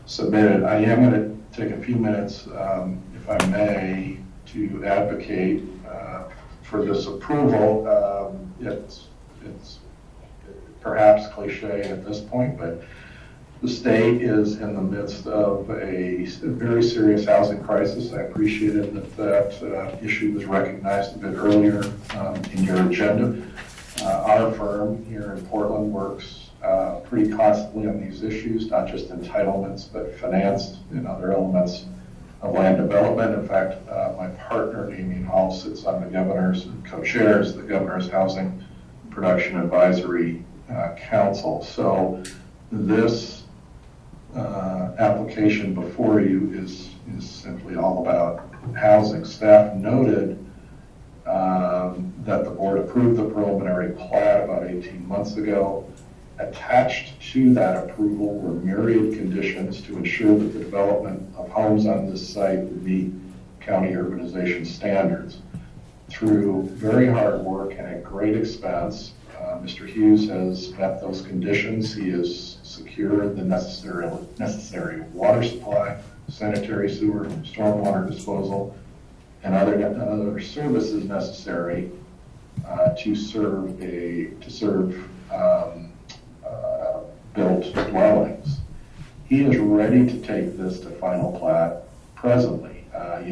submitted. I am going to take a few minutes, if I may, to advocate for this approval. It's perhaps cliche at this point, but the state is in the midst of a very serious housing crisis. I appreciated that issue was recognized a bit earlier in your agenda. Our firm here in Portland works pretty constantly on these issues, not just entitlements, but finance and other elements of land development. In fact, my partner, Damien Hall, sits on the governor's and co-chairs the Governor's Housing Production Advisory Council. So this application before you is simply all about housing. Staff noted that the board approved the preliminary plat about 18 months ago. Attached to that approval were myriad conditions to ensure that the development of homes on this site would meet county urbanization standards. Through very hard work and at great expense, Mr. Hughes has met those conditions. He has secured the necessary water supply, sanitary sewer, stormwater disposal, and other services necessary to serve built dwellings. He is ready to take this to final plat presently. I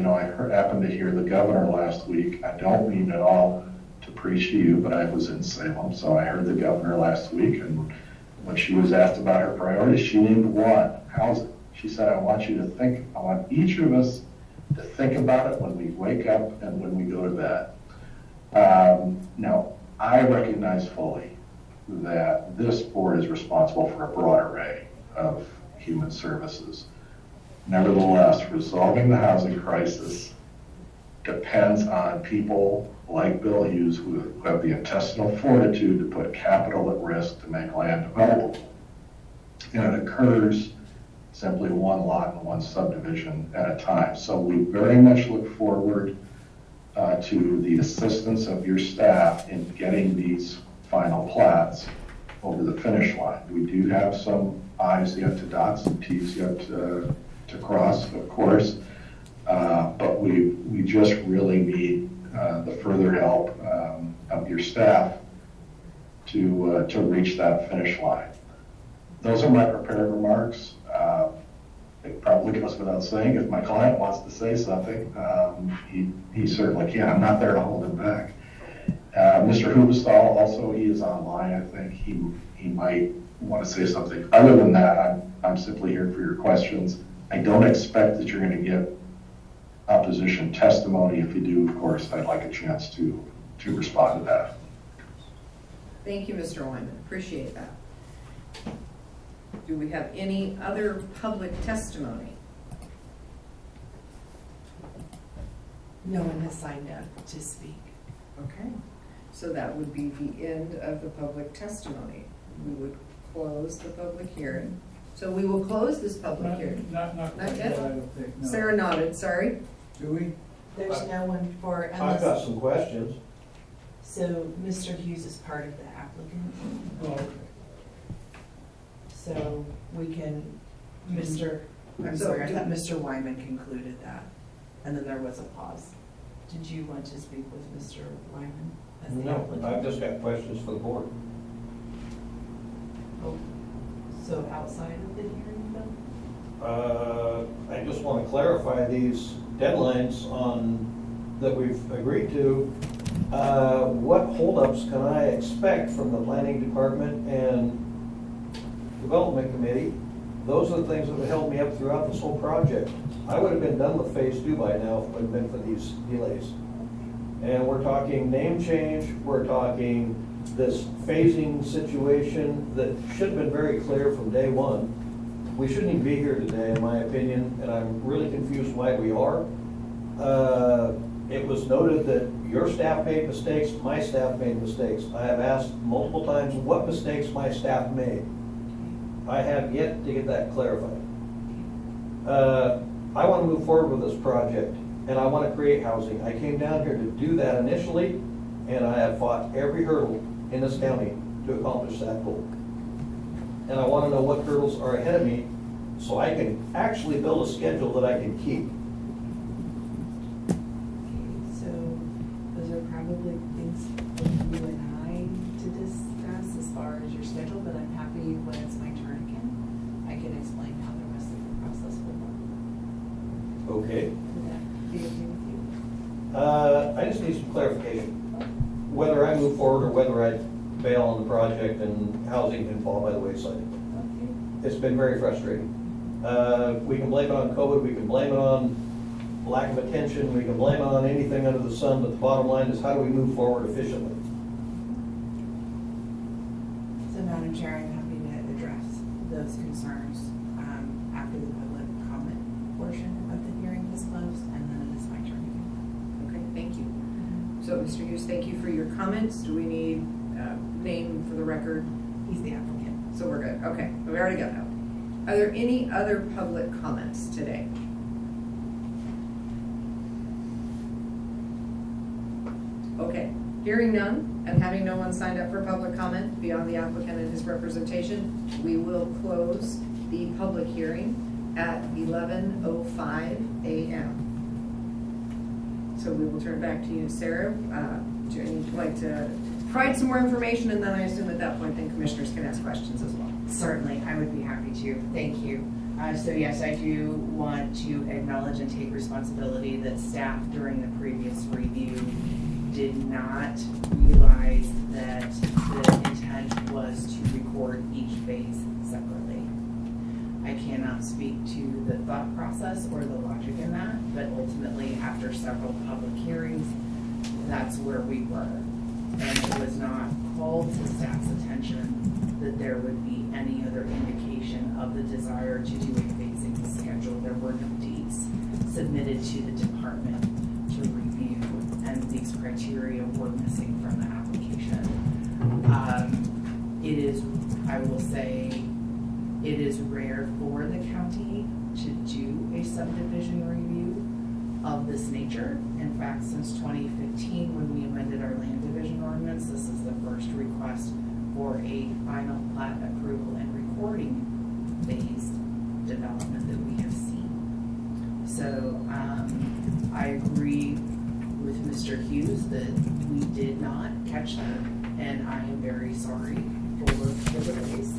happened to hear the governor last week. I don't mean at all to preach to you, but I was in Salem, so I heard the governor last week, and when she was asked about her priorities, she named one, housing. She said, I want each of us to think about it when we wake up and when we go to bed. Now, I recognize fully that this board is responsible for a broad array of human services. Nevertheless, resolving the housing crisis depends on people like Bill Hughes who have the intestinal fortitude to put capital at risk to make land developable. And it occurs simply one lot and one subdivision at a time. So we very much look forward to the assistance of your staff in getting these final plats over the finish line. We do have some I's yet to dot, some T's yet to cross, of course, but we just really need the further help of your staff to reach that finish line. Those are my prepared remarks. It probably goes without saying, if my client wants to say something, he certainly can. I'm not there to hold him back. Mr. Hubestall, also, he is online. I think he might want to say something. Other than that, I'm simply here for your questions. I don't expect that you're going to get opposition testimony. If you do, of course, I'd like a chance to respond to that. Thank you, Mr. Wyman. Appreciate that. Do we have any other public testimony? No one has signed up to speak. Okay. So that would be the end of the public testimony. We would close the public hearing. So we will close this public hearing. Not yet? I don't think, no. Sarah nodded, sorry. Do we? There's no one for, I've got some questions. So Mr. Hughes is part of the applicant. Oh, okay. So we can, I'm sorry, I thought Mr. Wyman concluded that, and then there was a pause. Did you want to speak with Mr. Wyman as the applicant? No, I've just got questions for the board. Oh, so outside of the hearing though? I just want to clarify these deadlines that we've agreed to. What holdups can I expect from the planning department and development committee? Those are the things that have held me up throughout this whole project. I would have been done with phase 2 by now if it had been for these delays. And we're talking name change, we're talking this phasing situation that should have been very clear from day one. We shouldn't even be here today, in my opinion, and I'm really confused why we are. It was noted that your staff made mistakes, my staff made mistakes. I have asked multiple times what mistakes my staff made. I have yet to get that clarified. I want to move forward with this project, and I want to create housing. I came down here to do that initially, and I have fought every hurdle in this county to accomplish that goal. And I want to know what hurdles are ahead of me so I can actually build a schedule that I can keep. So those are probably things for you and I to discuss as far as your schedule, but I'm happy when it's my turn again. I can explain how the rest of the process will work. Okay. Would that be okay with you? I just need some clarification. Whether I move forward or whether I bail on the project and housing can fall by the wayside. Okay. It's been very frustrating. We can blame it on COVID, we can blame it on lack of attention, we can blame it on anything under the sun, but the bottom line is how do we move forward efficiently? So Madam Chair, I'm happy to address those concerns after the public comment portion of the hearing is closed, and then it is my turn again. Okay, thank you. So, Mr. Hughes, thank you for your comments. Do we need name for the record? He's the applicant. So we're good. Okay, we already got that. Are there any other public comments today? Okay, hearing none and having no one signed up for public comment beyond the applicant and his representation, we will close the public hearing at 11:05 a.m. So we will turn back to you, Sarah. Do you like to provide some more information, and then I assume at that point then commissioners can ask questions as well. Certainly, I would be happy to. Thank you. So yes, I do want to acknowledge and take responsibility that staff during the previous review did not realize that the intent was to record each phase separately. I cannot speak to the thought process or the logic in that, but ultimately, after several public hearings, that's where we were. And it was not called to staff's attention that there would be any other indication of the desire to do a phasing schedule. There were no dates submitted to the department to review, and these criteria were missing from the application. It is, I will say, it is rare for the county to do a subdivision review of this nature. In fact, since 2015, when we amended our land division ordinance, this is the first request for a final plat approval and recording phased development that we have seen. So I agree with Mr. Hughes that we did not catch that, and I am very sorry for the delays.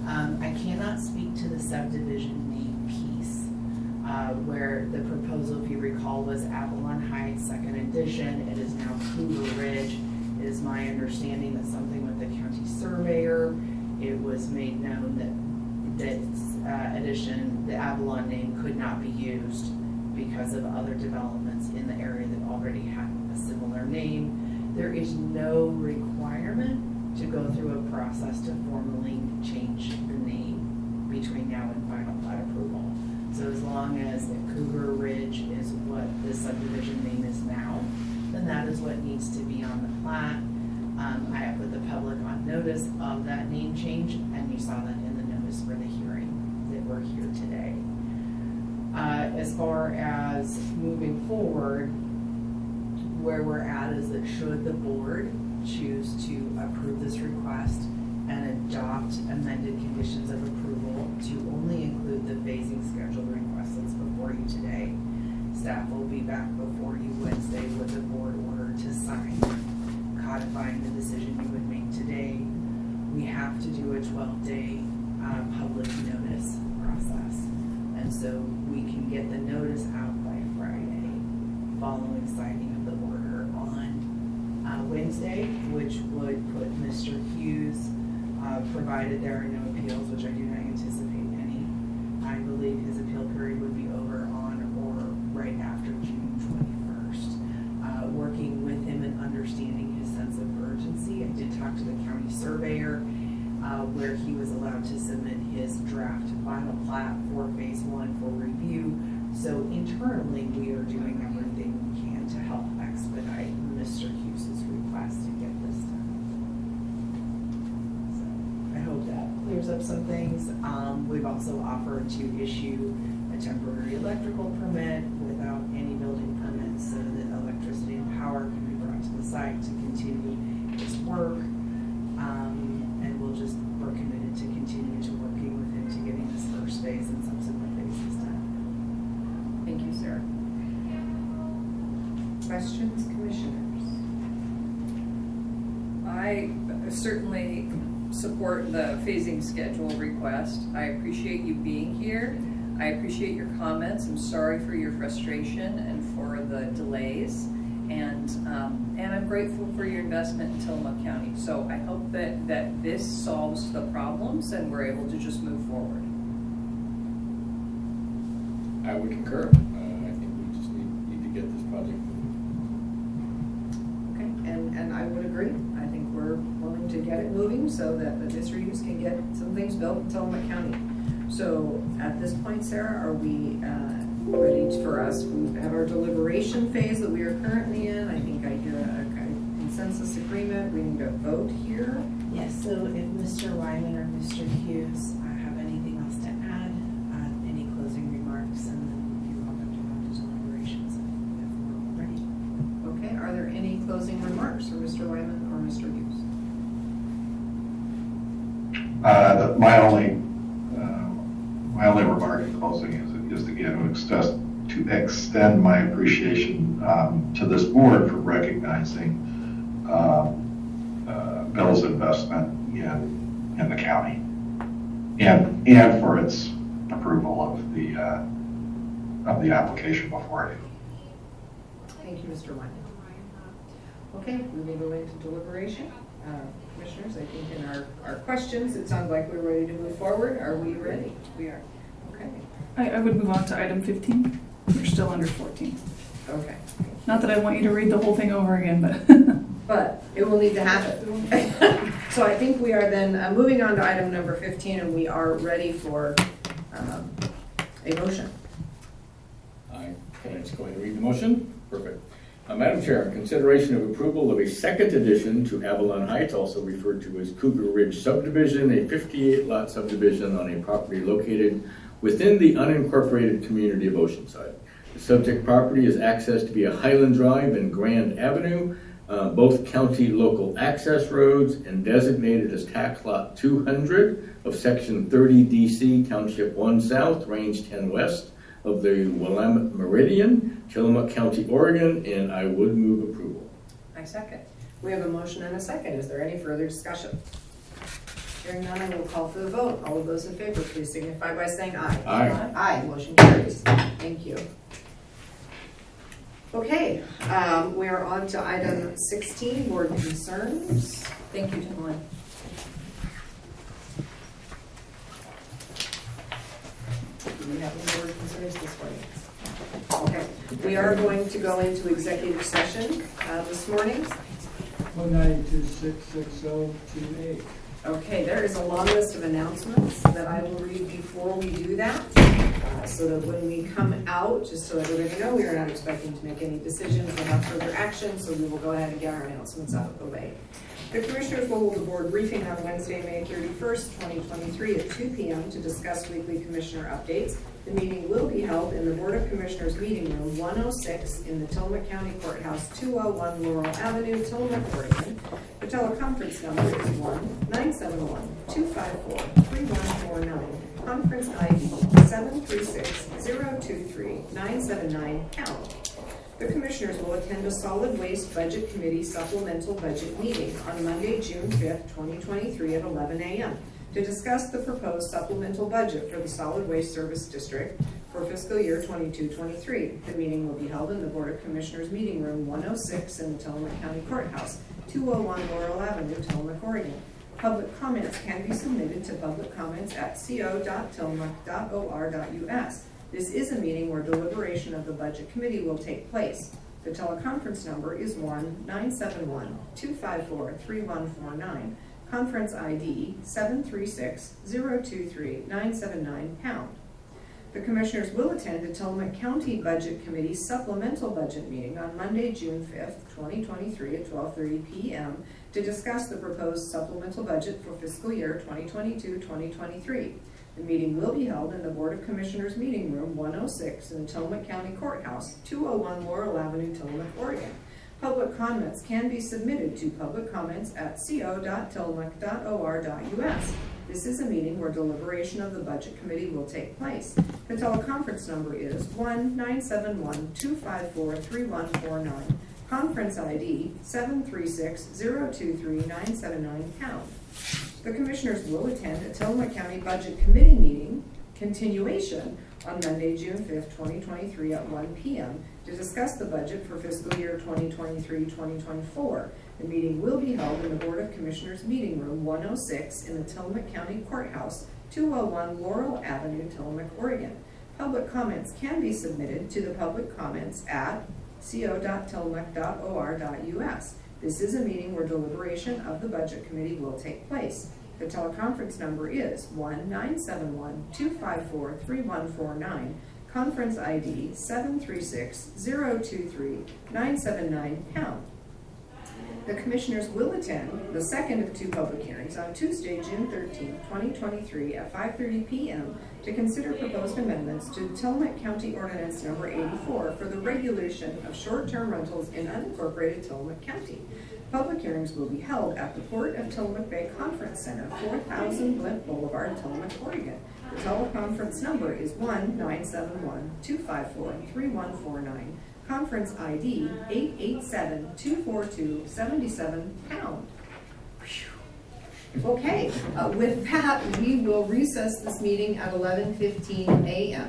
I cannot speak to the subdivision name piece, where the proposal, if you recall, was Avalon Heights, second edition. It is now Cougar Ridge. It is my understanding that something with the county surveyor, it was made known that addition, the Avalon name could not be used because of other developments in the area that already had a similar name. There is no requirement to go through a process to formally change the name between now and final plat approval. So as long as Cougar Ridge is what the subdivision name is now, then that is what needs to be on the plat. I have put the public on notice of that name change, and you saw that in the notice for the hearing that we're here today. As far as moving forward, where we're at is that should the board choose to approve this request and adopt amended conditions of approval to only include the phasing schedule request that's before you today, staff will be back before you Wednesday with a board order to sign, codifying the decision you would make today. We have to do a 12-day public notice process, and so we can get the notice out by Friday following signing of the order on Wednesday, which would put Mr. Hughes, provided there are no appeals, which I do not anticipate any, I believe his appeal period would be over on or right after June 21st. Working with him and understanding his sense of urgency, I did talk to the county surveyor, where he was allowed to submit his draft final plat for phase 1 for review. So internally, we are doing everything we can to help expedite Mr. Hughes's request to get this done. So I hope that clears up some things. We've also offered to issue a temporary electrical permit without any building permits so that electricity and power can be brought to the site to continue its work. We're committed to continue to working with him to getting this first phase and subsequent phases done. Thank you, Sarah. Questions, commissioners? I certainly support the phasing schedule request. I appreciate you being here. I appreciate your comments. I'm sorry for your frustration and for the delays. And I'm grateful for your investment in Tillamook County. So I hope that this solves the problems and we're able to just move forward. I would concur. I think we just need to get this project moving. Okay, and I would agree. I think we're willing to get it moving so that the districts can get some things built in Tillamook County. So at this point, Sarah, are we ready for us? We have our deliberation phase that we are currently in. I think I hear a consensus agreement. We need a vote here. Yes, so if Mr. Wyman or Mr. Hughes have anything else to add, any closing remarks, and then you're welcome to go to deliberations if we're ready. Okay, are there any closing remarks for Mr. Wyman or Mr. Hughes? My only remark in closing is again to extend my appreciation to this board for recognizing Bill's investment in the county and for its approval of the application before you. Thank you, Mr. Wyman. Okay, we will go into deliberation. Commissioners, I think in our questions, it sounds like we're ready to move forward. Are we ready? We are. Okay. I would move on to item 15. We're still under 14. Okay. Not that I want you to read the whole thing over again, but. But it will need to happen. So I think we are then moving on to item number 15, and we are ready for a motion. Can I just go ahead and read the motion? Perfect. Madam Chair, in consideration of approval of a second addition to Avalon Heights, also referred to as Cougar Ridge subdivision, a 58-lot subdivision on a property located within the unincorporated community of Oceanside. The subject property is accessed via Highland Drive and Grand Avenue, both county local access roads, and designated as tax lot 200 of section 30 DC, Township 1 South, Range 10 West of the Willamette Meridian, Tillamook County, Oregon, and I would move approval. I second. We have a motion and a second. Is there any further discussion? Hearing none, I will call for the vote. All of those in favor, please signify by saying aye. Aye. Aye. Motion carries. Thank you. Okay, we are on to item 16, board concerns. Thank you, Timlin. Do we have any board concerns this morning? Okay, we are going to go into executive session this morning. 192-660-28. Okay, there is a long list of announcements that I will read before we do that, so that when we come out, just so everybody knows, we are not expecting to make any decisions or have further action, so we will go ahead and get our announcements out of the way. The Commissioners will hold a board briefing on Wednesday, May 31st, 2023 at 2 p.m. to discuss weekly Commissioner updates. The meeting will be held in the Board of Commissioners Meeting Room 106 in the Tillamook County Courthouse, 201 Laurel Avenue, Tillamook, Oregon. The teleconference number is 1-971-254-3149. Conference ID 736-023-979 #. The Commissioners will attend a Solid Waste Budget Committee Supplemental Budget Meeting on Monday, June 5th, 2023 at 11 a.m. to discuss the proposed supplemental budget for the Solid Waste Service District for fiscal year 22-23. The meeting will be held in the Board of Commissioners Meeting Room 106 in the Tillamook County Courthouse, 201 Laurel Avenue, Tillamook, Oregon. Public comments can be submitted to publiccomments@co.tillamook.or.us. This is a meeting where deliberation of the Budget Committee will take place. The teleconference number is 1-971-254-3149. Conference ID 736-023-979 #. The Commissioners will attend the Tillamook County Budget Committee supplemental budget meeting on Monday, June 5th, 2023 at 12:30 p.m. to discuss the proposed supplemental budget for fiscal year 2022-2023. The meeting will be held in the Board of Commissioners Meeting Room 106 in the Tillamook County Courthouse, 201 Laurel Avenue, Tillamook, Oregon. Public comments can be submitted to publiccomments@co.tillamook.or.us. This is a meeting where deliberation of the Budget Committee will take place. The teleconference number is 1-971-254-3149. Conference ID 736-023-979#. The Commissioners will attend a Tillamook County Budget Committee meeting continuation on Monday, June 5th, 2023 at 1 p.m. to discuss the budget for fiscal year 2023-2024. The meeting will be held in the Board of Commissioners Meeting Room 106 in the Tillamook County Courthouse, 201 Laurel Avenue, Tillamook, Oregon. Public comments can be submitted to the public comments at co.tillamook.or.us. This is a meeting where deliberation of the Budget Committee will take place. The teleconference number is 1-971-254-3149. Conference ID 736-023-979#. The Commissioners will attend the second of two public hearings on Tuesday, June 13, 2023 at 5:30 p.m. to consider proposed amendments to Tillamook County Ordinance Number 84 for the regulation of short-term rentals in unincorporated Tillamook County. Public hearings will be held at the Port of Tillamook Bay Conference Center, 4000 Blint Boulevard, Tillamook, Oregon. The teleconference number is 1-971-254-3149. Conference ID 887-242-77#. Okay, with that, we will recess this meeting at 11:15 a.m.